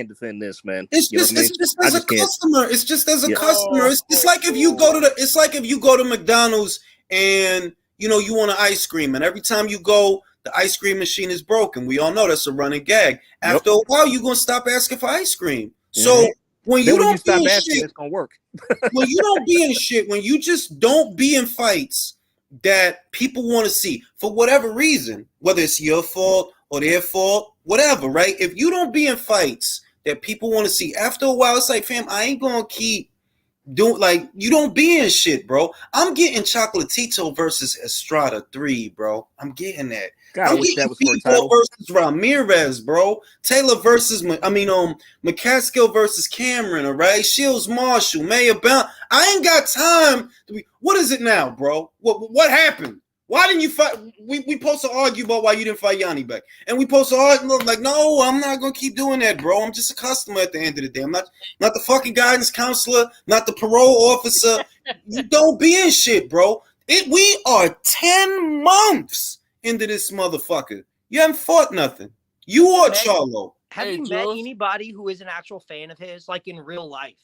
defend this, man. It's just as a customer. It's just as a customer. It's like if you go to McDonald's and you know you want an ice cream, and every time you go, the ice cream machine is broken. We all know that's a running gag. After a while, you're gonna stop asking for ice cream. So when you don't stop be in asking, shit, it's gonna work. when you don't be in shit, when you just don't be in fights that people want to see for whatever reason, whether it's your fault or their fault, whatever, right? If you don't be in fights that people want to see, after a while, it's like, fam, I ain't gonna keep doing, like, you don't be in shit, bro. I'm getting Chocolatito versus Estrada 3, bro. I'm getting that. God, I wish that was for a Pico title. versus Ramirez, bro. Taylor versus, McCaskill versus Cameron, all right? Shields Marshall, Mayor Bound. I ain't got time to be. What is it now, bro? What happened? Why didn't you fight? We supposed to argue about why you didn't fight Yanni back. And we supposed to argue, like, no, I'm not going to keep doing that, bro. I'm just a customer at the end of the day. I'm not the fucking guidance counselor, not the parole officer. You don't be in shit, bro. We are 10 months into this motherfucker. You haven't fought nothing. You or Charlo. Have you met anybody who is an actual fan of his, like in real life?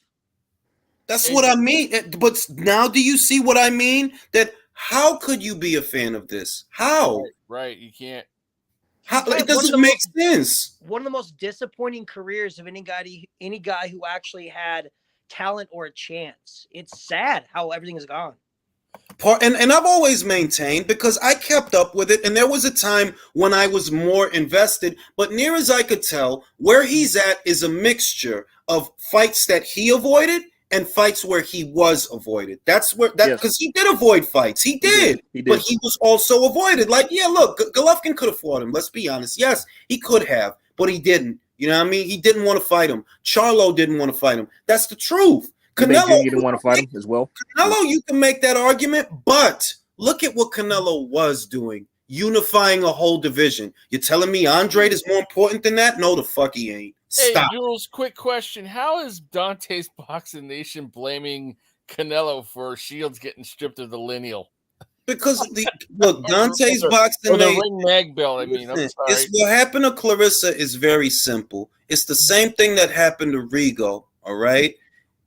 That's what I mean. But now do you see what I mean? That how could you be a fan of this? How? Right, you can't. How, it doesn't make sense. One of the most disappointing careers of any guy who actually had talent or a chance. It's sad how everything has gone. And I've always maintained, because I kept up with it, and there was a time when I was more invested, but near as I could tell, where he's at is a mixture of fights that he avoided and fights where he was avoided. That's where because he did avoid fights. He did. But he was also avoided. Like, yeah, look, Golovkin could have fought him. Let's be honest. Yes, he could have, but he didn't. You know what I mean? He didn't want to fight him. Charlo didn't want to fight him. That's the truth. Canelo, you didn't want to fight him as well. Canelo, you can make that argument, but look at what Canelo was doing. unifying a whole division. You're telling me Andre is more important than that? No, the fuck he ain't. Stop. Hey, Jules, quick question. How is Dante's Boxing Nation blaming Canelo for Shields getting stripped of the lineal? Because look, Dante's Boxing or the Nation. ring mag belt, I mean. I'm sorry. It's what happened to Clarissa is very simple. It's the same thing that happened to Rigo, all right?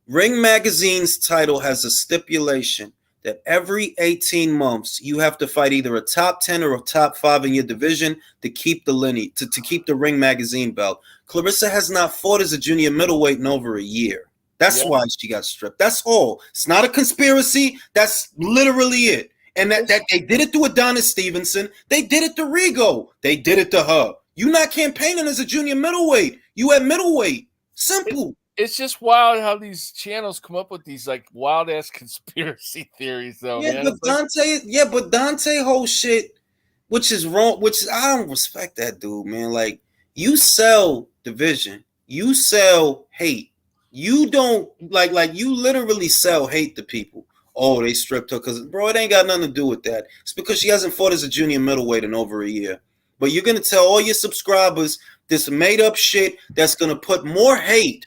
Ring Magazine's title has a stipulation that every 18 months you have to fight either a top 10 or a top 5 in your division to keep the lineage, to keep the Ring Magazine belt. Clarissa has not fought as a junior middleweight in over a year. That's why she got stripped. That's all. It's not a conspiracy. That's literally it. And that they did it to Adonis Stevenson. They did it to Rigo. They did it to her. You not campaigning as a junior middleweight. You at middleweight. Simple. It's just wild how these channels come up with these like wild ass conspiracy theories, though. Yeah, man. but Dante whole shit, which is wrong. I don't respect that dude, man. Like, you sell division, you sell hate. You don't like you literally sell hate to people. Oh, they stripped her because, bro, it ain't got nothing to do with that. It's because she hasn't fought as a junior middleweight in over a year. But you're gonna tell all your subscribers this made up shit that's gonna put more hate.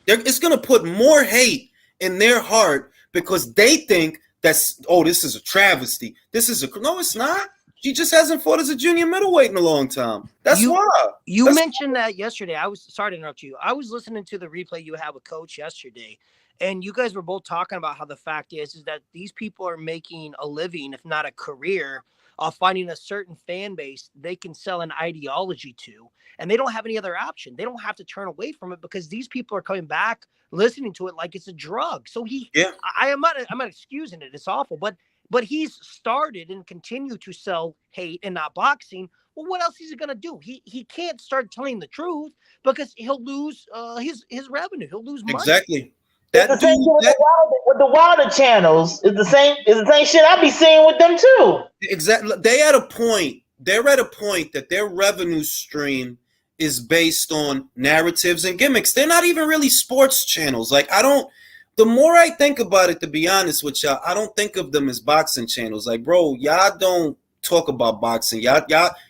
It's gonna put more hate in their heart because they think this is a travesty. No, it's not. She just hasn't fought as a junior middleweight in a long time. That's why. You mentioned that yesterday. I was sorry to interrupt you. I was listening to the replay you had with Coach yesterday, and you guys were both talking about how the fact is that these people are making a living, if not a career, of finding a certain fan base they can sell an ideology to, and they don't have any other option. They don't have to turn away from it because these people are coming back listening to it like it's a drug. So I'm not excusing it. It's awful, but he's started and continued to sell hate and not boxing. Well, what else is he going to do? He can't start telling the truth because he'll lose his revenue. He'll lose money. Exactly. It's the same thing with the Wilder channels. It's the same shit I be seeing with them too. Exactly. They're at a point that their revenue stream is based on narratives and gimmicks. They're not even really sports channels. Like, the more I think about it, to be honest with y'all, I don't think of them as boxing channels. Like, bro, y'all don't talk about boxing. Y'all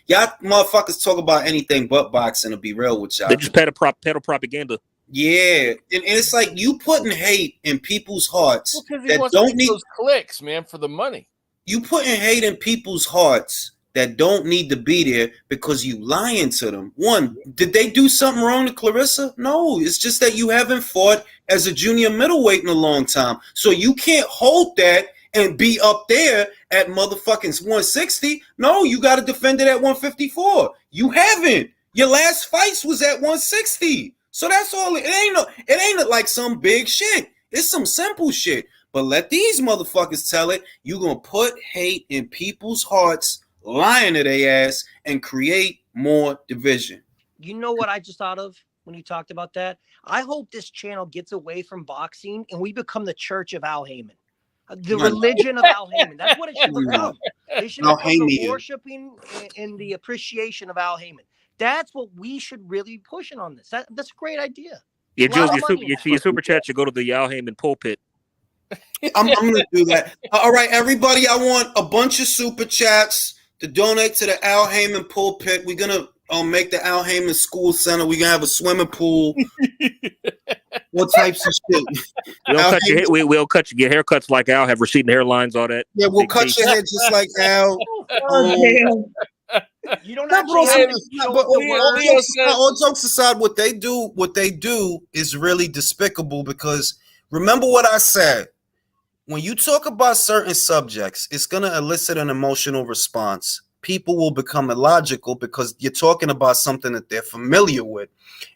motherfuckers talk about anything but boxing, to be real with y'all. They just peddle propaganda. Yeah. And it's like you putting hate in people's hearts that don't need those clicks, man, for the money. You putting hate in people's hearts that don't need to be there because you lying to them. One, did they do something wrong to Clarissa? No, it's just that you haven't fought as a junior middleweight in a long time. So you can't hold that and be up there at motherfucking 160. No, you got to defend it at 154. You haven't. Your last fights was at 160. So that's all. It ain't like some big shit. It's some simple shit. But let these motherfuckers tell it. You're going to put hate in people's hearts, lying to their ass, and create more division. You know what I just thought of when you talked about that? I hope this channel gets away from boxing and we become the church of Al Heyman. The religion of Al Heyman. That's what it should become. They should become the worshiping and the appreciation of Al Heyman. That's what we should really be pushing on this. That's a great idea. Yeah, Jules, your super chat should go to the Al Heyman pulpit. I'm going to do that. All right, everybody, I want a bunch of super chats to donate to the Al Heyman pulpit. We're going to make the Al Heyman School Center. We're going to have a swimming pool. What types of shit? We'll cut your haircuts like Al, have receding hairlines, all that. Yeah, we'll cut your hair just like Al. You don't actually have all jokes aside, what they do is really despicable because remember what I said. When you talk about certain subjects, it's going to elicit an emotional response. People will become illogical because you're talking about something that they're familiar with.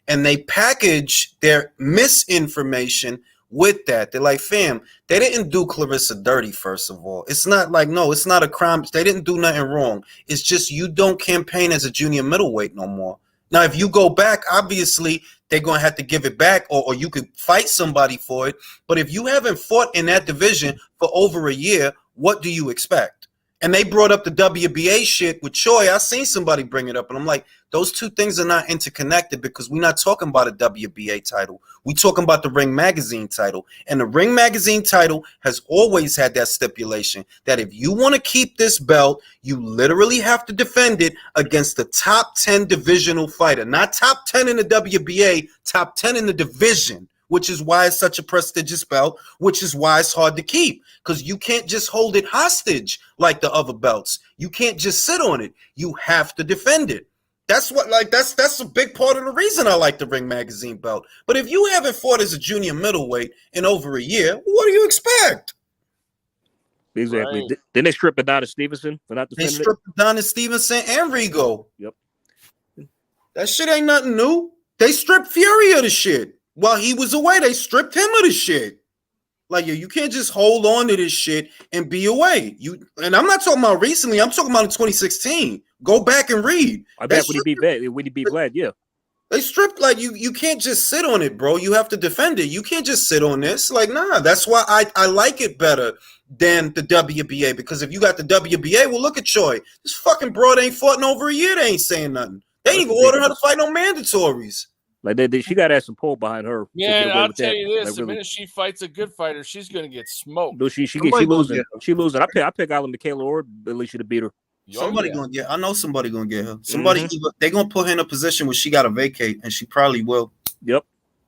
And they package their misinformation with that. They're like, fam, they didn't do Clarissa dirty, first of all. It's not like, no, it's not a crime. They didn't do nothing wrong. It's just you don't campaign as a junior middleweight no more. Now, if you go back, obviously, they're going to have to give it back or you could fight somebody for it. But if you haven't fought in that division for over a year, what do you expect? And they brought up the WBA shit with Choi. I seen somebody bring it up, and I'm like, those two things are not interconnected because we're not talking about a WBA title. We're talking about the Ring Magazine title. And the Ring Magazine title has always had that stipulation that if you want to keep this belt, you literally have to defend it against the top 10 divisional fighter. Not top 10 in the WBA, top 10 in the division, which is why it's such a prestigious belt, which is why it's hard to keep. Because you can't just hold it hostage like the other belts. You can't just sit on it. You have to defend it. That's what, like, that's a big part of the reason I like the Ring Magazine belt. But if you haven't fought as a junior middleweight in over a year, what do you expect? Exactly. Right. Then they stripped Adonis Stevenson for not They defending stripped Adonis Stevenson and Rigo. Yep. That shit ain't nothing new. They stripped Fury of the shit. While he was away, they stripped him of the shit. Like, you can't just hold on to this shit and be away. And I'm not talking about recently. I'm talking about in 2016. Go back and read. I bet when he beat Vlad, yeah. They stripped, like, you can't just sit on it, bro. You have to defend it. You can't just sit on this. Like, nah, that's why I like it better than the WBA. Because if you got the WBA, well, look at Choi. This fucking broad ain't fought in over a year. They ain't saying nothing. They ain't even order her to fight no mandatories. Like she got to have some pull behind her. Yeah, and I'll tell that. you this: like, the really. minute she fights a good fighter, she's gonna get smoked. No, she losing. She losing. I pick Alan Michaela or Alicia to beat her. Somebody gonna get. I know somebody gonna get her. Somebody they gonna put her in a position where she gotta vacate, and she probably will. Yep.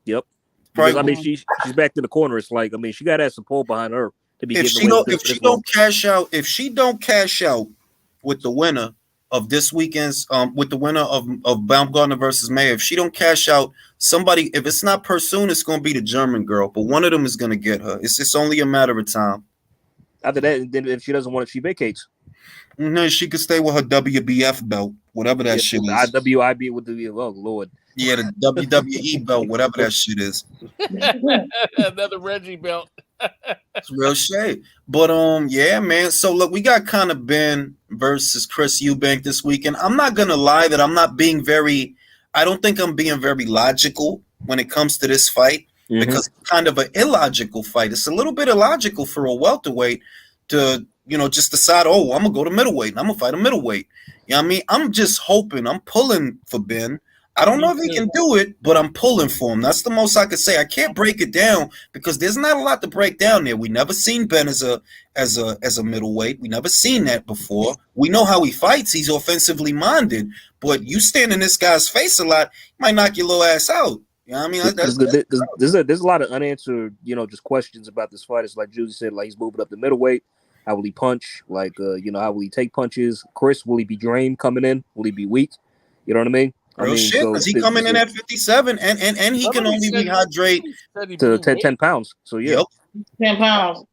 Because, I mean, she's back to the corner. It's like, I mean, she got to have some pull behind her to be. If she don't cash out with the winner of this weekend's with the winner of Baumgartner versus Mayer, if she don't cash out, somebody, if it's not Persoon, it's gonna be the German girl, but one of them is gonna get her. It's only a matter of time. After that, then if she doesn't want it, she vacates. Mm-hmm. She could stay with her WBF belt, whatever that shit is. IWIB with the Lord. Yeah, the WWE belt, whatever that shit is. Another Reggie belt. It's real shade. But yeah, man. So look, we got kind of Benn versus Chris Eubank this weekend. I'm not gonna lie that I don't think I'm being very logical when it comes to this fight, because it's kind of an illogical fight. It's a little bit illogical for a welterweight to, just decide, I'm gonna go to middleweight and I'm gonna fight a middleweight. You know what I mean? I'm just hoping, I'm pulling for Benn. I don't know if he can do it, but I'm pulling for him. That's the most I could say. I can't break it down because there's not a lot to break down there. We never seen Benn as a middleweight. We never seen that before. We know how he fights. He's offensively minded, but you stand in this guy's face a lot, he might knock your little ass out. You know what I mean? There's a lot of unanswered, just questions about this fight. It's like Julie said, like he's moving up to middleweight. How will he punch? Like, how will he take punches? Chris, will he be drained coming in? Will he be weak? You know what I mean? Real shit, because he coming in at 57, and he can only rehydrate to 10 pounds. So yeah, 10 pounds.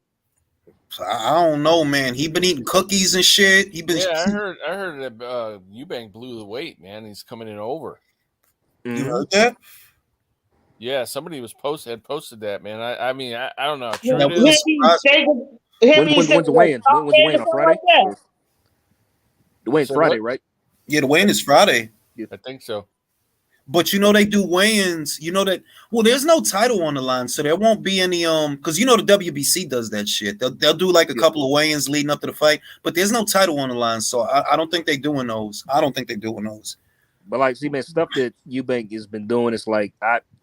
I don't know, man. He been eating cookies and shit. I heard that Eubank blew the weight, man. He's coming in over. You heard that? Yeah, somebody had posted that, man. I mean, I don't know. When's the weigh-in? When's the weigh-in on Friday? The weigh-in's Friday, right? Yeah, the weigh-in is Friday. I think so. But they do weigh-ins. There's no title on the line, so there won't be any because the WBC does that shit. They'll do like a couple of weigh-ins leading up to the fight, but there's no title on the line, so I don't think they're doing those. But like, see, man, stuff that Eubank has been doing, it's like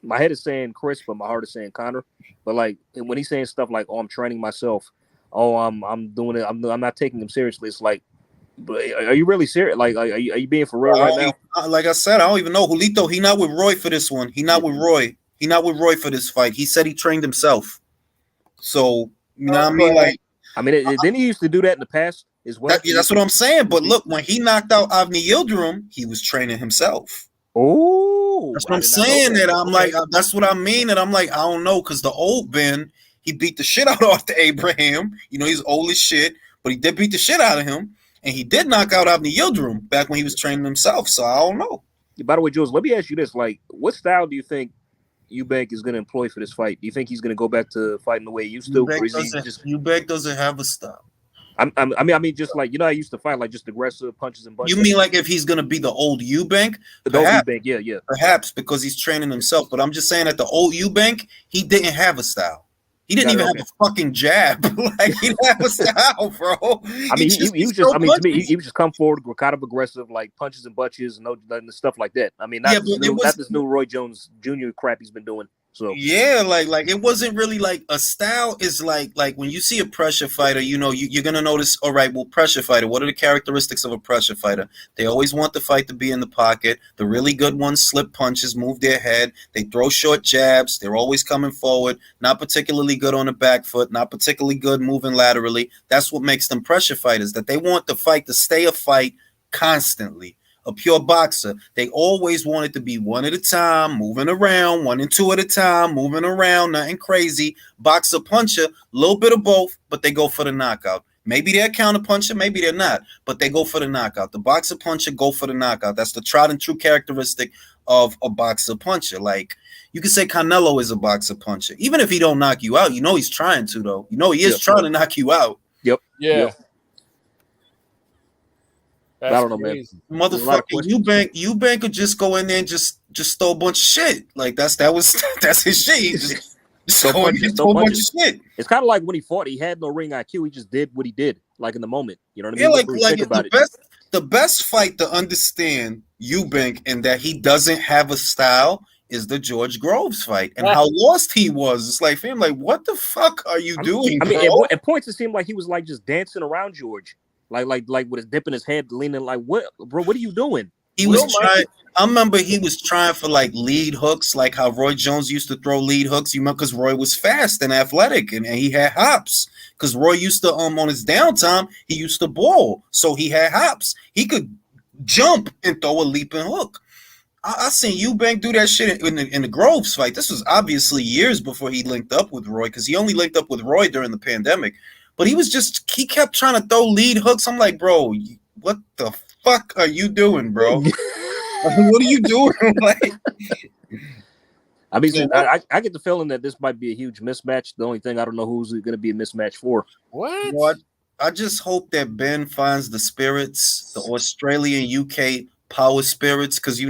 my head is saying Chris, but my heart is saying Connor. But like when he's saying stuff like, I'm training myself, I'm doing it, I'm not taking him seriously. It's like, but are you really serious? Like, are you being for real right now? Like I said, I don't even know. Julito, he not with Roy for this one. He not with Roy. He not with Roy for this fight. He said he trained himself. So, you know what I mean? Like, didn't he used to do that in the past as well? That's what I'm saying. But look, when he knocked out Avni Yildirim, he was training himself. Oh, that's what I'm saying. That's what I mean. And I'm like, I don't know, because the old Ben, he beat the shit out of Arthur Abraham. He's old as shit, but he did beat the shit out of him. And he did knock out Avni Yildirim back when he was training himself. So I don't know. By the way, Jules, let me ask you this: like, what style do you think Eubank is going to employ for this fight? Do you think he's going to go back to fighting the way he used to? Eubank doesn't have a style. I mean, just like I used to fight like just aggressive punches and bunches. You mean like if he's going to be the old Eubank? The old Eubank, yeah. Perhaps because he's training himself. But I'm just saying that the old Eubank, he didn't have a style. He didn't even have a fucking jab. Like he didn't have a style, bro. I mean, he was just. I mean, to me, he was just come forward, were kind of aggressive, like punches and bunches and stuff like that. I mean, not this new Roy Jones Jr. crap he's been doing. So yeah, like it wasn't really like a style. Is like when you see a pressure fighter, you know, you're gonna notice. All right, well, pressure fighter. What are the characteristics of a pressure fighter? They always want the fight to be in the pocket. The really good ones slip punches, move their head. They throw short jabs. They're always coming forward. Not particularly good on the back foot. Not particularly good moving laterally. That's what makes them pressure fighters. That they want the fight to stay a fight constantly. A pure boxer, they always want it to be one at a time, moving around, 1 and 2 at a time, moving around, nothing crazy. Boxer, puncher, a little bit of both, but they go for the knockout. Maybe they're a counter puncher, maybe they're not, but they go for the knockout. The boxer puncher go for the knockout. That's the tried and true characteristic of a boxer puncher. Like you can say Canelo is a boxer puncher, even if he don't knock you out. You know he's trying to, though. You know he is trying to knock you out. Yep. Yeah. Yep. I don't know, man. Motherfucking Eubank could just go in there and just throw a bunch of shit. Like that's his shit. He just throw a bunch of shit. It's kind of like when he fought, he had no ring IQ. He just did what he did, like in the moment. You know what I Yeah, mean? the best fight to understand Eubank and that he doesn't have a style is the George Groves fight and how lost he was. It's like, fam, like what the fuck are you doing? I mean, at points it seemed like he was like just dancing around George. Like with his dipping his head, leaning like, what, bro? What are you doing? He was trying. I remember he was trying for like lead hooks, like how Roy Jones used to throw lead hooks. You remember because Roy was fast and athletic, and he had hops. Because Roy used to on his downtime, he used to ball, so he had hops. He could jump and throw a leaping hook. I seen Eubank do that shit in the Groves fight. This was obviously years before he linked up with Roy, because he only linked up with Roy during the pandemic. But he kept trying to throw lead hooks. I'm like, bro, what the fuck are you doing, bro? What are you doing? Like, I mean, I get the feeling that this might be a huge mismatch. The only thing I don't know who's going to be a mismatch for. What? I just hope that Benn finds the spirits, the Australian UK power spirits, because he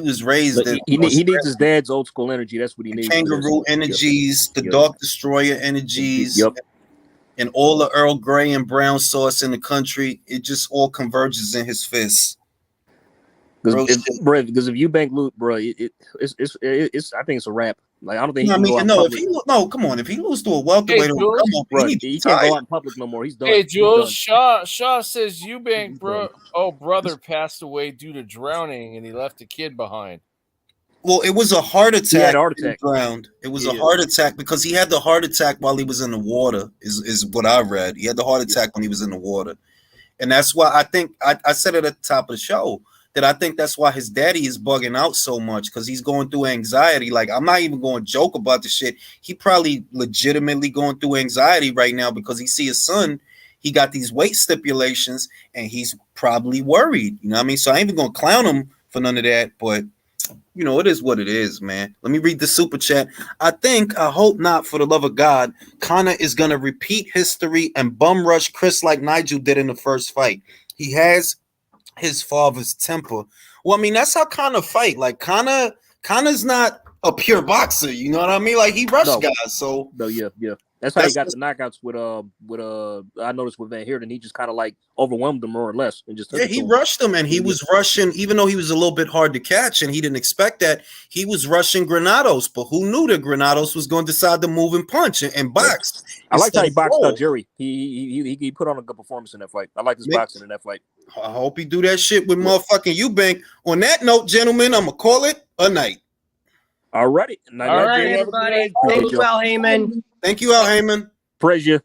was raised. He needs his dad's old school energy. That's what he needs. Kangaroo energies, the Dark Destroyer energies, and all the Earl Grey and brown sauce in the country. It just all converges in his fists. Because if Eubank loot, bro, it's I think it's a wrap. Like I don't think he can go out in public. Come on, if he loses to a welterweight, he can't go out in public no more. He's done. Hey, Jules, Shaw says Eubank, brother passed away due to drowning, and he left a kid behind. Well, it was a heart attack. He had a heart attack. It was a heart attack because he had the heart attack while he was in the water. Is what I read. He had the heart attack when he was in the water, and that's why I think I said it at the top of the show. That I think that's why his daddy is bugging out so much, because he's going through anxiety. Like, I'm not even going to joke about the shit. He probably legitimately going through anxiety right now because he see his son, he got these weight stipulations, and he's probably worried. You know what I mean? So I ain't even going to clown him for none of that, but, you know, it is what it is, man. Let me read the super chat. I hope not, for the love of God, Conor is going to repeat history and bum rush Chris like Nigel did in the first fight. He has his father's temper. Well, I mean, that's how Conor fight. Like Conor's not a pure boxer, you know what I mean? Like he rushed guys. So yeah. That's how he got the knockouts with I noticed with Van Heerden, he just kind of like overwhelmed them more or less and just he rushed them, and he was rushing, even though he was a little bit hard to catch and he didn't expect that. He was rushing Granados, but who knew that Granados was going to decide to move and punch and box? I like how he boxed out Jerry. He put on a good performance in that fight. I like his boxing in that fight. I hope he do that shit with motherfucking Eubank. On that note, gentlemen, I'm gonna call it a night. All righty. All right, everybody. Thank you, Al Heyman. Thank you, Al Heyman. Praise you.